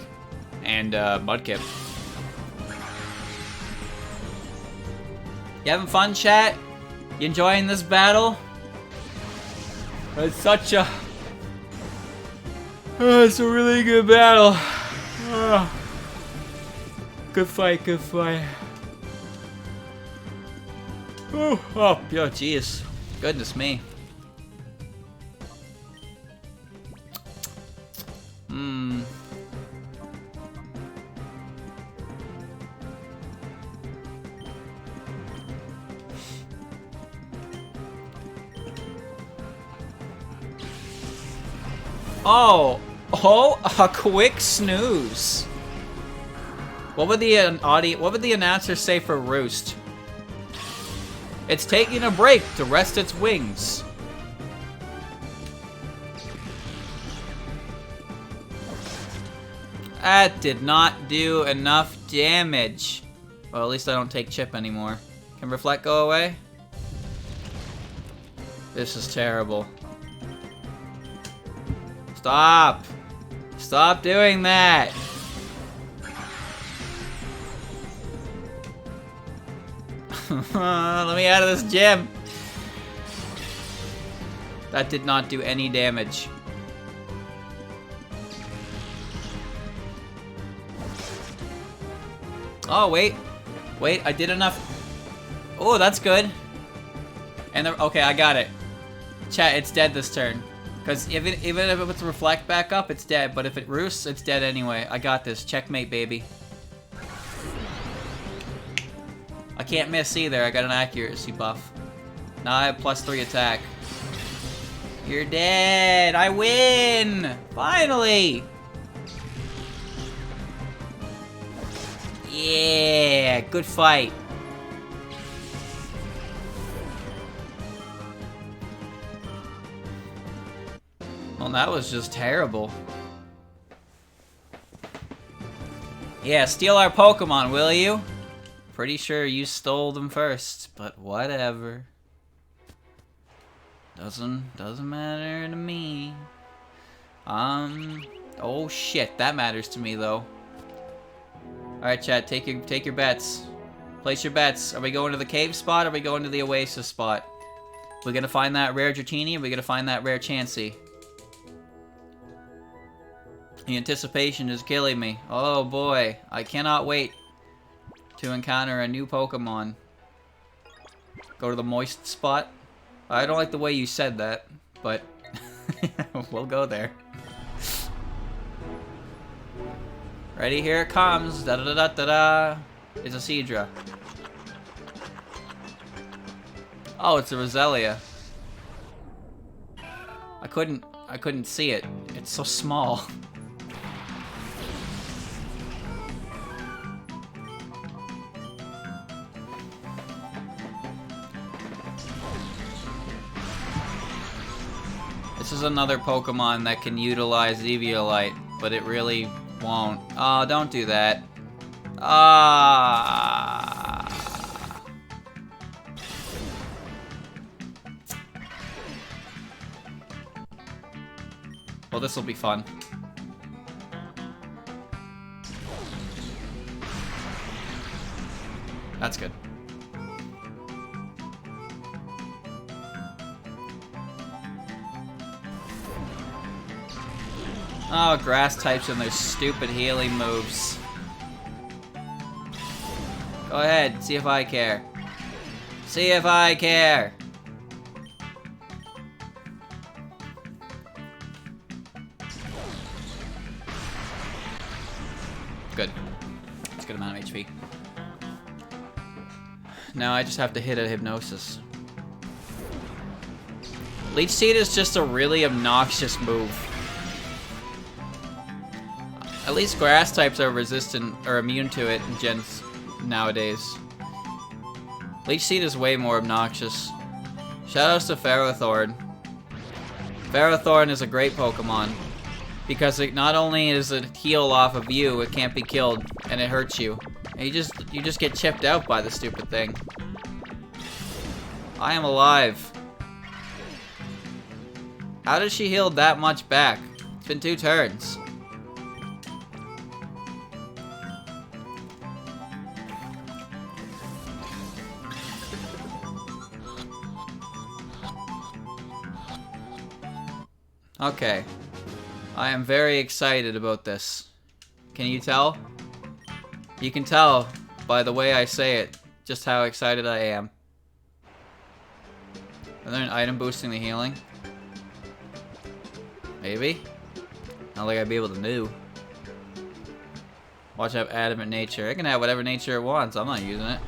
and Mudkip. You having fun, chat? You enjoying this battle? It's such a... it's a really good battle. Good fight, good fight. Oh, jeez. Goodness me. Oh, a quick snooze. What would the announcer say for roost? It's taking a break to rest its wings. That did not do enough damage. Well, at least I don't take chip anymore. Can reflect go away? This is terrible. Stop! Stop doing that! Let me out of this gym! That did not do any damage. Oh, wait. Wait, I did enough. Oh, that's good. And okay, I got it. Chat, it's dead this turn. Because even if it puts reflect back up, it's dead. But if it roosts, it's dead anyway. I got this. Checkmate, baby. I can't miss either. I got an accuracy buff. Now I have +3 attack. You're dead. I win. Finally. Yeah. Good fight. Well, that was just terrible. Yeah, steal our Pokemon, will you? Pretty sure you stole them first, but whatever. Doesn't matter to me. Oh shit, that matters to me though. Alright, chat, take your bets. Place your bets. Are we going to the cave spot or are we going to the Oasis spot? We're gonna find that rare Dratini or are we gonna find that rare Chansey? The anticipation is killing me. Oh boy, I cannot wait to encounter a new Pokemon. Go to the moist spot. I don't like the way you said that, but we'll go there. Ready? Here it comes. Da da da da da da. It's a Seadra. Oh, it's a Roselia. I couldn't see it. It's so small. This is another Pokemon that can utilize Eviolite, but it really won't. Oh, don't do that. Ah. Well, this will be fun. That's good. Oh, grass types and their stupid healing moves. Go ahead, see if I care. See if I care. Good. That's a good amount of HP. Now I just have to hit a Hypnosis. Leech Seed is just a really obnoxious move. At least grass types are resistant or immune to it in gens nowadays. Leech Seed is way more obnoxious. Shoutouts to Ferrothorn. Ferrothorn is a great Pokemon because it not only is a heal off of you, it can't be killed and it hurts you. And you just get chipped out by the stupid thing. I am alive. How does she heal that much back? It's been 2 turns. Okay. I am very excited about this. Can you tell? You can tell by the way I say it just how excited I am. Are there an item boosting the healing? Maybe? Not like I'd be able to do. Watch out, adamant nature. It can have whatever nature it wants. I'm not using it.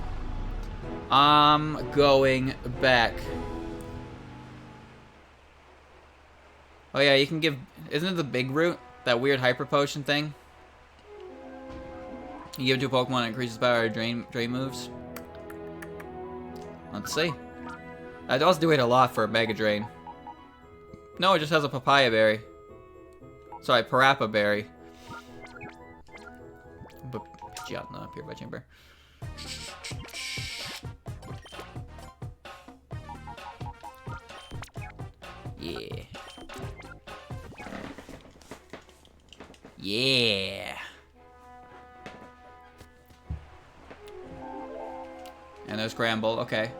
I'm going back. Oh yeah, you can give... Isn't it the big root? That weird hyper potion thing? You give it to a Pokemon and increases power of drain moves. Let's see. That does do it a lot for a Mega Drain. No, it just has a Papaya Berry. Sorry, Parappa Berry. But Pidgeot in the Purify Chamber. Yeah. Yeah. And there's Gramble. Okay.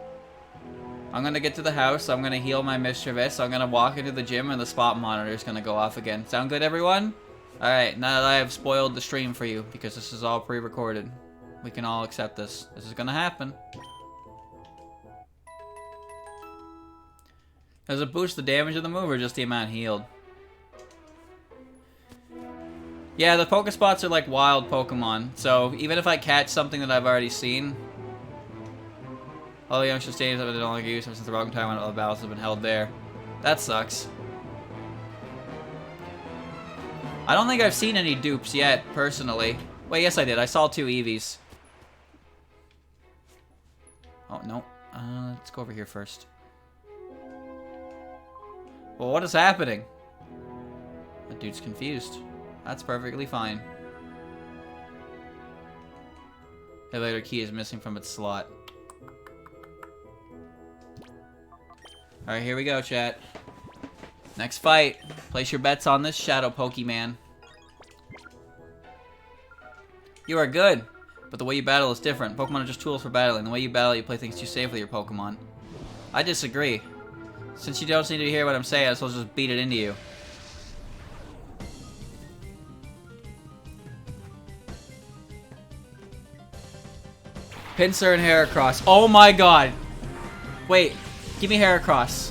I'm gonna get to the house. I'm gonna heal my Mischievous. I'm gonna walk into the gym and the spot monitor is gonna go off again. Sound good, everyone? Alright, now that I have spoiled the stream for you, because this is all pre-recorded, we can all accept this. This is gonna happen. Does it boost the damage of the move or just the amount healed? Yeah, the Pokespots are like wild Pokemon, so even if I catch something that I've already seen, all the youngster stages have been only used since the wrong time when all the battles have been held there. That sucks. I don't think I've seen any dupes yet, personally. Wait, yes I did. I saw 2 Eevees. Oh, no. Let's go over here first. Well, what is happening? That dude's confused. That's perfectly fine. The elevator key is missing from its slot. Alright, here we go, chat. Next fight. Place your bets on this Shadow Pokemon. You are good, but the way you battle is different. Pokemon are just tools for battling. The way you battle, you play things too safe with your Pokemon. I disagree. Since you don't seem to hear what I'm saying, so I'll just beat it into you. Pinsir and Heracross. Oh my god! Wait, give me Heracross.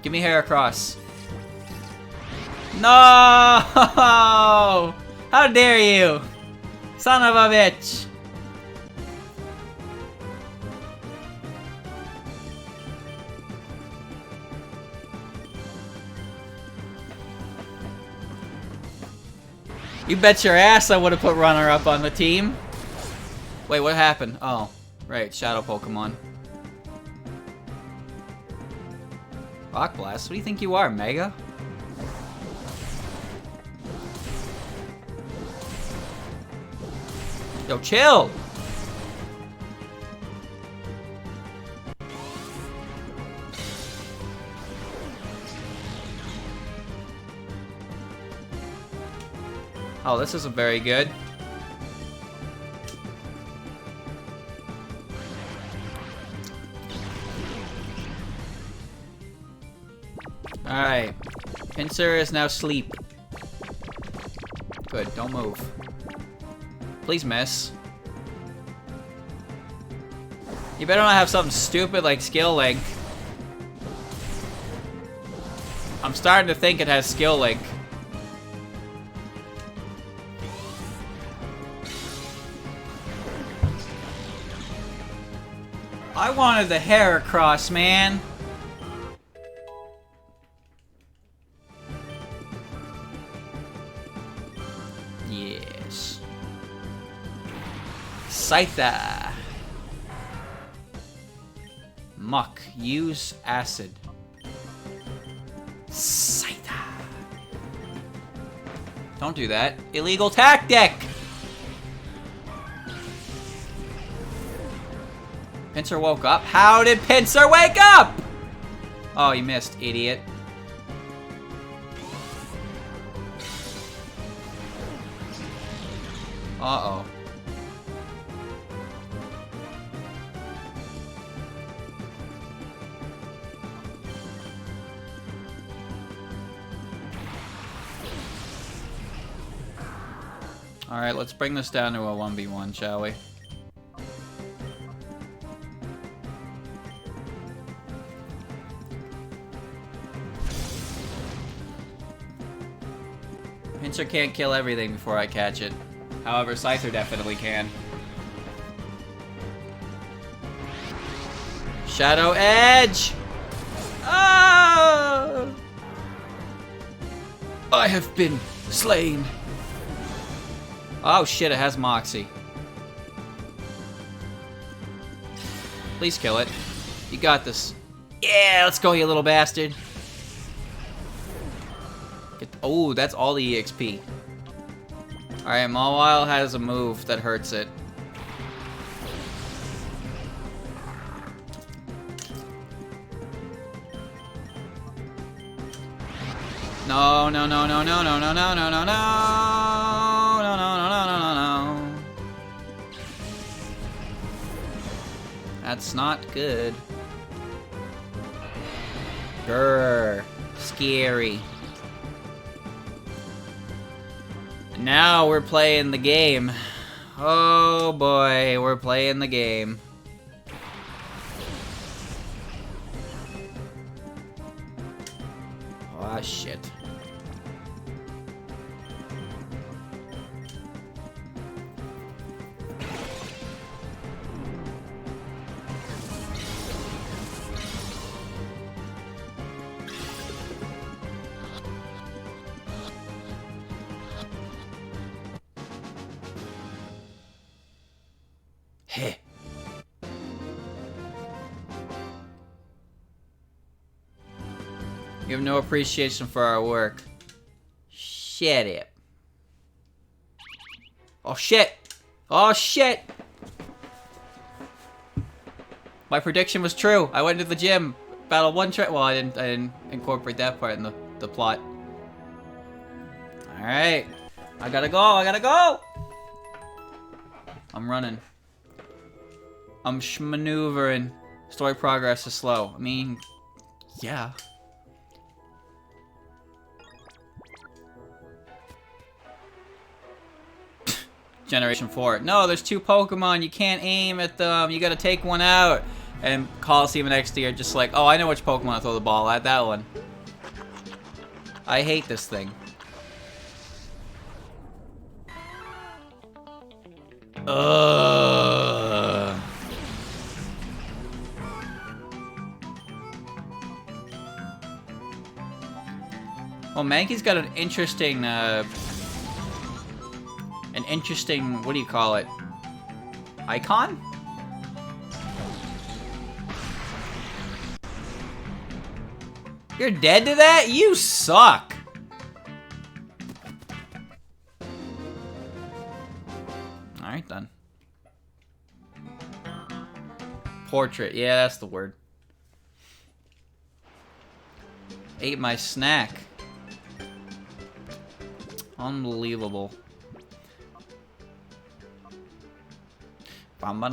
Give me Heracross. No! How dare you! Son of a bitch! You bet your ass I would have put runner-up on the team. Wait, what happened? Oh, right, Shadow Pokemon. Rock Blast? What do you think you are, Mega? Yo, chill! Oh, this isn't very good. Alright. Pinsir is now asleep. Good, don't move. Please miss. You better not have something stupid like Skill Link. I'm starting to think it has Skill Link. I wanted the Heracross, man. Yes. Scyther. Muck. Use acid. Scyther. Don't do that. Illegal tactic! Pinsir woke up? How did Pinsir wake up? Oh, you missed, idiot. Uh-oh. Alright, let's bring this down to a 1v1, shall we? Pinscher can't kill everything before I catch it. However, Scyther definitely can. Shadow Edge! Ah! I have been slain. Oh shit, it has Moxie. Please kill it. You got this. Yeah, let's go, you little bastard. Oh, that's all the EXP. Alright, Mawile has a move that hurts it. No, no, no, no, no, no, no, no, no, no, no, no, no, no, no, no, no. That's not good. Grr. Scary. Now we're playing the game. Oh boy, we're playing the game. Oh shit. Heh. You have no appreciation for our work. Shut it. Oh shit! Oh shit! My prediction was true. I went to the gym. Battle one well, I didn't incorporate that part in the plot. Alright. I gotta go! I'm running. I'm maneuvering. Story progress is slow. I mean, yeah. Generation 4. No, there's 2 Pokemon. You can't aim at them. You gotta take one out. And Coliseum and XD are just like, oh, I know which Pokemon to throw the ball at. That one. I hate this thing. Ugh. Well, Mankey's got an interesting, what do you call it? Icon? You're dead to that? You suck! Alright then. Portrait, yeah, that's the word. Ate my snack. Unbelievable. Alright,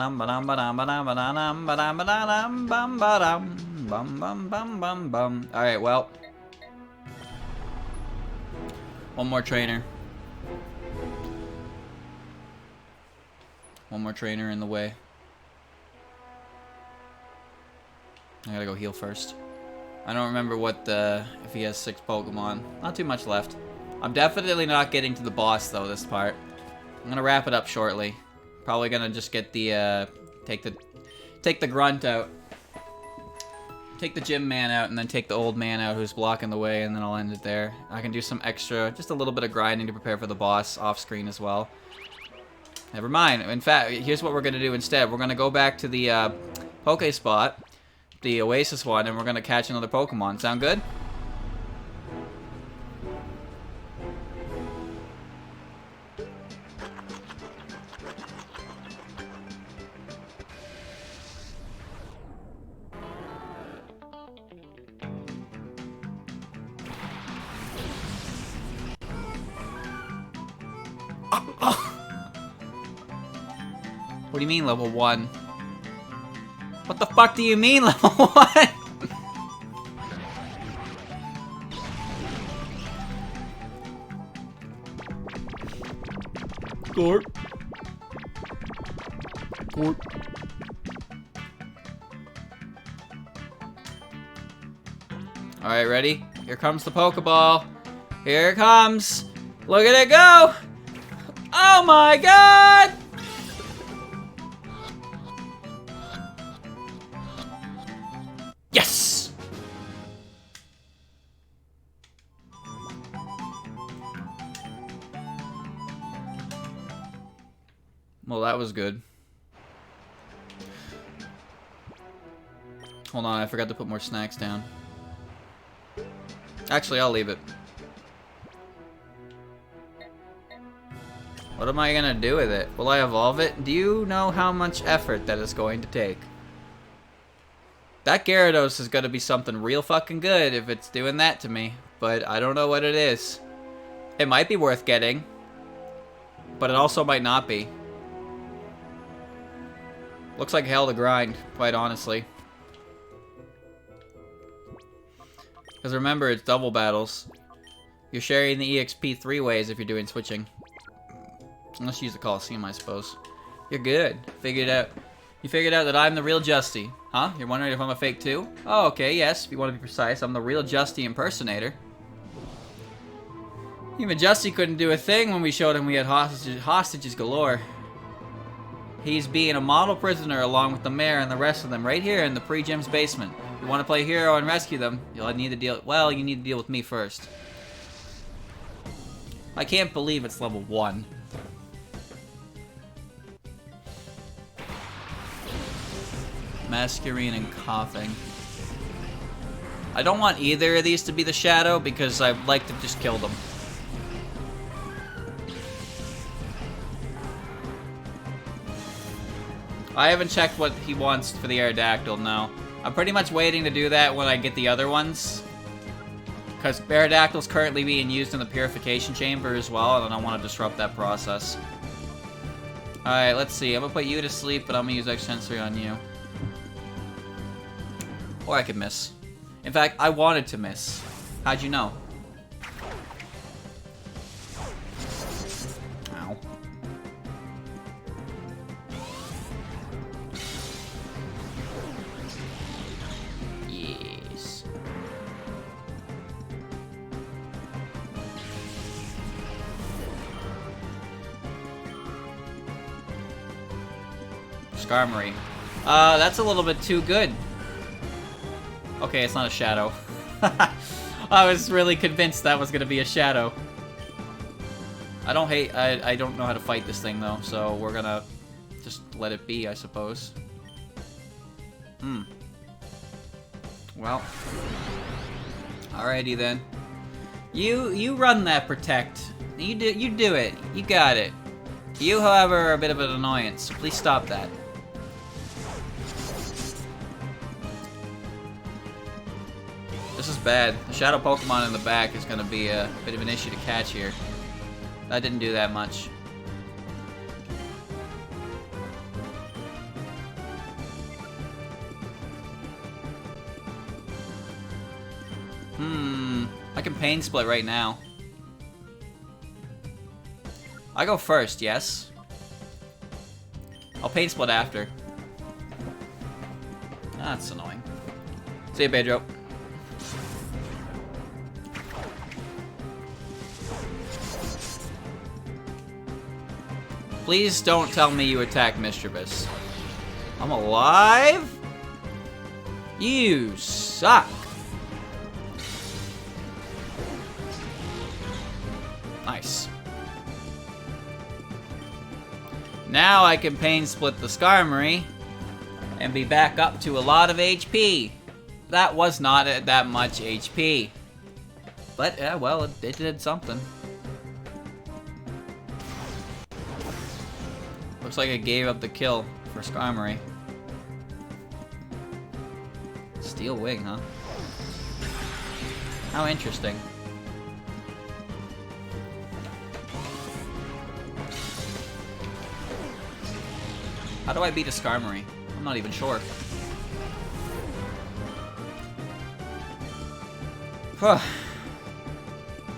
well. One more trainer. One more trainer in the way. I gotta go heal first. I don't remember what if he has 6 Pokemon. Not too much left. I'm definitely not getting to the boss though this part. I'm gonna wrap it up shortly. Probably gonna just get the take the grunt out. Take the gym man out and then take the old man out who's blocking the way, and then I'll end it there. I can do some extra, just a little bit of grinding to prepare for the boss off screen as well. Never mind. In fact, here's what we're gonna do instead. We're gonna go back to the Poke spot, the Oasis one, and we're gonna catch another Pokemon. Sound good? What do you mean level 1? What the fuck do you mean level 1? Court. Court. Alright, ready? Here comes the Pokeball. Here it comes. Look at it go! Oh my god! Yes! Well, that was good. Hold on, I forgot to put more snacks down. Actually, I'll leave it. What am I gonna do with it? Will I evolve it? Do you know how much effort that is going to take? That Gyarados is gonna be something real fucking good if it's doing that to me. But I don't know what it is. It might be worth getting. But it also might not be. Looks like hell to grind, quite honestly. Because remember, it's double battles. You're sharing the EXP 3 ways if you're doing switching. Unless you use the Coliseum, I suppose. You're good. Figured out. You figured out that I'm the real Justy. Huh? You're wondering if I'm a fake too? Oh, okay, yes. If you want to be precise, I'm the real Justy impersonator. Even Justy couldn't do a thing when we showed him we had hostages galore. He's being a model prisoner along with the mayor and the rest of them right here in the pre-gym's basement. If you want to play hero and rescue them, you'll need to deal. Well, you need to deal with me first. I can't believe it's level 1. Masquerine and coughing. I don't want either of these to be the shadow because I'd like to just kill them. I haven't checked what he wants for the Aerodactyl now. I'm pretty much waiting to do that when I get the other ones. Because Aerodactyl's currently being used in the purification chamber as well, and I don't want to disrupt that process. Alright, let's see. I'm going to put you to sleep, but I'm going to use Extensory on you. Or I could miss. In fact, I wanted to miss. How'd you know? Ow. Yes. Skarmory. That's a little bit too good. Okay, it's not a shadow. I was really convinced that was gonna be a shadow. I don't know how to fight this thing though, so we're gonna just let it be, I suppose. Well. Alrighty then. You run that protect. You do it. You got it. You, however, are a bit of an annoyance, so please stop that. This is bad. The shadow Pokemon in the back is going to be a bit of an issue to catch here. That didn't do that much. I can Pain Split right now. I go first, yes. I'll Pain Split after. That's annoying. See you, Pedro. Please don't tell me you attack Mischievous. I'm alive? You suck. Nice. Now I can Pain Split the Skarmory and be back up to a lot of HP. That was not that much HP. But, yeah, well, it did something. Looks like it gave up the kill for Skarmory. Steel Wing, huh? How interesting. How do I beat a Skarmory? I'm not even sure.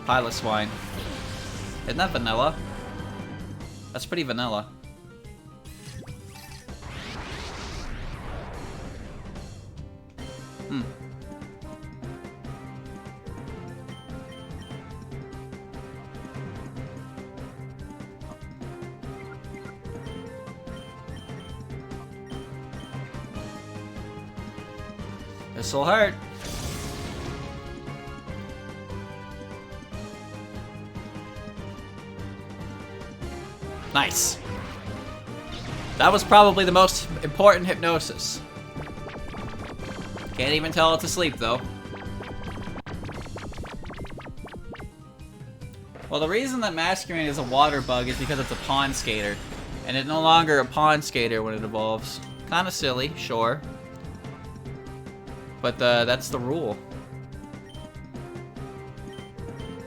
Pilot Swine. Isn't that vanilla? That's pretty vanilla. Hmm. This'll hurt. Nice. That was probably the most important hypnosis. Can't even tell it's asleep, though. Well, the reason that Masquerain is a water bug is because it's a pond skater. And it's no longer a pond skater when it evolves. Kinda silly, sure. But that's the rule.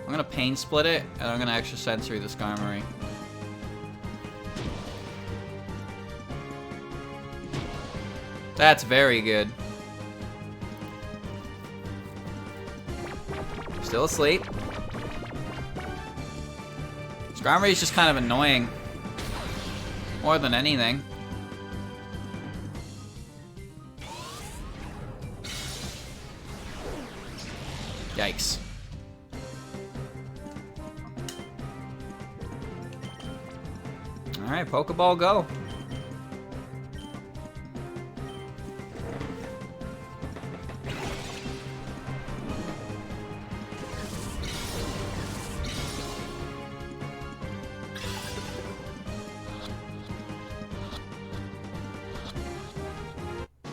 I'm gonna pain split it, and I'm gonna extra sensory the Skarmory. That's very good. Still asleep. Skarmory's just kind of annoying. More than anything. Yikes. Alright, Pokeball go.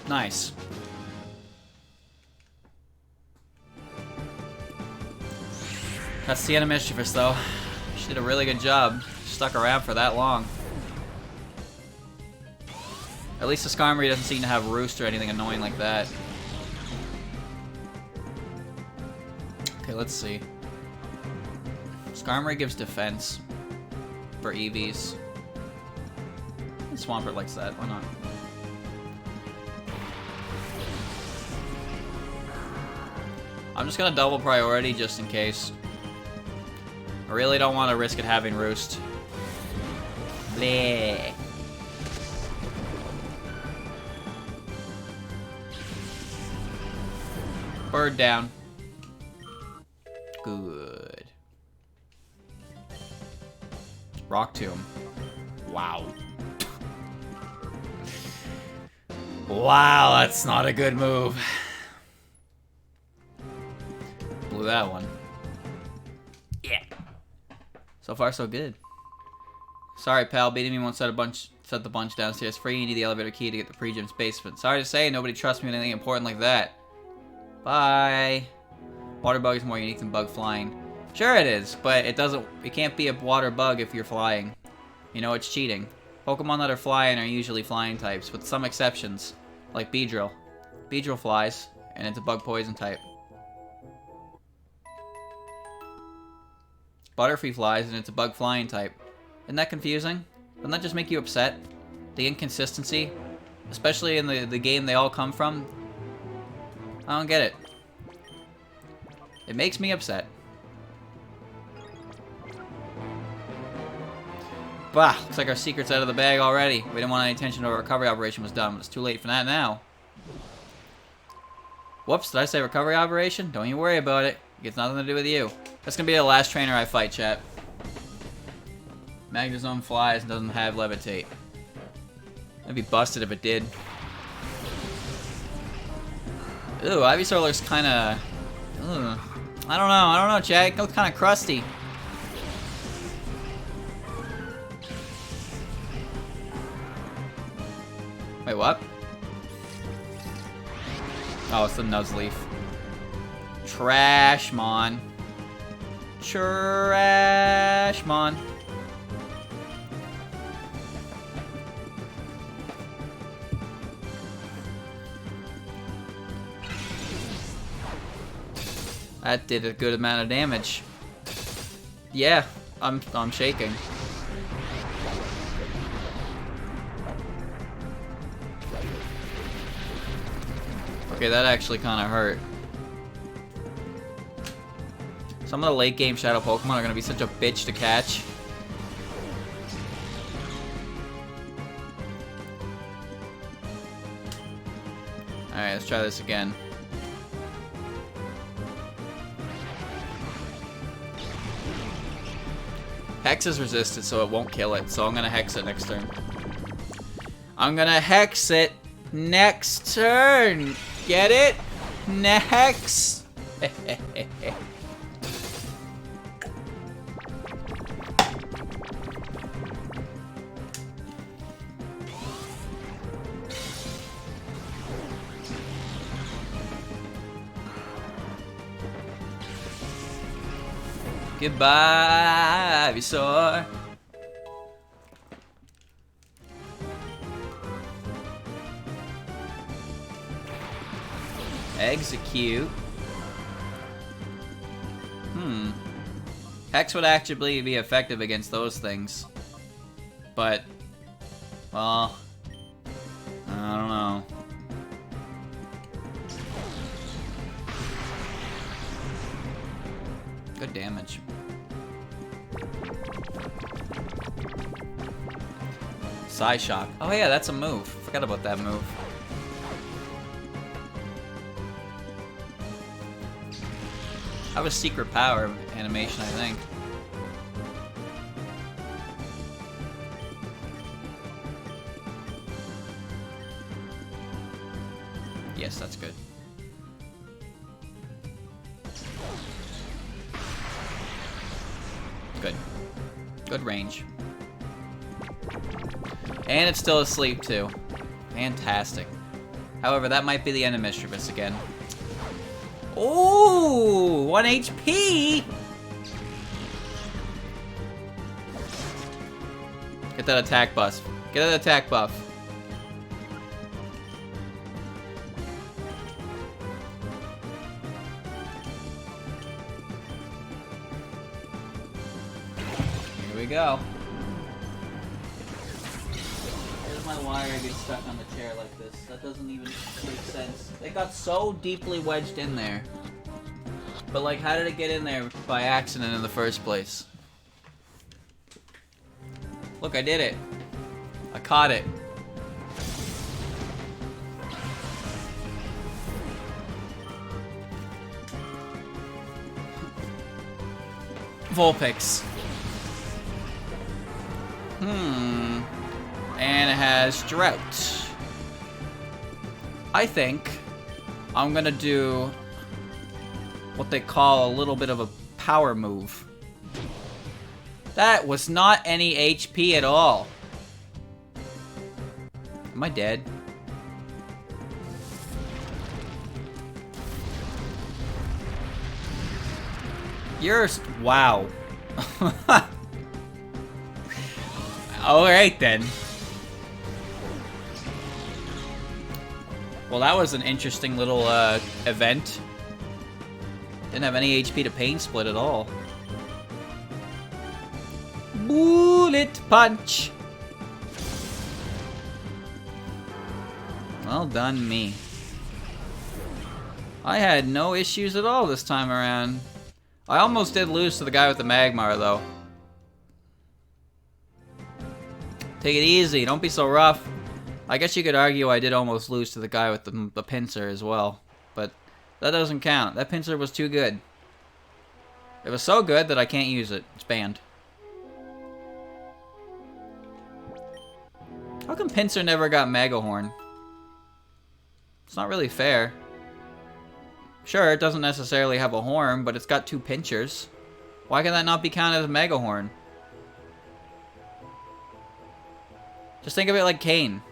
Nice. That's the end of Mischievous, though. She did a really good job. Stuck around for that long. At least the Skarmory doesn't seem to have Roost or anything annoying like that. Okay, let's see. Skarmory gives defense for EVs. Swampert likes that. Why not? I'm just gonna double priority just in case. I really don't want to risk it having Roost. Bleh. Bird down. Good. Rock Tomb. Wow. Wow, that's not a good move. Blew that one. Yeah. So far, so good. Sorry, pal. Beating me won't set the bunch downstairs free. You need the elevator key to get the pre-gym's basement. Sorry to say, nobody trusts me with anything important like that. Bye. Water bug is more unique than bug flying. Sure it is, but it can't be a water bug if you're flying. You know, it's cheating. Pokemon that are flying are usually flying types, with some exceptions. Like Beedrill. Beedrill flies, and it's a bug poison type. Butterfree flies, and it's a bug flying type. Isn't that confusing? Doesn't that just make you upset? The inconsistency? Especially in the game they all come from? I don't get it. It makes me upset. Bah, looks like our secret's out of the bag already. We didn't want any attention until our recovery operation was done, but it's too late for that now. Whoops, did I say recovery operation? Don't you worry about it. It gets nothing to do with you. That's gonna be the last trainer I fight, chat. Magnezone flies and doesn't have levitate. I'd be busted if it did. Ooh, Ivysaur looks kinda... I don't know, chat. It looks kinda crusty. Wait, what? Oh, it's the Nuzleaf. Trashmon. Trashmon. That did a good amount of damage. Yeah, I'm shaking. Okay, that actually kind of hurt. Some of the late game Shadow Pokemon are going to be such a bitch to catch. Alright, let's try this again. Hex is resisted, so it won't kill it. So I'm gonna Hex it next turn. I'm gonna Hex it next turn. Get it? Next. Goodbye, Ivysaur. Execute. Hex would actually be effective against those things. But, well, I don't know. Good damage. Psyshock. Oh yeah, that's a move. Forgot about that move. That was secret power animation, I think. Yes, that's good. Good. Good range. And it's still asleep, too. Fantastic. However, that might be the end of Mischievous again. Ooh! 1 HP! Get that attack buff. Get that attack buff. Here we go. My wire gets stuck on the chair like this. That doesn't even make sense. It got so deeply wedged in there. But like, how did it get in there by accident in the first place? Look, I did it. I caught it. Vulpix. And it has Drought. I think I'm gonna do what they call a little bit of a power move. That was not any HP at all. Am I dead? Wow. Alright then. Well, that was an interesting little event. Didn't have any HP to Pain Split at all. Bullet Punch! Well done, me. I had no issues at all this time around. I almost did lose to the guy with the Magmar, though. Take it easy, don't be so rough. I guess you could argue I did almost lose to the guy with the pincer as well, but that doesn't count. That pincer was too good. It was so good that I can't use it. It's banned. How come pincer never got Megahorn? It's not really fair. Sure, it doesn't necessarily have a horn, but it's got 2 pinchers. Why can that not be counted as Megahorn? Just think of it like Kane.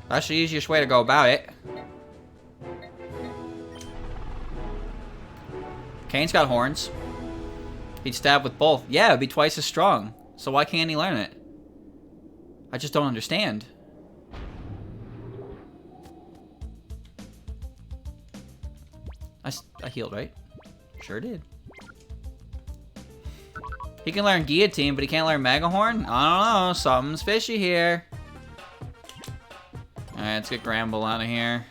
That's the easiest way to go about it. Kane's got horns. He'd stab with both. Yeah, it'd be twice as strong. So why can't he learn it? I just don't understand. I healed, right? Sure did. He can learn Guillotine, but he can't learn Megahorn? I don't know. Something's fishy here. Alright, let's get Gramble out of here.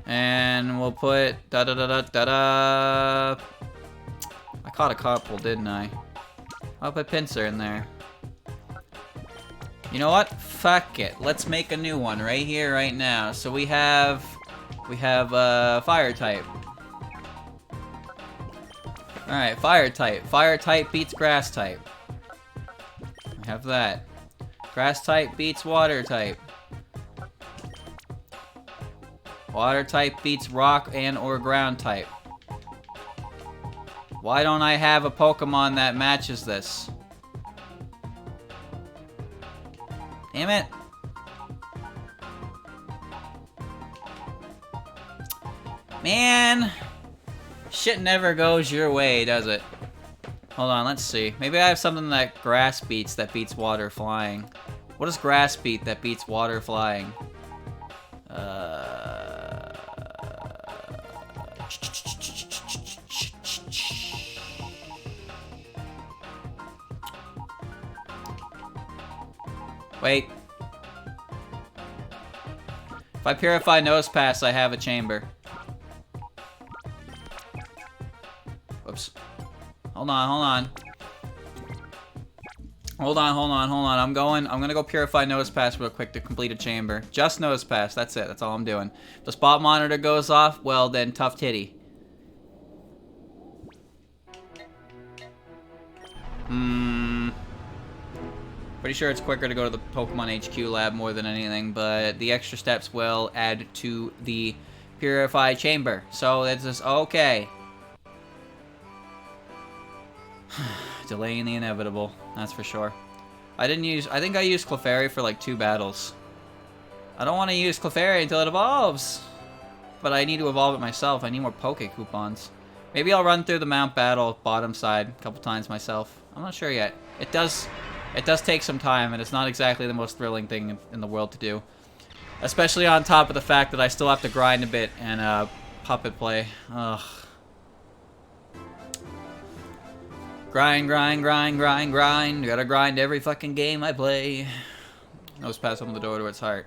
And we'll put da-da-da-da-da-da. I caught a couple, didn't I? I'll put Pincer in there. You know what? Fuck it. Let's make a new one right here, right now. So we have fire type. Alright, fire type. Fire type beats grass type. I have that. Grass type beats water type. Water type beats rock and or ground type. Why don't I have a Pokemon that matches this? Damn it. Man. Shit never goes your way, does it? Hold on, let's see. Maybe I have something that grass beats that beats water flying. What does grass beat that beats water flying? Wait. If I purify Nose Pass, I have a chamber. Whoops. Hold on, hold on. Hold on, hold on, hold on. I'm gonna go purify Nose Pass real quick to complete a chamber. Just Nose Pass, that's it. That's all I'm doing. If the spot monitor goes off, well then, tough titty. Pretty sure it's quicker to go to the Pokemon HQ lab more than anything, but the extra steps will add to the Purify Chamber. So it's just okay. Delaying the inevitable, that's for sure. I think I used Clefairy for like 2 battles. I don't want to use Clefairy until it evolves. But I need to evolve it myself. I need more Poke Coupons. Maybe I'll run through the Mount Battle bottom side a couple times myself. I'm not sure yet. It does take some time, and it's not exactly the most thrilling thing in the world to do. Especially on top of the fact that I still have to grind a bit and puppet play. Ugh. Grind, grind, grind, grind, grind. Gotta grind every fucking game I play. Nose Pass opened the door to its heart.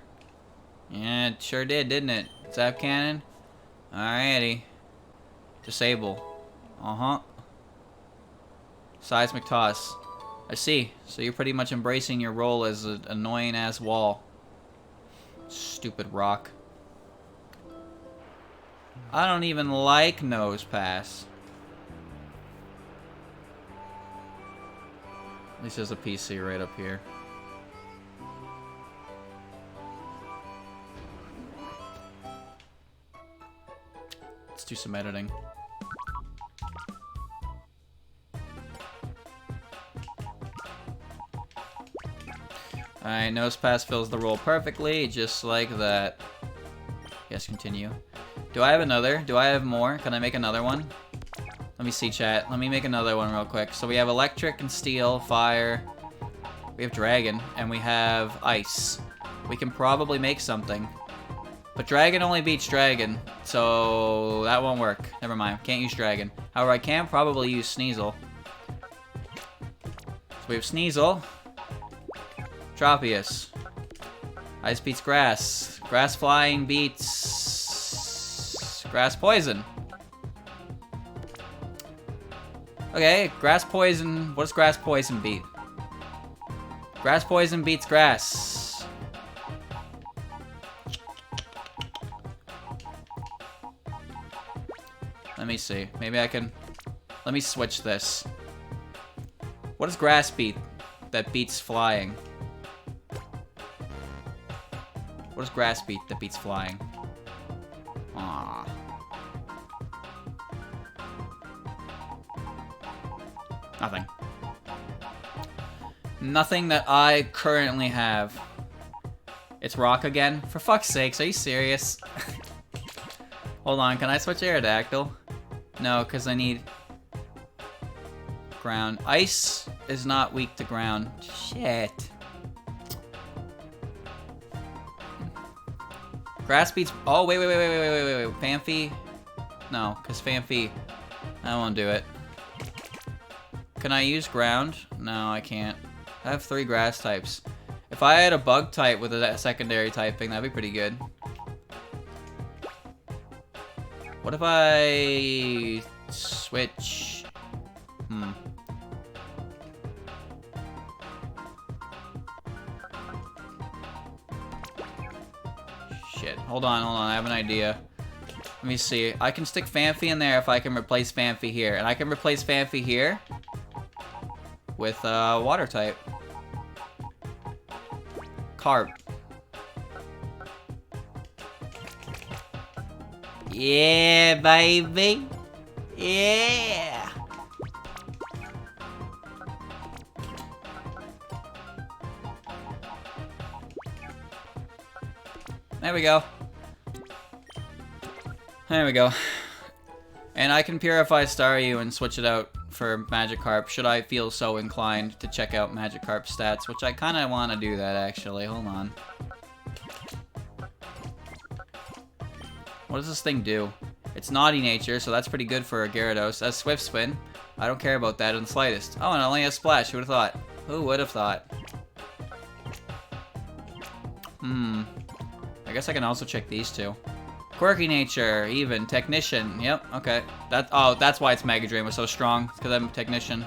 Yeah, it sure did, didn't it? Zap Cannon? Alrighty. Disable. Uh-huh. Seismic Toss. I see. So you're pretty much embracing your role as an annoying-ass wall. Stupid rock. I don't even like Nose Pass. At least there's a PC right up here. Let's do some editing. Alright, Nose Pass fills the role perfectly, just like that. Yes, continue. Do I have another? Do I have more? Can I make another one? Let me see, chat. Let me make another one real quick. So we have electric and steel, fire. We have dragon, and we have ice. We can probably make something. But dragon only beats dragon, so that won't work. Never mind. Can't use dragon. However, I can probably use Sneasel. So we have Sneasel. Tropius. Ice beats grass. Grass flying beats grass poison. Okay, grass poison. What does grass poison beat? Grass poison beats grass. Let me see. Maybe I can... Let me switch this. What does grass beat that beats flying? What does grass beat that beats flying? Aww. Nothing. Nothing that I currently have. It's rock again? For fuck's sakes, are you serious? Hold on, can I switch Aerodactyl? No, because I need... ground. Ice is not weak to ground. Shit. Grass beats... Oh, wait. Phanpy? No, because Phanpy... I won't do it. Can I use ground? No, I can't. I have 3 grass types. If I had a bug type with a secondary typing, that'd be pretty good. What if I... switch... Hold on. I have an idea. Let me see. I can stick Phanpy in there if I can replace Phanpy here. And I can replace Phanpy here with water type. Carp. Yeah, baby. Yeah. There we go. There we go. And I can Purify Staryu and switch it out for Magikarp, should I feel so inclined to check out Magikarp Stats, which I kind of want to do that, actually. Hold on. What does this thing do? It's Naughty Nature, so that's pretty good for a Gyarados. That's Swift Spin. I don't care about that in the slightest. Oh, and it only has Splash. Who would have thought? Who would have thought? I guess I can also check these two. Quirky Nature, even. Technician. Yep, okay. That's why its Mega Drain was so strong. It's because I'm Technician.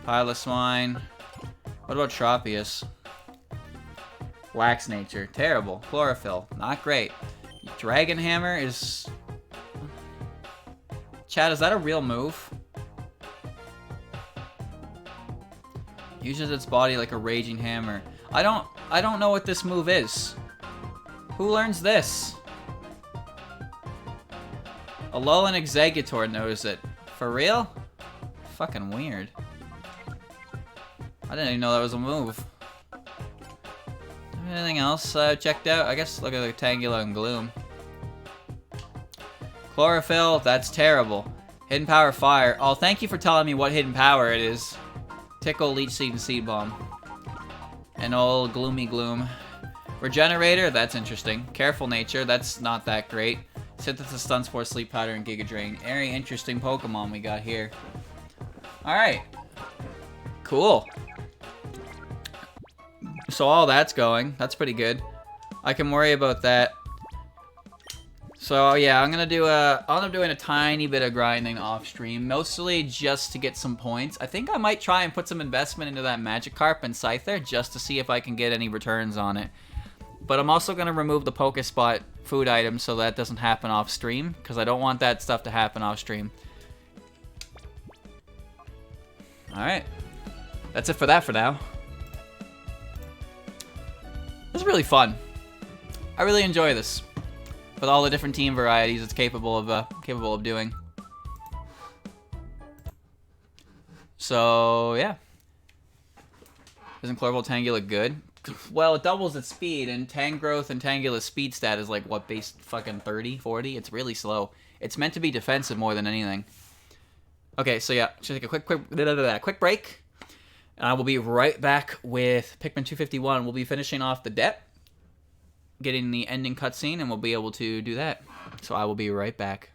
Piloswine. What about Tropius? Wax Nature. Terrible. Chlorophyll. Not great. Dragon Hammer is... Chad, is that a real move? Uses its body like a raging hammer. I don't know what this move is. Who learns this? Alolan Exeggutor knows it. For real? Fucking weird. I didn't even know that was a move. Anything else checked out? I guess look at the Tangela and Gloom. Chlorophyll, that's terrible. Hidden Power Fire. Oh, thank you for telling me what Hidden Power it is. Tickle, Leech Seed, and Seed Bomb. And old Gloomy Gloom. Regenerator, that's interesting. Careful Nature, that's not that great. Synthesis, Stun Spore, Sleep Powder, and Giga Drain. Very interesting Pokemon we got here. Alright. Cool. So all that's going. That's pretty good. I can worry about that. So yeah, I'm gonna do I'll end up doing a tiny bit of grinding off stream, mostly just to get some points. I think I might try and put some investment into that Magikarp and Scyther just to see if I can get any returns on it. But I'm also gonna remove the Pokespot food items so that doesn't happen off stream, because I don't want that stuff to happen off stream. Alright. That's it for that for now. This is really fun. I really enjoy this. With all the different team varieties it's capable of doing. So, yeah. Isn't Chlorophyll Tangela good? Well, it doubles its speed, and Tangrowth and Tangela's speed stat is like, what, base fucking 30, 40? It's really slow. It's meant to be defensive more than anything. Okay, so yeah, just take a quick break. And I will be right back with Pikmin 251. We'll be finishing off the depth, getting the ending cutscene, and we'll be able to do that. So I will be right back.